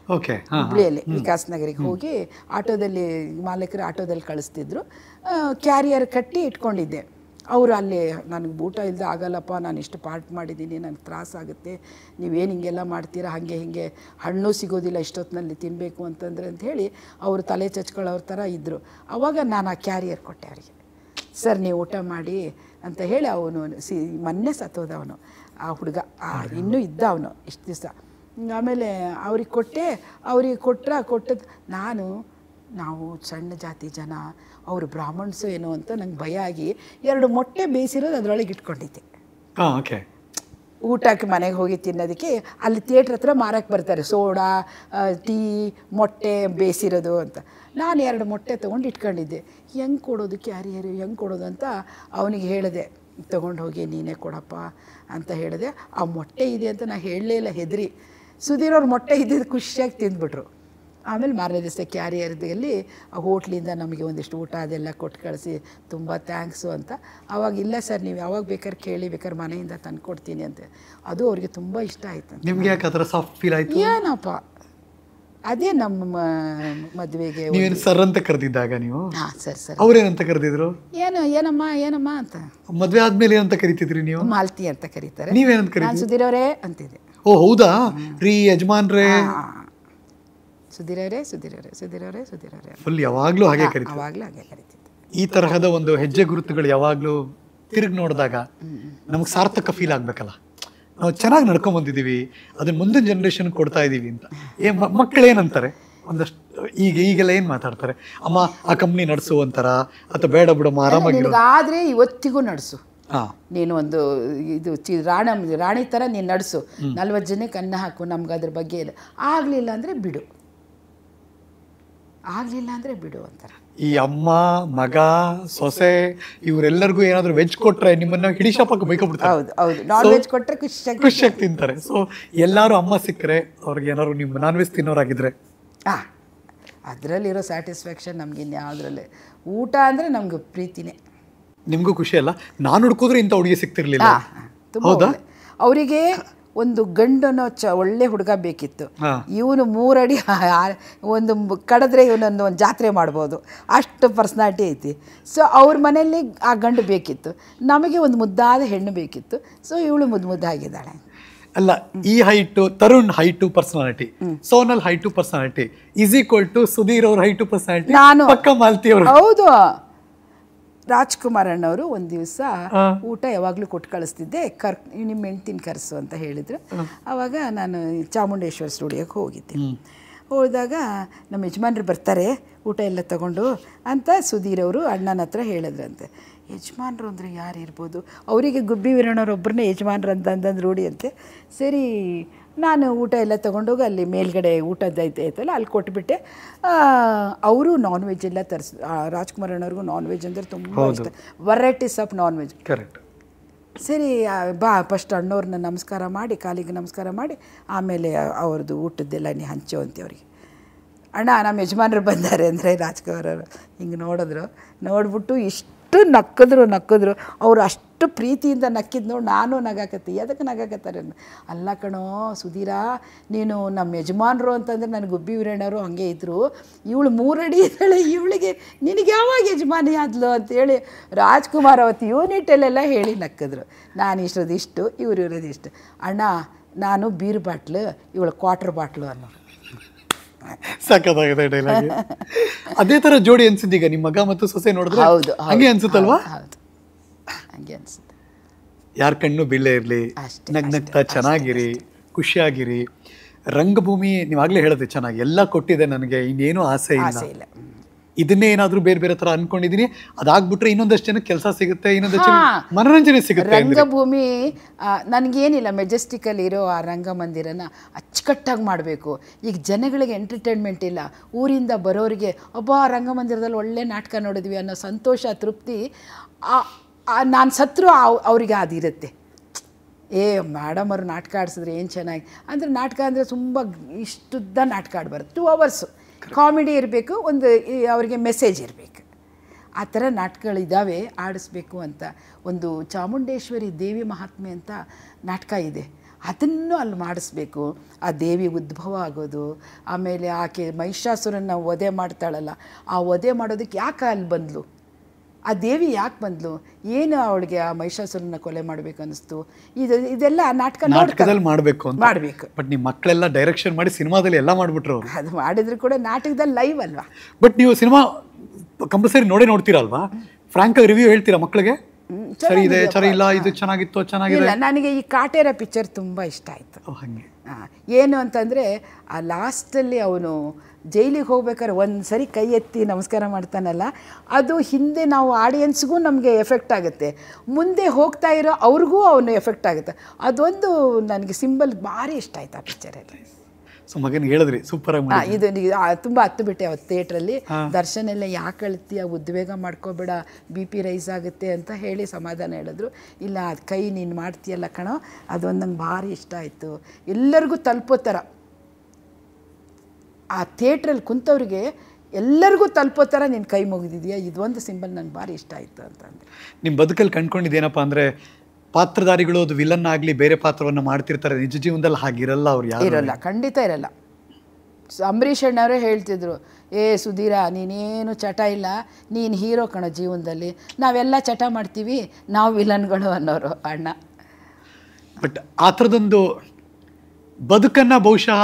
ಹುಬ್ಳಿಯಲ್ಲಿ ವಿಕಾಸ್ ನಗರಿಗೆ ಹೋಗಿ ಆಟೋದಲ್ಲಿ, ಮಾಲೀಕರು ಆಟೋದಲ್ಲಿ ಕಳಿಸ್ತಿದ್ರು, ಕ್ಯಾರಿಯರ್ ಕಟ್ಟಿ ಇಟ್ಕೊಂಡಿದ್ದೆ. ಅವರು ಅಲ್ಲಿ, ನನಗೆ ಊಟ ಇಲ್ಲದೆ ಆಗಲ್ಲಪ್ಪ, ನಾನು ಇಷ್ಟು ಪಾರ್ಟ್ ಮಾಡಿದ್ದೀನಿ, ನನಗೆ ತ್ರಾಸಾಗುತ್ತೆ, ನೀವೇನು ಹಿಂಗೆಲ್ಲ ಮಾಡ್ತೀರಾ, ಹಾಗೆ ಹೀಗೆ ಹಣ್ಣು ಸಿಗೋದಿಲ್ಲ ಇಷ್ಟೊತ್ತಿನಲ್ಲಿ ತಿನ್ನಬೇಕು ಅಂತಂದ್ರೆ ಅಂಥೇಳಿ ಅವರು ತಲೆ ಚಚ್ಕೊಳ್ಳೋರ ಥರ ಇದ್ದರು. ಆವಾಗ ನಾನು ಆ ಕ್ಯಾರಿಯರ್ ಕೊಟ್ಟೆ ಅವರಿಗೆ. ಸರ್ ನೀವು ಊಟ ಮಾಡಿ ಅಂತ ಹೇಳಿ. ಅವನು ಮೊನ್ನೆ ಸತ್ತೋದವನು ಆ ಹುಡುಗ, ಇನ್ನೂ ಇದ್ದ ಅವನು ಇಷ್ಟು ದಿವಸ. ಆಮೇಲೆ ಅವ್ರಿಗೆ ಕೊಟ್ಟೆ. ಅವ್ರಿಗೆ ಕೊಟ್ಟದ್ದು ನಾವು ಸಣ್ಣ ಜಾತಿ ಜನ, ಅವರು ಬ್ರಾಹ್ಮಣ್ಸು ಏನೋ ಅಂತ ನಂಗೆ ಭಯ ಆಗಿ 2 ಮೊಟ್ಟೆ ಬೇಯಿಸಿರೋದು ಅದರೊಳಗೆ ಇಟ್ಕೊಂಡಿದ್ದೆ. ಊಟಕ್ಕೆ ಮನೆಗೆ ಹೋಗಿ ತಿನ್ನೋದಕ್ಕೆ ಅಲ್ಲಿ ಥಿಯೇಟ್ರ್ ಹತ್ರ ಮಾರಕ್ಕೆ ಬರ್ತಾರೆ, ಸೋಡಾ, ಟೀ, ಮೊಟ್ಟೆ ಬೇಯಿಸಿರೋದು ಅಂತ. ನಾನು 2 ಮೊಟ್ಟೆ ತೊಗೊಂಡು ಇಟ್ಕೊಂಡಿದ್ದೆ. ಹೆಂಗೆ ಕೊಡೋದು ಕ್ಯಾರಿಯರು, ಹೆಂಗೆ ಕೊಡೋದು ಅಂತ ಅವನಿಗೆ ಹೇಳಿದೆ. ತೊಗೊಂಡು ಹೋಗಿ ನೀನೇ ಕೊಡಪ್ಪ ಅಂತ ಹೇಳಿದೆ. ಆ ಮೊಟ್ಟೆ ಇದೆ ಅಂತ ನಾನು ಹೇಳಲೇ ಇಲ್ಲ, ಹೆದರಿ. ಸುಧೀರ್ ಅವ್ರ ಮೊಟ್ಟೆ ಇದ್ದಿದ್ದು ಖುಷಿಯಾಗಿ ತಿಂದ್ಬಿಟ್ರು. ಆಮೇಲೆ ಮಾರನೇ ದಿವಸ ಕ್ಯಾರಿಯರ್ದಲ್ಲಿ ಆ ಹೋಟ್ಲಿಂದ ನಮಗೆ ಒಂದಿಷ್ಟು ಊಟ ಅದೆಲ್ಲ ಕೊಟ್ಟು ಕಳಿಸಿ, ತುಂಬ ಥ್ಯಾಂಕ್ಸು ಅಂತ. ಆವಾಗ, ಇಲ್ಲ ಸರ್ ನೀವು ಯಾವಾಗ ಬೇಕಾದ್ರೆ ಕೇಳಿ, ಬೇಕಾದ್ರೆ ಮನೆಯಿಂದ ತಂದು ಕೊಡ್ತೀನಿ ಅಂತ. ಅದು ಅವ್ರಿಗೆ ತುಂಬ ಇಷ್ಟ ಆಯ್ತು. ನಿಮಗೆ ಯಾಕೆ ಅದರ ಸಾಫ್ಟ್ ಫೀಲ್ ಆಯಿತು? ಏನಪ್ಪ, ಅದೇ ನಮ್ಮ ಮದುವೆಗೆ ಸರ್ ಅಂತ ಕರೆದಿದ್ದಾಗ ನೀವು? ಹಾಂ ಸರ್. ಅವ್ರೇನಂತ ಕರೆದಿದ್ರು? ಏನಮ್ಮ ಅಂತ. ಮದುವೆ ಆದ್ಮೇಲೆ ಏನಂತ ಕರಿತಿದ್ರಿ ನೀವು? ಮಾಲ್ತಿ ಅಂತ ಕರೀತಾರೆ. ನೀವೇನಂತ ಕರೀತೀರಿ? ಸುಧೀರ್ ಅವರೇ ಅಂತಿದೆ. ಓ ಹೌದಾ ರೀ ಯಜಮಾನ್ರೇ? ಸುಧೀರ್ ಅವರೇ. ಫುಲ್ ಯಾವಾಗಲೂ ಹಾಗೆ ಕರೀತಿದ್ದೆ. ಈ ತರಹದ ಒಂದು ಹೆಜ್ಜೆ ಗುರುತುಗಳು ಯಾವಾಗಲೂ ತಿರುಗಿ ನೋಡಿದಾಗ ನಮಗೆ ಸಾರ್ಥಕ ಫೀಲ್ ಆಗಬೇಕಲ್ಲ. ನಾವು ಚೆನ್ನಾಗಿ ನಡ್ಕೊಂಡ್ ಬಂದಿದ್ದೀವಿ, ಅದನ್ನ ಮುಂದಿನ ಜನ್ರೇಷನ್ ಕೊಡ್ತಾ ಇದ್ದೀವಿ ಅಂತ. ಮಕ್ಕಳೇನಂತಾರೆ? ಒಂದಷ್ಟು ಈಗೆಲ್ಲ ಏನು ಮಾತಾಡ್ತಾರೆ, ಅಮ್ಮ ಆ ಕಂಪ್ನಿ ನಡೆಸು ಅಂತಾರ ಅಥವಾ ಬೇಡ ಬಿಡಮ್ಮ ಆರಾಮಾಗಿ ನಿನಗಾದರೆ ಇವತ್ತಿಗೂ ನಡೆಸು, ಹಾಂ ನೀನು ಒಂದು ಇದು ರಾಣಿ ಥರ ನೀನು ನಡೆಸು, 40 ಜನಕ್ಕೆ ಅನ್ನ ಹಾಕು, ನಮ್ಗೆ ಅದ್ರ ಬಗ್ಗೆ ಇಲ್ಲ. ಆಗಲಿಲ್ಲ ಅಂದರೆ ಬಿಡು, ಆಗಲಿಲ್ಲ ಅಂದರೆ ಬಿಡು ಅಂತಾರೆ. ಈ ಅಮ್ಮ ಮಗ ಸೊಸೆ ಇವರೆಲ್ಲರಿಗೂ ಏನಾದರೂ ವೆಜ್ ಕೊಟ್ರೆ ನಿಮ್ಮನ್ನ ಹಿಡಿ ಶಾಪಕ್ಕೆ ಬೈಕೊಬಿಡ್ತಾರೆ. ಹೌದು ಹೌದು, ನಾನ್ ವೆಜ್ ಕೊಟ್ಟರೆ ಖುಷಿಯಾಗಿ ತಿಂತಾರೆ. ಸೊ ಎಲ್ಲರೂ ಅಮ್ಮ ಸಿಕ್ಕರೆ ಅವ್ರಿಗೆ ಏನಾದ್ರು ನಿಮ್ಮ ನಾನ್ ವೆಜ್ ತಿನ್ನೋರಾಗಿದ್ರೆ ಅದರಲ್ಲಿರೋ ಸ್ಯಾಟಿಸ್ಫ್ಯಾಕ್ಷನ್ ನಮ್ಗೆ ಇನ್ಯಾವುದ್ರಲ್ಲಿ. ಊಟ ಅಂದರೆ ನಮ್ಗೆ ಪ್ರೀತಿನೇ. ನಿಮಗೂ ಖುಷಿ ಅಲ್ಲ? ನಾನು ಹುಡ್ಕೋದ್ರೆ ಇಂಥ ಹುಡುಗಿ ಸಿಗ್ತಿರ್ಲಿಲ್ಲ. ತುಂಬ ಅವರಿಗೆ ಒಂದು ಗಂಡನೋ ಒಳ್ಳೆ ಹುಡುಗ ಬೇಕಿತ್ತು. ಇವನು 3 ಅಡಿ ಒಂದು ಕಡಿದ್ರೆ ಇವನೊಂದು ಒಂದು ಜಾತ್ರೆ ಮಾಡ್ಬೋದು, ಅಷ್ಟು ಪರ್ಸ್ನಾಲಿಟಿ ಐತಿ. ಸೊ ಅವ್ರ ಮನೆಯಲ್ಲಿ ಆ ಗಂಡು ಬೇಕಿತ್ತು, ನಮಗೆ ಒಂದು ಮುದ್ದಾದ ಹೆಣ್ಣು ಬೇಕಿತ್ತು. ಸೊ ಇವಳು ಮುದ್ದಾಗಿದ್ದಾಳೆ. ಅಲ್ಲ, ಈ height Tarun height personality, Sonal height personality is equal to Sudhir ಅವ್ರ ಹೈಟು ಪರ್ಸನಾಲಿಟಿ, ನಾನು ಪಕ್ಕ ಮಾಲ್ತಿ ಅವರು. ಹೌದು, ರಾಜ್ಕುಮಾರ್ ಅಣ್ಣವರು ಒಂದು ದಿವಸ ಊಟ ಯಾವಾಗಲೂ ಕೊಟ್ಟು ಕಳಿಸ್ತಿದ್ದೆ, ನಿಮ್ಮ ಹೆಂಡ್ತಿನ ಕರೆಸು ಅಂತ ಹೇಳಿದರು. ಆವಾಗ ನಾನು ಚಾಮುಂಡೇಶ್ವರಿ ಸ್ಟುಡಿಯೋಕ್ಕೆ ಹೋಗಿದ್ದೆ. ಹೋದಾಗ ನಮ್ಮ ಯಜಮಾನ್ರು ಬರ್ತಾರೆ ಊಟ ಎಲ್ಲ ತಗೊಂಡು ಅಂತ ಸುಧೀರ್ ಅವರು ಅಣ್ಣನ ಹತ್ರ ಹೇಳಿದ್ರಂತೆ. ಯಜಮಾನ್ರು ಅಂದರೆ ಯಾರು ಇರ್ಬೋದು, ಅವರಿಗೆ ಗುಬ್ಬಿ ವೀರಣ್ಣವ್ರೊಬ್ಬರನ್ನೇ ಯಜಮಾನ್ರು ಅಂತಂದು ರೂಢಿ ಅಂತೆ. ಸರಿ, ನಾನು ಊಟ ಎಲ್ಲ ತೊಗೊಂಡೋಗಿ ಅಲ್ಲಿ ಮೇಲ್ಗಡೆ ಊಟದ ಐತಲ್ಲ ಅಲ್ಲಿ ಕೊಟ್ಬಿಟ್ಟೆ. ಅವರು ನಾನ್ ವೆಜ್ ಎಲ್ಲ ರಾಜ್ಕುಮಾರ್ ಅಣ್ಣವ್ರಿಗೂ ನಾನ್ ವೆಜ್ ಅಂದರೆ ತುಂಬ ಇಷ್ಟ, varieties of non veg. Correct. ಸರಿ ಬಾ, ಫಸ್ಟ್ ಅಣ್ಣವ್ರನ್ನ ನಮಸ್ಕಾರ ಮಾಡಿ, ಕಾಲಿಗೆ ನಮಸ್ಕಾರ ಮಾಡಿ, ಆಮೇಲೆ ಅವ್ರದ್ದು ಊಟದ್ದೆಲ್ಲ ನೀ ಹಂಚುವಂತೆ ಅವ್ರಿಗೆ. ಅಣ್ಣ ನಮ್ಮ ಯಜಮಾನ್ರು ಬಂದಾರೆ ಅಂದರೆ ರಾಜ್ಕುಮಾರ್ ಅವರು ಹಿಂಗೆ ನೋಡಿದ್ರು. ನೋಡ್ಬಿಟ್ಟು ಇಷ್ಟು ನಕ್ಕಿದ್ರು. ಅವರು ಅಷ್ಟು ಪ್ರೀತಿಯಿಂದ ನಕ್ಕಿದ್ದು ನೋಡಿ ನಾನು ನಗಾಕತ್ತಿ. ಅದಕ್ಕೆ ನಗಾಕತ್ತಾರೆ. ಅಲ್ಲ ಕಣೋ ಸುಧೀರ, ನೀನು ನಮ್ಮ ಯಜಮಾನ್ರು ಅಂತಂದರೆ ನನಗೆ ಗುಬ್ಬಿ ವೀರಣ್ಣವರು ಹಾಗೆ ಇದ್ದರು, ಇವಳು 3 ಅಡಿ ಇದ್ದಾಳೆ, ಇವಳಿಗೆ ನಿನಗೆ ಯಾವಾಗ ಯಜಮಾನಿ ಆದ್ಲು ಅಂತೇಳಿ ರಾಜ್ಕುಮಾರ್ ಅವತ್ತು ಯೂನಿಟಲ್ಲೆಲ್ಲ ಹೇಳಿ ನಕ್ಕಿದ್ರು. ನಾನು ಇಷ್ಟೊಂದಿಷ್ಟು, ಇವ್ರು ಇರೋದಿಷ್ಟು. ಅಣ್ಣ ನಾನು ಬೀರ್ ಬಾಟ್ಲು, ಇವಳು ಕ್ವಾರ್ಟರ್ ಬಾಟ್ಲು ಅನ್ನೋ. ಸಾಕಾಗಿದೆ ಡೈಲಾಗ್. ಅದೇ ತರ ಜೋಡಿ ಅನ್ಸಿದ್ದೀಗ ನಿಮ್ಮ ಮಗ ಮತ್ತು ಸೊಸೆ ನೋಡಿದ್ರೆ? ಹೌದು, ಹಂಗೆ ಅನ್ಸುತ್ತಲ್ವಾ? ಹೌದು, ಹಂಗೆ ಅನ್ಸುತ್ತೆ. ಯಾರ ಕಣ್ಣು ಬೀಳೇ ಇರಲಿ, ನಗ್ನಗ್ತಾ ಚೆನ್ನಾಗಿರಿ, ಖುಷಿಯಾಗಿರಿ. ರಂಗಭೂಮಿ ನೀವಾಗಲೇ ಹೇಳಿದೆ ಚೆನ್ನಾಗಿ, ಎಲ್ಲ ಕೊಟ್ಟಿದೆ ನನಗೆ, ಇನ್ನೇನು ಆಸೆ ಇಲ್ಲ. ಇದನ್ನೇ ಏನಾದರೂ ಬೇರೆ ಬೇರೆ ಥರ ಅನ್ಕೊಂಡಿದ್ದೀನಿ, ಅದಾಗ್ಬಿಟ್ರೆ ಇನ್ನೊಂದಷ್ಟು ಜನಕ್ಕೆ ಕೆಲಸ ಸಿಗುತ್ತೆ, ಇನ್ನೊಂದಷ್ಟು ಮನೋರಂಜನೆ ಸಿಗುತ್ತೆ. ರಂಗಭೂಮಿ ನನಗೇನಿಲ್ಲ, ಮೆಜೆಸ್ಟಿಕಲ್ಲಿ ಇರೋ ಆ ರಂಗಮಂದಿರನ ಅಚ್ಚುಕಟ್ಟಾಗಿ ಮಾಡಬೇಕು. ಈಗ ಜನಗಳಿಗೆ ಎಂಟರ್ಟೈನ್ಮೆಂಟ್ ಇಲ್ಲ, ಊರಿಂದ ಬರೋರಿಗೆ ಒಬ್ಬ ರಂಗಮಂದಿರದಲ್ಲಿ ಒಳ್ಳೆ ನಾಟಕ ನೋಡಿದ್ವಿ ಅನ್ನೋ ಸಂತೋಷ, ತೃಪ್ತಿ ನಾನು ಸತ್ರು ಅವರಿಗೆ ಅದಿರುತ್ತೆ. ಮೇಡಮ್ ಅವರು ನಾಟಕ ಆಡಿಸಿದ್ರೆ ಏನು ಚೆನ್ನಾಗಿ ಅಂದರೆ, ನಾಟಕ ಅಂದರೆ ತುಂಬ ಇಷ್ಟುದ್ದ ನಾಟಕ ಆಡಬಾರ್ದು, 2 hours ಕಾಮಿಡಿ ಇರಬೇಕು, ಒಂದು ಅವರಿಗೆ ಮೆಸೇಜ್ ಇರಬೇಕು. ಆ ಥರ ನಾಟಕಗಳಿದ್ದಾವೆ ಆಡಿಸ್ಬೇಕು ಅಂತ. ಒಂದು ಚಾಮುಂಡೇಶ್ವರಿ ದೇವಿ ಮಹಾತ್ಮೆ ಅಂತ ನಾಟಕ ಇದೆ, ಅದನ್ನು ಅಲ್ಲಿ ಮಾಡಿಸ್ಬೇಕು. ಆ ದೇವಿ ಉದ್ಭವ ಆಗೋದು, ಆಮೇಲೆ ಆಕೆ ಮಹಿಷಾಸುರನ್ನ ವಧೆ ಮಾಡ್ತಾಳಲ್ಲ, ಆ ವಧೆ ಮಾಡೋದಕ್ಕೆ ಯಾಕೆ ಅಲ್ಲಿ ಬಂದಳು, ಆ ದೇವಿ ಯಾಕೆ ಬಂದಳು, ಏನು ಅವಳಿಗೆ ಆ ಮಹಿಷಾಸುರನ್ನ ಕೊಲೆ ಮಾಡಬೇಕು ಅನ್ನಿಸ್ತು, ಇದೆಲ್ಲ ನಾಟಕದಲ್ಲಿ ಮಾಡಬೇಕು ಅಂತ ಮಾಡಬೇಕು. ಬಟ್ ನಿಮ್ಮ ಮಕ್ಕಳೆಲ್ಲ ಡೈರೆಕ್ಷನ್ ಮಾಡಿ ಸಿನಿಮಾದಲ್ಲಿ ಎಲ್ಲ ಮಾಡಿಬಿಟ್ರು. ಅದು ಮಾಡಿದ್ರು ಕೂಡ ನಾಟಕದಲ್ಲಿ ಲೈವ್ ಅಲ್ವಾ. ಬಟ್ ನೀವು ಸಿನಿಮಾ ಕಂಪಲ್ಸರಿ ನೋಡ್ತೀರಲ್ವಾ? ಫ್ರಾಂಕ್ ಆಗಿ ರಿವ್ಯೂ ಹೇಳ್ತೀರಾ ಮಕ್ಕಳಿಗೆ? ಸರಿ ಇದೆ, ಸರಿ ಇಲ್ಲ, ಇದು ಚೆನ್ನಾಗಿತ್ತು, ಚೆನ್ನಾಗಿಲ್ಲ. ನನಗೆ ಈ ಕಾಟೇರ ಪಿಕ್ಚರ್ ತುಂಬ ಇಷ್ಟ ಆಯಿತು. ಹಾಗೆ ಏನು ಅಂತಂದರೆ, ಆ ಲಾಸ್ಟಲ್ಲಿ ಅವನು ಜೈಲಿಗೆ ಹೋಗ್ಬೇಕಾದ್ರೆ ಒಂದು ಸರಿ ಕೈ ಎತ್ತಿ ನಮಸ್ಕಾರ ಮಾಡ್ತಾನಲ್ಲ, ಅದು ಹಿಂದೆ ನಾವು ಆಡಿಯನ್ಸ್ಗೂ ನಮಗೆ ಎಫೆಕ್ಟ್ ಆಗುತ್ತೆ, ಮುಂದೆ ಹೋಗ್ತಾ ಇರೋ ಅವ್ರಿಗೂ ಅವನು ಎಫೆಕ್ಟ್ ಆಗುತ್ತೆ. ಅದೊಂದು ನನಗೆ ಸಿಂಬಲ್ ಭಾರಿ ಇಷ್ಟ ಆಯ್ತು ಆ ಪಿಕ್ಚರಲ್ಲಿ. ಸೊ ಮಗನಿಗೆ ಹೇಳಿದ್ರಿ ಸೂಪರ್ ಆಗಿ ಇದು ತುಂಬ ಹತ್ತು ಬಿಟ್ಟೆ ಅವತ್ತು ಥಿಯೇಟ್ರಲ್ಲಿ. ದರ್ಶನ ಎಲ್ಲ ಯಾಕೆ ಅಳ್ತೀಯ, ಉದ್ವೇಗ ಮಾಡ್ಕೋಬೇಡ, BP ರೈಸ್ ಆಗುತ್ತೆ ಅಂತ ಹೇಳಿ ಸಮಾಧಾನ ಹೇಳಿದ್ರು. ಇಲ್ಲ, ಅದು ಕೈ ನೀನು ಮಾಡ್ತೀಯಲ್ಲ ಕಣೋ, ಅದೊಂದು ನಂಗೆ ಭಾರಿ ಇಷ್ಟ ಆಯಿತು. ಎಲ್ಲರಿಗೂ ತಲುಪೋ ಥರ, ಆ ಥಿಯೇಟ್ರಲ್ಲಿ ಕುಂತವ್ರಿಗೆ ಎಲ್ಲರಿಗೂ ತಲುಪೋ ಥರ ನೀನು ಕೈ ಮುಗಿದಿದೆಯಾ, ಇದೊಂದು ಸಿಂಬಲ್ ನನಗೆ ಭಾರಿ ಇಷ್ಟ ಆಯಿತು ಅಂತಂದರೆ. ನಿಮ್ಮ ಬದುಕಲ್ಲಿ ಕಂಡ್ಕೊಂಡಿದ್ದೇನಪ್ಪ ಅಂದರೆ, ಪಾತ್ರಧಾರಿಗಳು ಅದು ವಿಲನ್ ಆಗಲಿ ಬೇರೆ ಪಾತ್ರವನ್ನು ಮಾಡ್ತಿರ್ತಾರೆ, ನಿಜ ಜೀವನದಲ್ಲಿ ಹಾಗಿರಲ್ಲ, ಅವ್ರು ಯಾರು ಇರೋಲ್ಲ, ಖಂಡಿತ ಇರಲ್ಲ. ಅಂಬರೀಷ್ ಅಣ್ಣವರೇ ಹೇಳ್ತಿದ್ರು, ಸುಧೀರ ನೀನೇನು ಚಟ ಇಲ್ಲ, ನೀನು ಹೀರೋ ಕಣೋ ಜೀವನದಲ್ಲಿ, ನಾವೆಲ್ಲ ಚಟ ಮಾಡ್ತೀವಿ, ನಾವು ವಿಲನ್ಗಳು ಅನ್ನೋರು ಅಣ್ಣ. ಬಟ್ ಆ ಥರದೊಂದು ಬದುಕನ್ನು ಬಹುಶಃ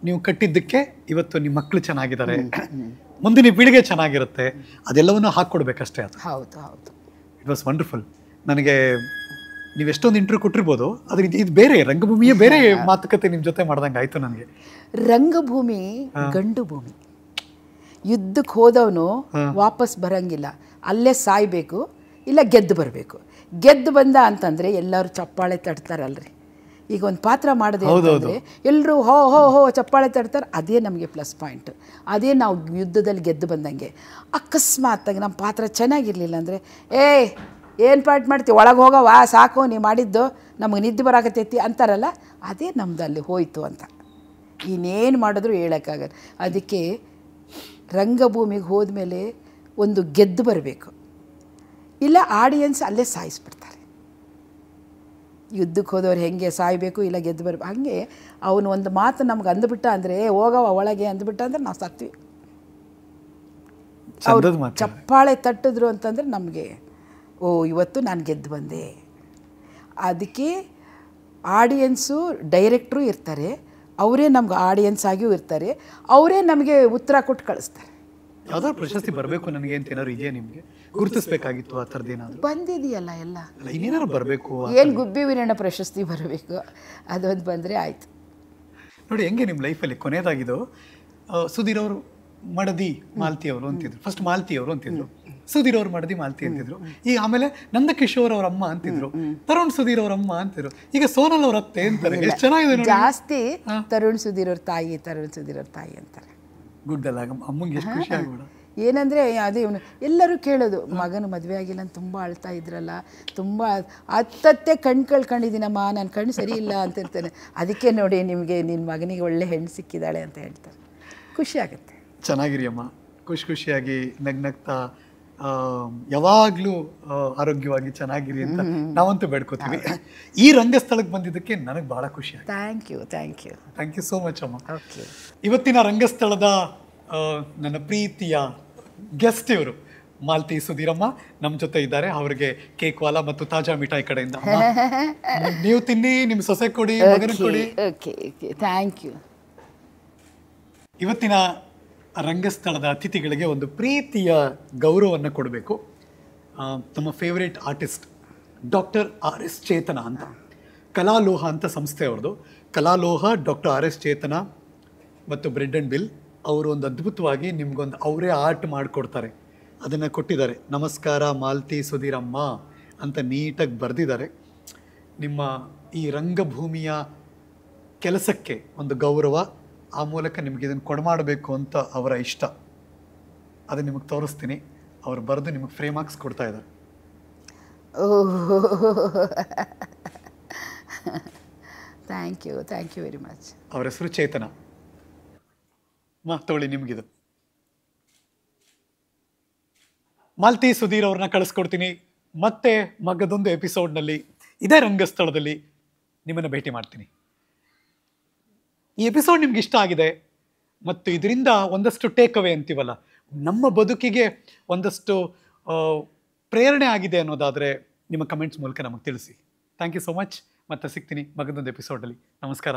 ನೀವು ಕಟ್ಟಿದ್ದಕ್ಕೆ ಇವತ್ತು ನಿಮ್ಮ ಮಕ್ಕಳು ಚೆನ್ನಾಗಿದ್ದಾರೆ, ಮುಂದಿನ ಪೀಳಿಗೆ ಚೆನ್ನಾಗಿರುತ್ತೆ, ಅದೆಲ್ಲವನ್ನು ಹಾಕ್ಕೊಡ್ಬೇಕಷ್ಟೇ. ಅದು ಹೌದು ಹೌದು, ಇಟ್ ವಾಸ್ ವಂಡರ್ಫುಲ್. ನನಗೆ ನೀವು ಎಷ್ಟೊಂದು ಇಂಟರ್ವ್ಯೂ ಕೊಟ್ಟಿರ್ಬೋದು, ಅದ್ರ ಇದು ಬೇರೆ ರಂಗಭೂಮಿಯ ಬೇರೆ ಮಾತುಕತೆ ನಿಮ್ಮ ಜೊತೆ ಮಾಡ್ದಂಗೆ ಆಯಿತು ನನಗೆ. ರಂಗಭೂಮಿ ಗಂಡು ಭೂಮಿ, ಯುದ್ಧಕ್ಕೆ ಹೋದವನು ವಾಪಸ್ ಬರಂಗಿಲ್ಲ, ಅಲ್ಲೇ ಸಾಯ್ಬೇಕು, ಇಲ್ಲ ಗೆದ್ದು ಬರಬೇಕು. ಗೆದ್ದು ಬಂದ ಅಂತಂದರೆ ಎಲ್ಲರೂ ಚಪ್ಪಾಳೆ ತಡ್ತಾರಲ್ರಿ. ಈಗ ಒಂದು ಪಾತ್ರ ಮಾಡಿದೆ ಅಂತಂದರೆ ಎಲ್ಲರೂ ಹೋ ಹೋ ಹೋ ಚಪ್ಪಾಳೆ ತಡ್ತಾರೆ, ಅದೇ ನಮಗೆ ಪ್ಲಸ್ ಪಾಯಿಂಟ್. ಅದೇ ನಾವು ಯುದ್ಧದಲ್ಲಿ ಗೆದ್ದು ಬಂದಂಗೆ. ಅಕಸ್ಮಾತ್ತಾಗಿ ನಮ್ಮ ಪಾತ್ರ ಚೆನ್ನಾಗಿರಲಿಲ್ಲ ಅಂದರೆ ಏನು ಪಾಠ ಮಾಡ್ತೀವಿ, ಒಳಗೆ ಹೋಗವಾ ಸಾಕು ನೀ ಮಾಡಿದ್ದು, ನಮಗೆ ನಿದ್ದೆ ಬರಾಕತ್ತೈತಿ ಅಂತಾರಲ್ಲ, ಅದೇ ನಮ್ದು ಅಲ್ಲಿ ಹೋಯಿತು ಅಂತ. ಇನ್ನೇನು ಮಾಡಿದ್ರು ಹೇಳೋಕ್ಕಾಗಲ್ಲ. ಅದಕ್ಕೆ ರಂಗಭೂಮಿಗೆ ಹೋದ್ಮೇಲೆ ಒಂದು ಗೆದ್ದು ಬರಬೇಕು, ಇಲ್ಲ ಆಡಿಯನ್ಸ್ ಅಲ್ಲೇ ಸಾಯಿಸ್ಬಿಡ್ತಾರೆ. ಯುದ್ಧಕ್ಕೆ ಹೋದವ್ರು ಹೆಂಗೆ ಸಾಯಬೇಕು, ಇಲ್ಲ ಗೆದ್ದು ಬರಬೇಕು, ಹಾಗೆ ಅವನು ಒಂದು ಮಾತು ನಮ್ಗೆ ಅಂದುಬಿಟ್ಟ ಅಂದರೆ ಹೋಗವ ಒಳಗೆ ಅಂದುಬಿಟ್ಟ ಅಂದರೆ ನಾವು ಸತ್ವಿ. ಅವ್ರು ಚಪ್ಪಾಳೆ ತಟ್ಟಿದ್ರು ಅಂತಂದರೆ ನಮಗೆ ಇವತ್ತು ನಾನು ಗೆದ್ದು ಬಂದೆ. ಅದಕ್ಕೆ ಆಡಿಯನ್ಸು ಡೈರೆಕ್ಟ್ರು ಇರ್ತಾರೆ, ಅವರೇ ನಮ್ಗೆ ಆಡಿಯನ್ಸ್ ಆಗಿಯೂ ಇರ್ತಾರೆ, ಅವರೇ ನಮಗೆ ಉತ್ತರ ಕೊಟ್ಟು ಕಳಿಸ್ತಾರೆ. ಯಾವ್ದಾದ್ರು ಪ್ರಶಸ್ತಿ ಬರಬೇಕು ನನಗೆ ಅಂತ ಏನಾದ್ರು ಇದೆಯಾ ನಿಮಗೆ? ಗುರುತಿಸ್ಬೇಕಾಗಿತ್ತು ಆ ಥರದ್ದು ಏನಾದ್ರು? ಬಂದಿದೆಯಲ್ಲ ಎಲ್ಲ, ಇನ್ನೇನಾದ್ರು ಬರಬೇಕು. ಏನು ಗುಬ್ಬಿ ವೀರಣ್ಣ ಪ್ರಶಸ್ತಿ ಬರಬೇಕು, ಅದೊಂದು ಬಂದರೆ ಆಯಿತು. ನೋಡಿ ಹೆಂಗೆ ನಿಮ್ಮ ಲೈಫಲ್ಲಿ ಕೊನೆಯದಾಗಿದ್ದು, ಸುಧೀರ್ ಅವರು ಮಡದಿ ಮಾಲ್ತಿ ಅವರು ಅಂತಿದ್ರು, ಫಸ್ಟ್ ಮಾಲ್ತಿ ಅವರು ಅಂತಿದ್ರು, ಸುಧೀರ್ ಅವ್ರು ಮಡದಿ ಮಾಲ್ತಿ ಅಂತಿದ್ರು, ಈಗ ಆಮೇಲೆ ನಂದಕಿಶೋರ್ ಅವ್ರ ಅಮ್ಮ ಅಂತಿದ್ರು, ತರುಣ್ ಸುಧೀರ್ ಅವ್ರ ಅಮ್ಮ ಅಂತಿದ್ರು, ಈಗ ಸೋನಲ್ ಅವ್ರ ಅತ್ತೆ ಅಂತಾರೆ. ಎಷ್ಟು ಚೆನ್ನಾಗಿದೆ ನೋಡಿ. ಜಾಸ್ತಿ ತರುಣ್ ಸುಧೀರ್ ಅವ್ರ ತಾಯಿ, ತರುಣ್ ಸುಧೀರ್ ಅವ್ರ ತಾಯಿ ಅಂತಾರೆ. ಗುಡ್ ಅಲ್ಲ, ಅಮ್ಮಂಗೆ ಎಷ್ಟು ಖುಷಿ ಆಗ್ಬೇಡ. ಏನಂದರೆ ಅದೇ ಇವನು ಎಲ್ಲರೂ ಕೇಳೋದು, ಮಗನು ಮದುವೆ ಆಗಿಲ್ಲ ಅಂತ ತುಂಬ ಅಳ್ತಾ ಇದ್ರಲ್ಲ, ತುಂಬ ಹತ್ತತ್ತೆ ಕಣ್ಣು ಕಳ್ಕೊಂಡಿದ್ದೀನಮ್ಮ, ನನ್ನ ಕಣ್ಣು ಸರಿ ಇಲ್ಲ ಅಂತ ಇರ್ತೇನೆ, ಅದಕ್ಕೆ ನೋಡಿ ನಿಮಗೆ ನಿನ್ನ ಮಗನಿಗೆ ಒಳ್ಳೆ ಹೆಣ್ಣು ಸಿಕ್ಕಿದ್ದಾಳೆ ಅಂತ ಹೇಳ್ತಾರೆ. ಖುಷಿ ಆಗುತ್ತೆ. ಚೆನ್ನಾಗಿರಿ ಅಮ್ಮ, ಖುಷಿಯಾಗಿ ನಗ್ನಗ್ತಾ ಯಾವಾಗಲೂ ಆರೋಗ್ಯವಾಗಿ ಚೆನ್ನಾಗಿರಿ ಅಂತ ನಾವಂತೂ ಬೇಡ್ಕೋತೀವಿ. ಈ ರಂಗಸ್ಥಳಕ್ಕೆ ಬಂದಿದ್ದಕ್ಕೆ ನನಗೆ ಭಾಳ ಖುಷಿ ಆಯ್ತು. ಥ್ಯಾಂಕ್ ಯು ಸೋ ಮಚ್ ಅಮ್ಮ. ಓಕೆ, ಇವತ್ತಿನ ರಂಗಸ್ಥಳದ ನನ್ನ ಪ್ರೀತಿಯ ಗೆಸ್ಟ್ ಇವರು ಮಾಲ್ತಿ ಸುಧೀರಮ್ಮ ನಮ್ಮ ಜೊತೆ ಇದ್ದಾರೆ. ಅವರಿಗೆ ಕೇಕ್ ವಾಲಾ ಮತ್ತು ತಾಜಾ ಮಿಠಾಯಿ ಕಡೆಯಿಂದ ನೀವು ತಿನ್ನಿ, ನಿಮ್ಮ ಸೊಸೆ ಕೊಡಿ, ಮಗನ ಕೊಡಿ. Thank you. ಇವತ್ತಿನ ರಂಗಸ್ಥಳದ ಅತಿಥಿಗಳಿಗೆ ಒಂದು ಪ್ರೀತಿಯ ಗೌರವವನ್ನು ಕೊಡಬೇಕು. ನಮ್ಮ favourite artist doctor RS Chetana ಅಂತ, ಕಲಾಲೋಹ ಅಂತ ಸಂಸ್ಥೆ ಅವ್ರದ್ದು. ಕಲಾಲೋಹ, ಡಾಕ್ಟರ್ RS ಚೇತನ ಮತ್ತು ಬ್ರೆಡ್ ಆ್ಯಂಡ್ ಬಿಲ್ ಅವರು ಒಂದು ಅದ್ಭುತವಾಗಿ ನಿಮ್ಗೊಂದು ಅವರೇ ಆರ್ಟ್ ಮಾಡಿಕೊಡ್ತಾರೆ, ಅದನ್ನು ಕೊಟ್ಟಿದ್ದಾರೆ. ನಮಸ್ಕಾರ ಮಾಲ್ತಿ ಸುಧೀರಮ್ಮ ಅಂತ ನೀಟಾಗಿ ಬರೆದಿದ್ದಾರೆ. ನಿಮ್ಮ ಈ ರಂಗಭೂಮಿಯ ಕೆಲಸಕ್ಕೆ ಒಂದು ಗೌರವ, ಆ ಮೂಲಕ ನಿಮಗೆ ಇದನ್ನು ಕೊಡಮಾಡಬೇಕು ಅಂತ ಅವರ ಇಷ್ಟ. ಅದನ್ನು ನಿಮಗೆ ತೋರಿಸ್ತೀನಿ. ಅವರು ಬರೆದು ನಿಮಗೆ ಫ್ರೇಮ್ ಹಾಕ್ಸ್ ಕೊಡ್ತಾ ಇದ್ದಾರೆ. Thank you very much. ಅವರ ಹೆಸರು ಚೇತನ. ತಗೊಳ್ಳಿ ನಿಮಗಿದು. ಮಾಲ್ತಿ ಸುಧೀರ್ ಅವ್ರನ್ನ ಕಳಿಸ್ಕೊಡ್ತೀನಿ. ಮತ್ತೆ ಮಗದೊಂದು ಎಪಿಸೋಡ್ನಲ್ಲಿ ಇದೇ ರಂಗಸ್ಥಳದಲ್ಲಿ ನಿಮ್ಮನ್ನು ಭೇಟಿ ಮಾಡ್ತೀನಿ. ಈ ಎಪಿಸೋಡ್ ನಿಮ್ಗೆ ಇಷ್ಟ ಆಗಿದೆ ಮತ್ತು ಇದರಿಂದ ಒಂದಷ್ಟು ಟೇಕ್ ಅವೇ ಅಂತೀವಲ್ಲ, ನಮ್ಮ ಬದುಕಿಗೆ ಒಂದಷ್ಟು ಪ್ರೇರಣೆ ಆಗಿದೆ ಅನ್ನೋದಾದರೆ ನಿಮ್ಮ ಕಮೆಂಟ್ಸ್ ಮೂಲಕ ನಮಗೆ ತಿಳಿಸಿ. Thank you so much. ಮತ್ತೆ ಸಿಗ್ತೀನಿ ಮಗದೊಂದು ಎಪಿಸೋಡಲ್ಲಿ. ನಮಸ್ಕಾರ.